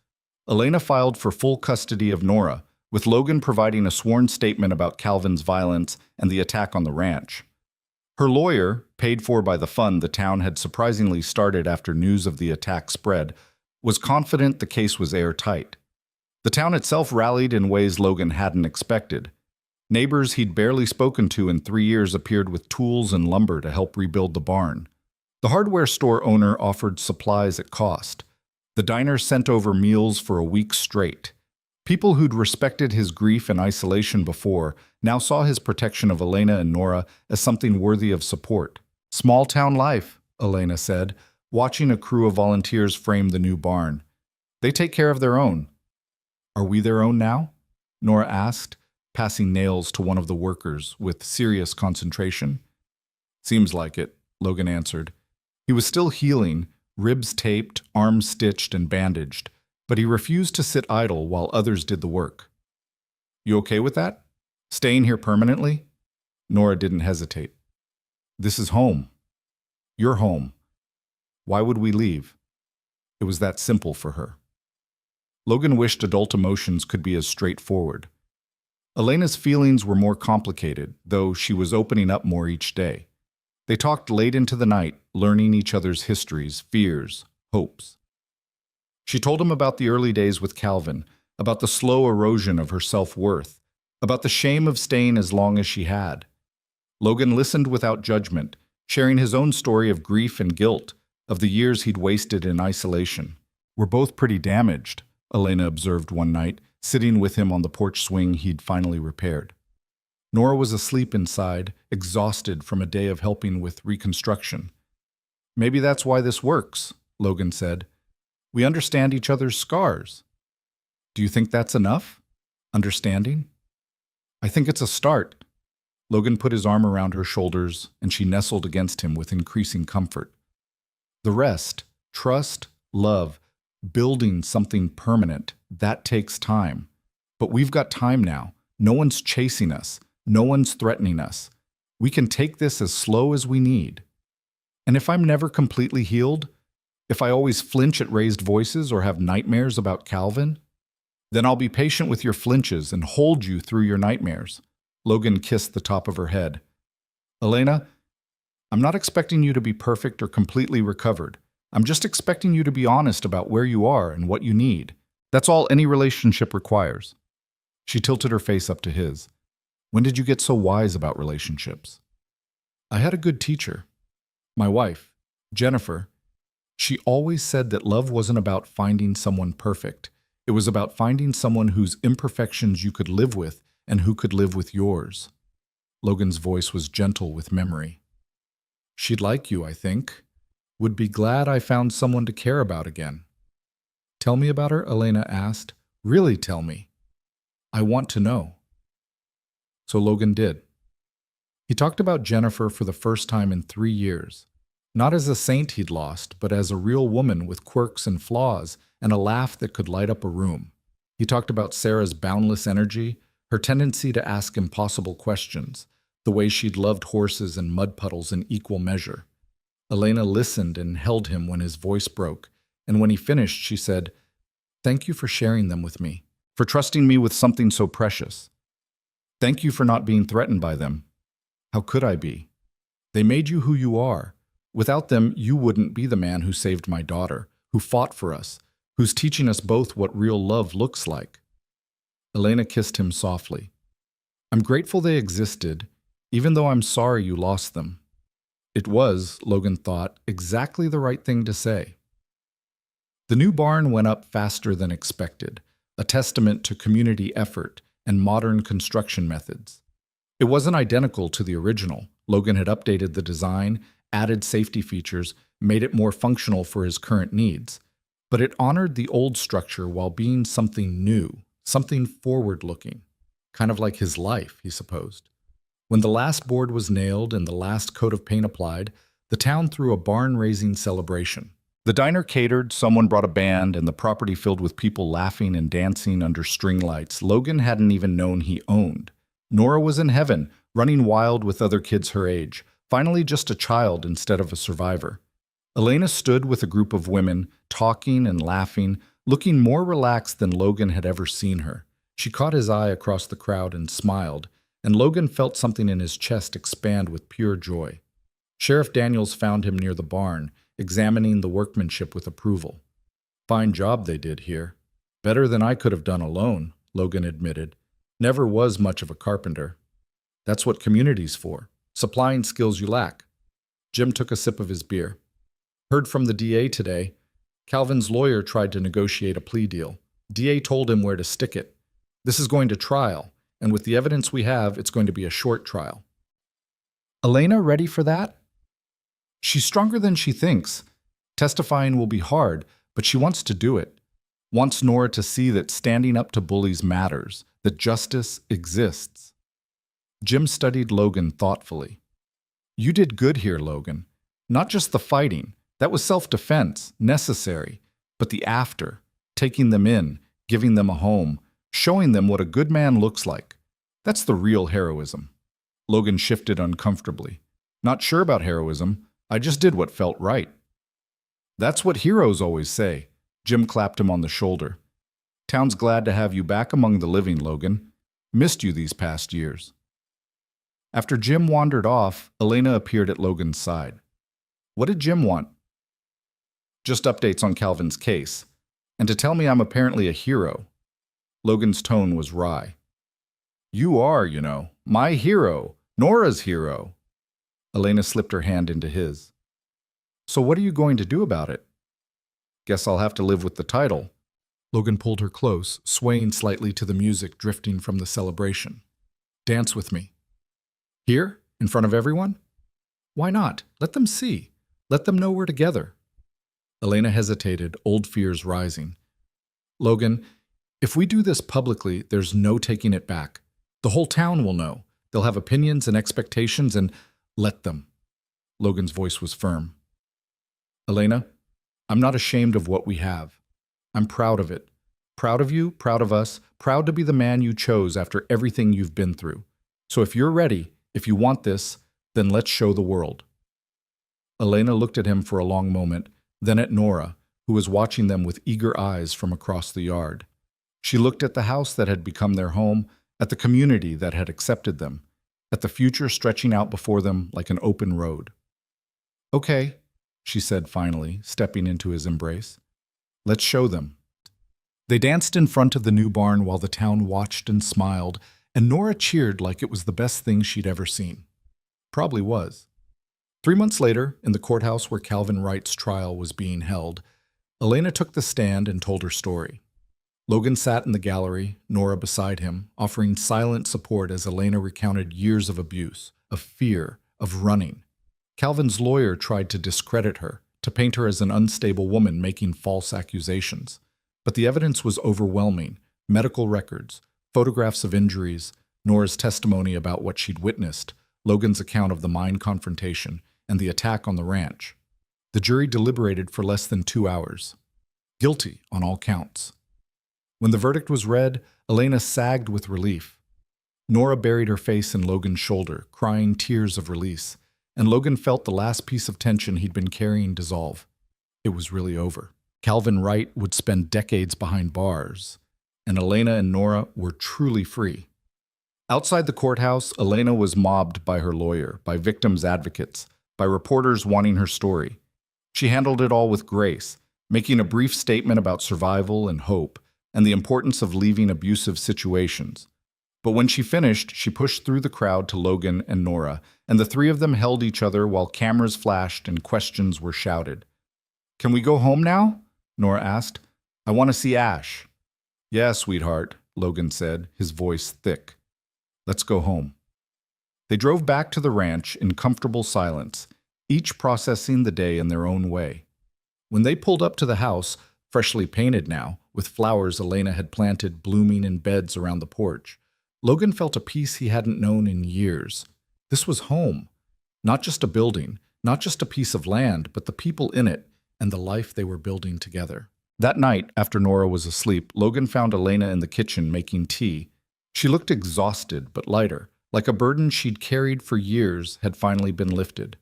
Elena filed for full custody of Nora, with Logan providing a sworn statement about Calvin's violence and the attack on the ranch. Her lawyer, paid for by the fund the town had surprisingly started after news of the attack spread, was confident the case was airtight. The town itself rallied in ways Logan hadn't expected. Neighbors he'd barely spoken to in 3 years appeared with tools and lumber to help rebuild the barn. The hardware store owner offered supplies at cost. The diner sent over meals for a week straight. People who'd respected his grief and isolation before now saw his protection of Elena and Nora as something worthy of support. Small-town life, Elena said, watching a crew of volunteers frame the new barn. They take care of their own. Are we their own now? Nora asked, passing nails to one of the workers with serious concentration. Seems like it, Logan answered. He was still healing, ribs taped, arms stitched and bandaged, but he refused to sit idle while others did the work. You okay with that? Staying here permanently? Nora didn't hesitate. This is home. Your home. Why would we leave? It was that simple for her. Logan wished adult emotions could be as straightforward. Elena's feelings were more complicated, though she was opening up more each day. They talked late into the night, learning each other's histories, fears, hopes. She told him about the early days with Calvin, about the slow erosion of her self-worth, about the shame of staying as long as she had. Logan listened without judgment, sharing his own story of grief and guilt, of the years he'd wasted in isolation. We're both pretty damaged, Elena observed one night, sitting with him on the porch swing he'd finally repaired. Nora was asleep inside, exhausted from a day of helping with reconstruction. Maybe that's why this works, Logan said. We understand each other's scars. Do you think that's enough? Understanding? I think it's a start. Logan put his arm around her shoulders, and she nestled against him with increasing comfort. The rest, trust, love, building something permanent, that takes time. But we've got time now. No one's chasing us. No one's threatening us. We can take this as slow as we need. And if I'm never completely healed, if I always flinch at raised voices or have nightmares about Calvin, then I'll be patient with your flinches and hold you through your nightmares. Logan kissed the top of her head. Elena, I'm not expecting you to be perfect or completely recovered. I'm just expecting you to be honest about where you are and what you need. That's all any relationship requires. She tilted her face up to his. When did you get so wise about relationships? I had a good teacher. My wife, Jennifer. She always said that love wasn't about finding someone perfect. It was about finding someone whose imperfections you could live with and who could live with yours. Logan's voice was gentle with memory. She'd like you, I think. Would be glad I found someone to care about again. Tell me about her, Elena asked. Really tell me. I want to know. So Logan did. He talked about Jennifer for the first time in 3 years. Not as a saint he'd lost, but as a real woman with quirks and flaws and a laugh that could light up a room. He talked about Sarah's boundless energy, her tendency to ask impossible questions, the way she'd loved horses and mud puddles in equal measure. Elena listened and held him when his voice broke, and when he finished, she said, Thank you for sharing them with me, for trusting me with something so precious. Thank you for not being threatened by them. How could I be? They made you who you are. Without them, you wouldn't be the man who saved my daughter, who fought for us, who's teaching us both what real love looks like. Elena kissed him softly. I'm grateful they existed, even though I'm sorry you lost them. It was, Logan thought, exactly the right thing to say. The new barn went up faster than expected, a testament to community effort and modern construction methods. It wasn't identical to the original. Logan had updated the design, added safety features, made it more functional for his current needs. But it honored the old structure while being something new, something forward-looking, kind of like his life, he supposed. When the last board was nailed and the last coat of paint applied, the town threw a barn-raising celebration. The diner catered, someone brought a band, and the property filled with people laughing and dancing under string lights Logan hadn't even known he owned. Nora was in heaven, running wild with other kids her age, finally just a child instead of a survivor. Elena stood with a group of women, talking and laughing, looking more relaxed than Logan had ever seen her. She caught his eye across the crowd and smiled, and Logan felt something in his chest expand with pure joy. Sheriff Daniels found him near the barn, examining the workmanship with approval. Fine job they did here. Better than I could have done alone, Logan admitted. Never was much of a carpenter. That's what community's for, supplying skills you lack. Jim took a sip of his beer. Heard from the DA today. Calvin's lawyer tried to negotiate a plea deal. DA told him where to stick it. This is going to trial, and with the evidence we have, it's going to be a short trial. Elena ready for that? She's stronger than she thinks. Testifying will be hard, but she wants to do it. Wants Nora to see that standing up to bullies matters, that justice exists. Jim studied Logan thoughtfully. You did good here, Logan. Not just the fighting. That was self-defense, necessary. But the after, taking them in, giving them a home, showing them what a good man looks like. That's the real heroism. Logan shifted uncomfortably. Not sure about heroism. I just did what felt right. That's what heroes always say. Jim clapped him on the shoulder. Town's glad to have you back among the living, Logan. Missed you these past years. After Jim wandered off, Elena appeared at Logan's side. What did Jim want? Just updates on Calvin's case, and to tell me I'm apparently a hero. Logan's tone was wry. You are, you know, my hero, Nora's hero. Elena slipped her hand into his. So what are you going to do about it? Guess I'll have to live with the title. Logan pulled her close, swaying slightly to the music drifting from the celebration. Dance with me. Here? In front of everyone? Why not? Let them see. Let them know we're together. Elena hesitated, old fears rising. Logan, if we do this publicly, there's no taking it back. The whole town will know. They'll have opinions and expectations, and let them. Logan's voice was firm. Elena, I'm not ashamed of what we have. I'm proud of it. Proud of you, proud of us, proud to be the man you chose after everything you've been through. So if you're ready, if you want this, then let's show the world. Elena looked at him for a long moment, then at Nora, who was watching them with eager eyes from across the yard. She looked at the house that had become their home, at the community that had accepted them, at the future stretching out before them like an open road. Okay, she said finally, stepping into his embrace. Let's show them. They danced in front of the new barn while the town watched and smiled, and Nora cheered like it was the best thing she'd ever seen. Probably was. 3 months later, in the courthouse where Calvin Wright's trial was being held, Elena took the stand and told her story. Logan sat in the gallery, Nora beside him, offering silent support as Elena recounted years of abuse, of fear, of running. Calvin's lawyer tried to discredit her, to paint her as an unstable woman making false accusations. But the evidence was overwhelming: medical records, photographs of injuries, Nora's testimony about what she'd witnessed, Logan's account of the mine confrontation, and the attack on the ranch. The jury deliberated for less than 2 hours. Guilty on all counts. When the verdict was read, Elena sagged with relief. Nora buried her face in Logan's shoulder, crying tears of release, and Logan felt the last piece of tension he'd been carrying dissolve. It was really over. Calvin Wright would spend decades behind bars, and Elena and Nora were truly free. Outside the courthouse, Elena was mobbed by her lawyer, by victims' advocates, by reporters wanting her story. She handled it all with grace, making a brief statement about survival and hope, and the importance of leaving abusive situations. But when she finished, she pushed through the crowd to Logan and Nora, and the three of them held each other while cameras flashed and questions were shouted. "Can we go home now?" Nora asked. "I want to see Ash." "Yeah, sweetheart," Logan said, his voice thick. "Let's go home." They drove back to the ranch in comfortable silence, each processing the day in their own way. When they pulled up to the house, freshly painted now, with flowers Elena had planted blooming in beds around the porch, Logan felt a peace he hadn't known in years. This was home. Not just a building, not just a piece of land, but the people in it and the life they were building together. That night, after Nora was asleep, Logan found Elena in the kitchen making tea. She looked exhausted but lighter, like a burden she'd carried for years had finally been lifted.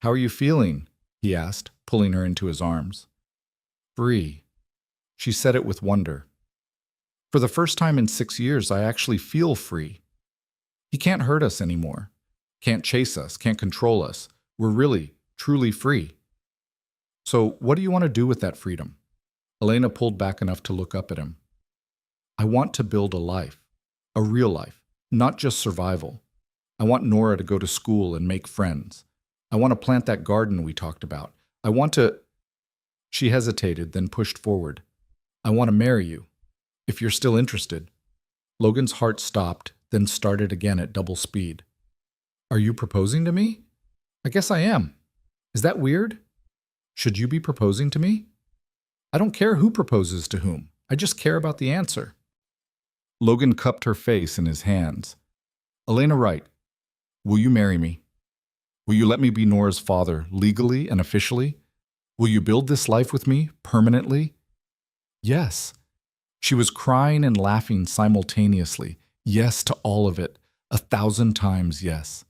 "How are you feeling?" he asked, pulling her into his arms. "Free." She said it with wonder. "For the first time in 6 years, I actually feel free. He can't hurt us anymore. Can't chase us, can't control us. We're really, truly free." "So what do you want to do with that freedom?" Elena pulled back enough to look up at him. "I want to build a life, a real life, not just survival. I want Nora to go to school and make friends. I want to plant that garden we talked about. I want to—" She hesitated, then pushed forward. "I want to marry you, if you're still interested." Logan's heart stopped, then started again at double speed. "Are you proposing to me?" "I guess I am. Is that weird? Should you be proposing to me?" "I don't care who proposes to whom. I just care about the answer." Logan cupped her face in his hands. "Elena Wright, will you marry me? Will you let me be Nora's father, legally and officially? Will you build this life with me, permanently?" "Yes." She was crying and laughing simultaneously. Yes to all of it, 1,000 times yes.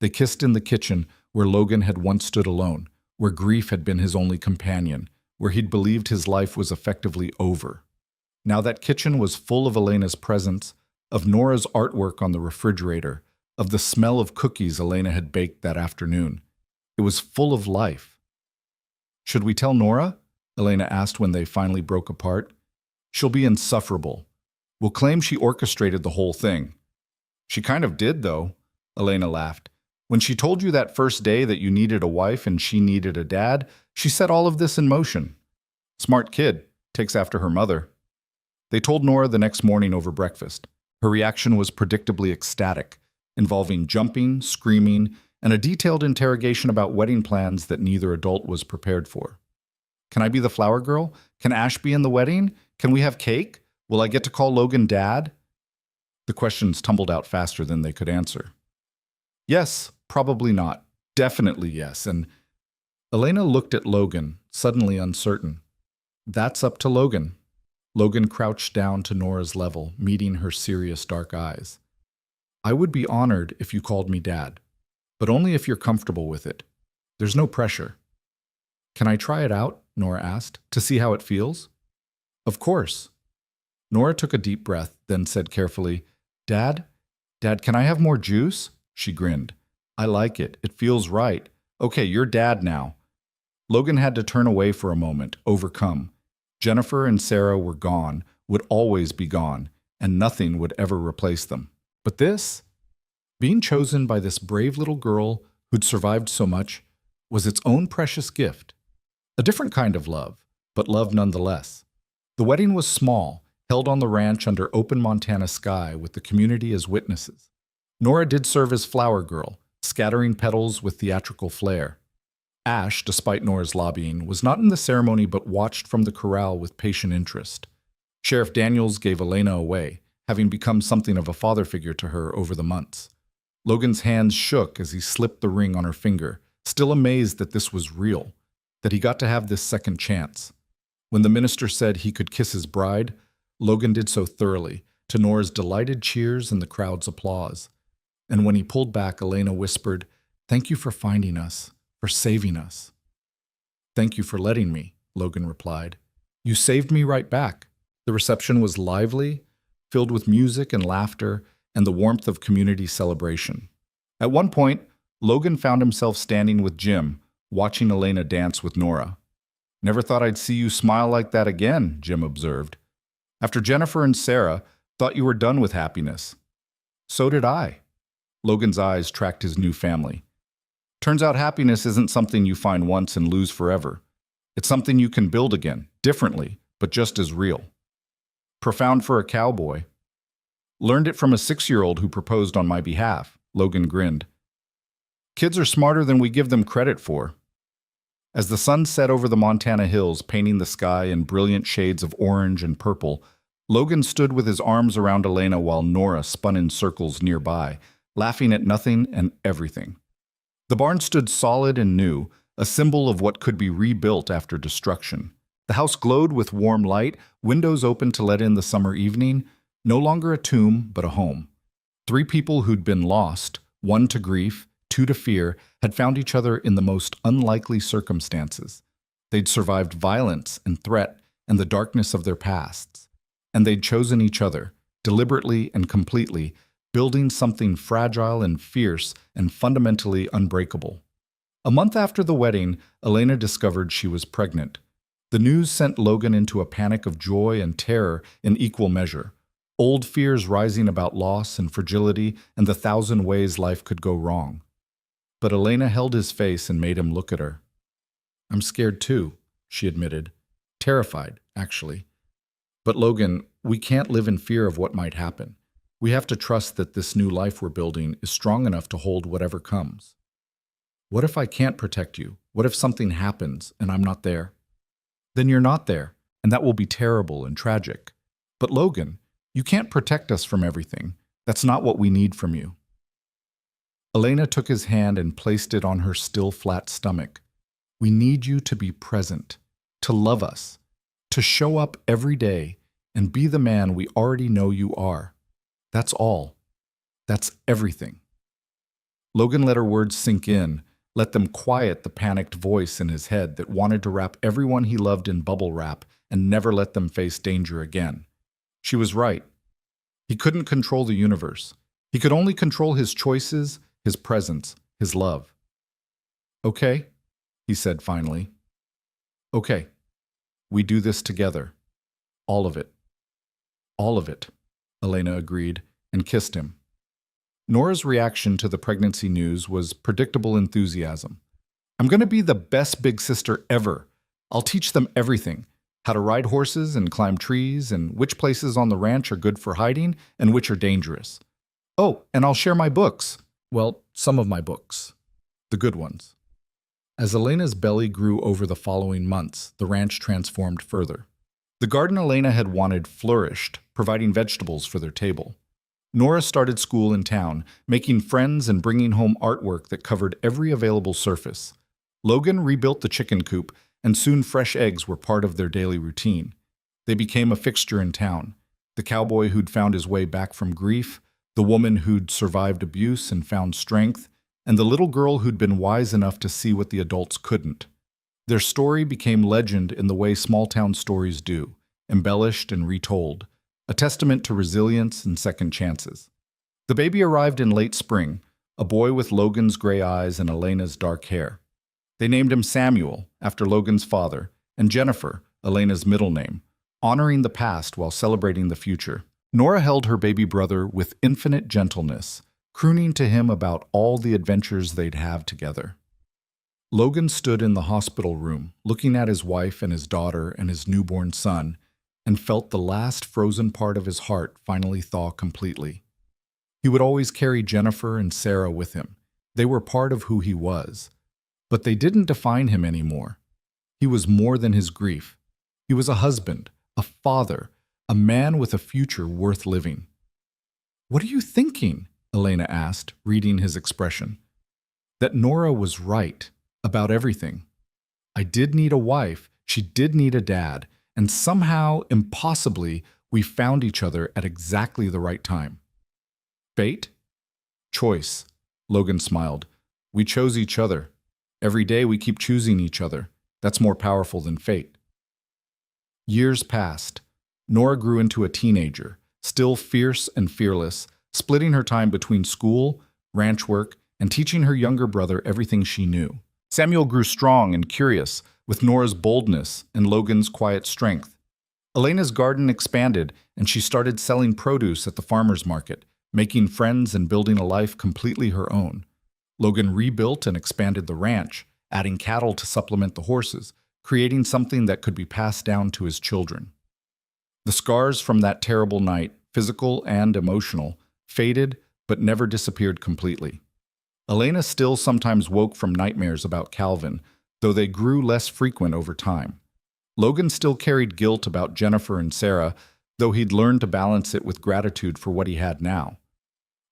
They kissed in the kitchen, where Logan had once stood alone, where grief had been his only companion, where he'd believed his life was effectively over. Now that kitchen was full of Elena's presence, of Nora's artwork on the refrigerator, of the smell of cookies Elena had baked that afternoon. It was full of life. "Should we tell Nora?" Elena asked when they finally broke apart. "She'll be insufferable. We'll claim she orchestrated the whole thing." "She kind of did, though," Elena laughed. "When she told you that first day that you needed a wife and she needed a dad, she set all of this in motion. Smart kid, takes after her mother." They told Nora the next morning over breakfast. Her reaction was predictably ecstatic, involving jumping, screaming, and a detailed interrogation about wedding plans that neither adult was prepared for. "Can I be the flower girl? Can Ash be in the wedding? Can we have cake? Will I get to call Logan Dad?" The questions tumbled out faster than they could answer. "Yes, probably not. Definitely yes." And Elena looked at Logan, suddenly uncertain. "That's up to Logan." Logan crouched down to Nora's level, meeting her serious dark eyes. "I would be honored if you called me Dad, but only if you're comfortable with it. There's no pressure." "Can I try it out?" Nora asked, "to see how it feels?" "Of course." Nora took a deep breath, then said carefully, Dad, can I have more juice?" She grinned. "I like it. It feels right. Okay, you're Dad now." Logan had to turn away for a moment, overcome. Jennifer and Sarah were gone, would always be gone, and nothing would ever replace them. But this, being chosen by this brave little girl who'd survived so much, was its own precious gift. A different kind of love, but love nonetheless. The wedding was small, held on the ranch under open Montana sky with the community as witnesses. Nora did serve as flower girl, scattering petals with theatrical flair. Ash, despite Nora's lobbying, was not in the ceremony but watched from the corral with patient interest. Sheriff Daniels gave Elena away, having become something of a father figure to her over the months. Logan's hands shook as he slipped the ring on her finger, still amazed that this was real, that he got to have this second chance. When the minister said he could kiss his bride, Logan did so thoroughly, to Nora's delighted cheers and the crowd's applause. And when he pulled back, Elena whispered, "Thank you for finding us, for saving us. Thank you for letting me." Logan replied. You saved me right back. The reception was lively, filled with music and laughter and the warmth of community celebration. At one point, Logan found himself standing with Jim, watching Elena dance with Nora. Never thought I'd see you smile like that again, Jim observed. After Jennifer and Sarah, thought you were done with happiness. So did I. Logan's eyes tracked his new family. Turns out happiness isn't something you find once and lose forever. It's something you can build again, differently, but just as real. Profound for a cowboy. Learned it from a 6-year-old who proposed on my behalf, Logan grinned. Kids are smarter than we give them credit for. As the sun set over the Montana hills, painting the sky in brilliant shades of orange and purple, Logan stood with his arms around Elena while Nora spun in circles nearby, laughing at nothing and everything. The barn stood solid and new, a symbol of what could be rebuilt after destruction. The house glowed with warm light, windows open to let in the summer evening, no longer a tomb, but a home. 3 people who'd been lost, 1 to grief, 2 to fear, had found each other in the most unlikely circumstances. They'd survived violence and threat and the darkness of their pasts. And they'd chosen each other, deliberately and completely, building something fragile and fierce and fundamentally unbreakable. A month after the wedding, Elena discovered she was pregnant. The news sent Logan into a panic of joy and terror in equal measure, old fears rising about loss and fragility and the 1,000 ways life could go wrong. But Elena held his face and made him look at her. I'm scared too, she admitted. Terrified, actually. But Logan, we can't live in fear of what might happen. We have to trust that this new life we're building is strong enough to hold whatever comes. What if I can't protect you? What if something happens and I'm not there? Then you're not there, and that will be terrible and tragic. But Logan, you can't protect us from everything. That's not what we need from you. Elena took his hand and placed it on her still flat stomach. We need you to be present, to love us, to show up every day and be the man we already know you are. That's all. That's everything. Logan let her words sink in, let them quiet the panicked voice in his head that wanted to wrap everyone he loved in bubble wrap and never let them face danger again. She was right. He couldn't control the universe. He could only control his choices, his presence, his love. Okay, he said finally. Okay, we do this together. All of it. All of it, Elena agreed and kissed him. Nora's reaction to the pregnancy news was predictable enthusiasm. I'm going to be the best big sister ever. I'll teach them everything. How to ride horses and climb trees and which places on the ranch are good for hiding and which are dangerous. Oh, and I'll share my books. Well, some of my books. The good ones. As Elena's belly grew over the following months, the ranch transformed further. The garden Elena had wanted flourished, providing vegetables for their table. Nora started school in town, making friends and bringing home artwork that covered every available surface. Logan rebuilt the chicken coop, and soon fresh eggs were part of their daily routine. They became a fixture in town. The cowboy who'd found his way back from grief, the woman who'd survived abuse and found strength, and the little girl who'd been wise enough to see what the adults couldn't. Their story became legend in the way small-town stories do, embellished and retold, a testament to resilience and second chances. The baby arrived in late spring, a boy with Logan's gray eyes and Elena's dark hair. They named him Samuel, after Logan's father, and Jennifer, Elena's middle name, honoring the past while celebrating the future. Nora held her baby brother with infinite gentleness, crooning to him about all the adventures they'd have together. Logan stood in the hospital room, looking at his wife and his daughter and his newborn son, and felt the last frozen part of his heart finally thaw completely. He would always carry Jennifer and Sarah with him. They were part of who he was. But they didn't define him anymore. He was more than his grief. He was a husband, a father, a man with a future worth living. What are you thinking? Elena asked, reading his expression. That Nora was right about everything. I did need a wife, she did need a dad, and somehow, impossibly, we found each other at exactly the right time. Fate? Choice. Logan smiled. We chose each other. Every day we keep choosing each other. That's more powerful than fate. Years passed. Nora grew into a teenager, still fierce and fearless, splitting her time between school, ranch work, and teaching her younger brother everything she knew. Samuel grew strong and curious, with Nora's boldness and Logan's quiet strength. Elena's garden expanded, and she started selling produce at the farmer's market, making friends and building a life completely her own. Logan rebuilt and expanded the ranch, adding cattle to supplement the horses, creating something that could be passed down to his children. The scars from that terrible night, physical and emotional, faded but never disappeared completely. Elena still sometimes woke from nightmares about Calvin, though they grew less frequent over time. Logan still carried guilt about Jennifer and Sarah, though he'd learned to balance it with gratitude for what he had now.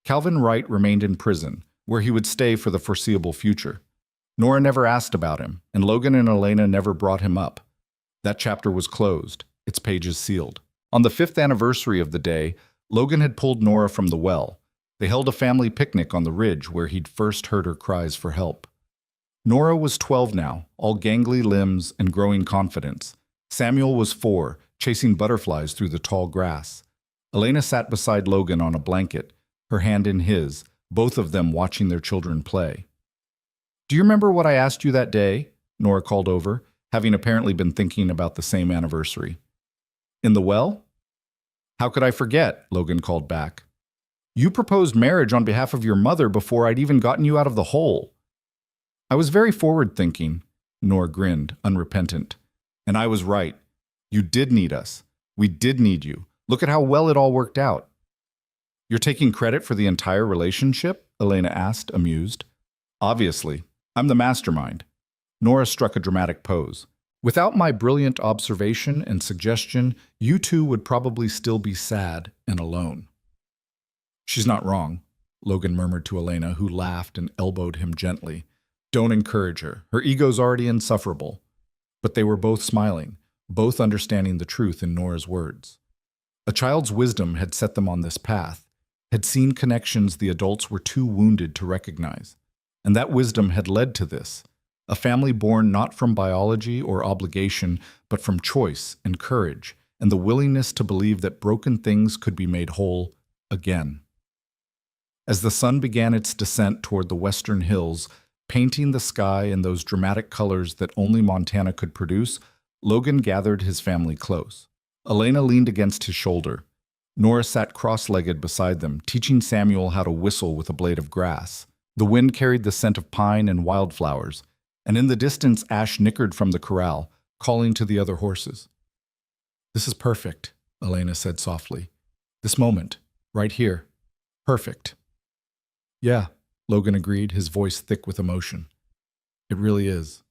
Calvin Wright remained in prison, where he would stay for the foreseeable future. Nora never asked about him, and Logan and Elena never brought him up. That chapter was closed, its pages sealed. On the 5th anniversary of the day, Logan had pulled Nora from the well. They held a family picnic on the ridge where he'd first heard her cries for help. Nora was 12 now, all gangly limbs and growing confidence. Samuel was 4, chasing butterflies through the tall grass. Elena sat beside Logan on a blanket, her hand in his, both of them watching their children play. "Do you remember what I asked you that day?" Nora called over, having apparently been thinking about the same anniversary. "In the well?" "How could I forget?" Logan called back. "You proposed marriage on behalf of your mother before I'd even gotten you out of the hole." "I was very forward-thinking," Nora grinned, unrepentant. "And I was right. You did need us. We did need you. Look at how well it all worked out." "You're taking credit for the entire relationship?" Elena asked, amused. "Obviously. I'm the mastermind." Nora struck a dramatic pose. "Without my brilliant observation and suggestion, you two would probably still be sad and alone." "She's not wrong," Logan murmured to Elena, who laughed and elbowed him gently. "Don't encourage her. Her ego's already insufferable." But they were both smiling, both understanding the truth in Nora's words. A child's wisdom had set them on this path, had seen connections the adults were too wounded to recognize. And that wisdom had led to this, a family born not from biology or obligation, but from choice and courage, and the willingness to believe that broken things could be made whole again. As the sun began its descent toward the western hills, painting the sky in those dramatic colors that only Montana could produce, Logan gathered his family close. Elena leaned against his shoulder. Nora sat cross-legged beside them, teaching Samuel how to whistle with a blade of grass. The wind carried the scent of pine and wildflowers, and in the distance Ash nickered from the corral, calling to the other horses. "This is perfect," Elena said softly. "This moment, right here. Perfect." "Yeah," Logan agreed, his voice thick with emotion. "It really is."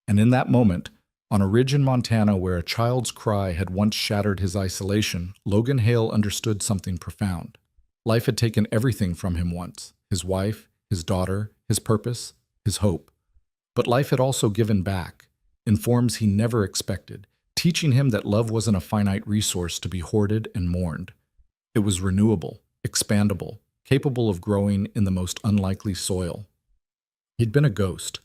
And in that moment, on a ridge in Montana where a child's cry had once shattered his isolation, Logan Hale understood something profound. Life had taken everything from him once, his wife, his daughter, his purpose, his hope. But life had also given back, in forms he never expected, teaching him that love wasn't a finite resource to be hoarded and mourned. It was renewable, expandable, capable of growing in the most unlikely soil. He'd been a ghost,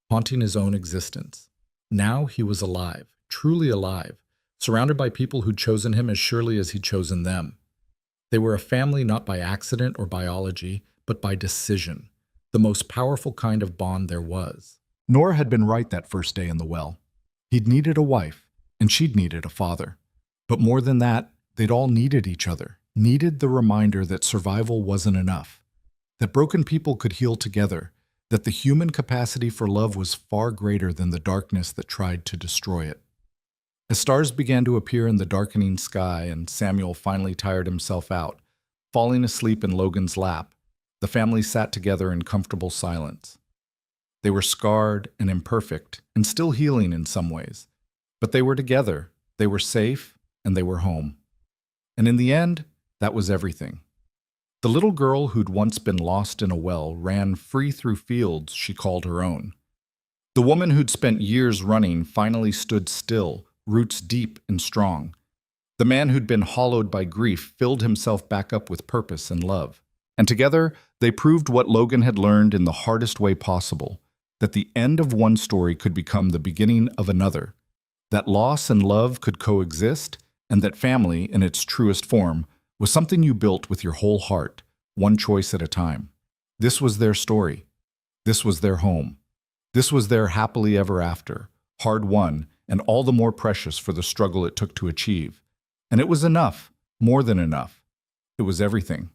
haunting his own existence. Now he was alive, truly alive, surrounded by people who'd chosen him as surely as he'd chosen them. They were a family not by accident or biology, but by decision, the most powerful kind of bond there was. Nora had been right that first day in the well. He'd needed a wife, and she'd needed a father. But more than that, they'd all needed each other, needed the reminder that survival wasn't enough, that broken people could heal together, that the human capacity for love was far greater than the darkness that tried to destroy it. As stars began to appear in the darkening sky and Samuel finally tired himself out, falling asleep in Logan's lap, the family sat together in comfortable silence. They were scarred and imperfect and still healing in some ways, but they were together, they were safe, and they were home. And in the end, that was everything. The little girl who'd once been lost in a well ran free through fields she called her own. The woman who'd spent years running finally stood still, roots deep and strong. The man who'd been hollowed by grief filled himself back up with purpose and love. And together, they proved what Logan had learned in the hardest way possible, that the end of one story could become the beginning of another, that loss and love could coexist, and that family, in its truest form, was something you built with your whole heart, one choice at a time. This was their story. This was their home. This was their happily ever after, hard won, and all the more precious for the struggle it took to achieve. And it was enough, more than enough. It was everything.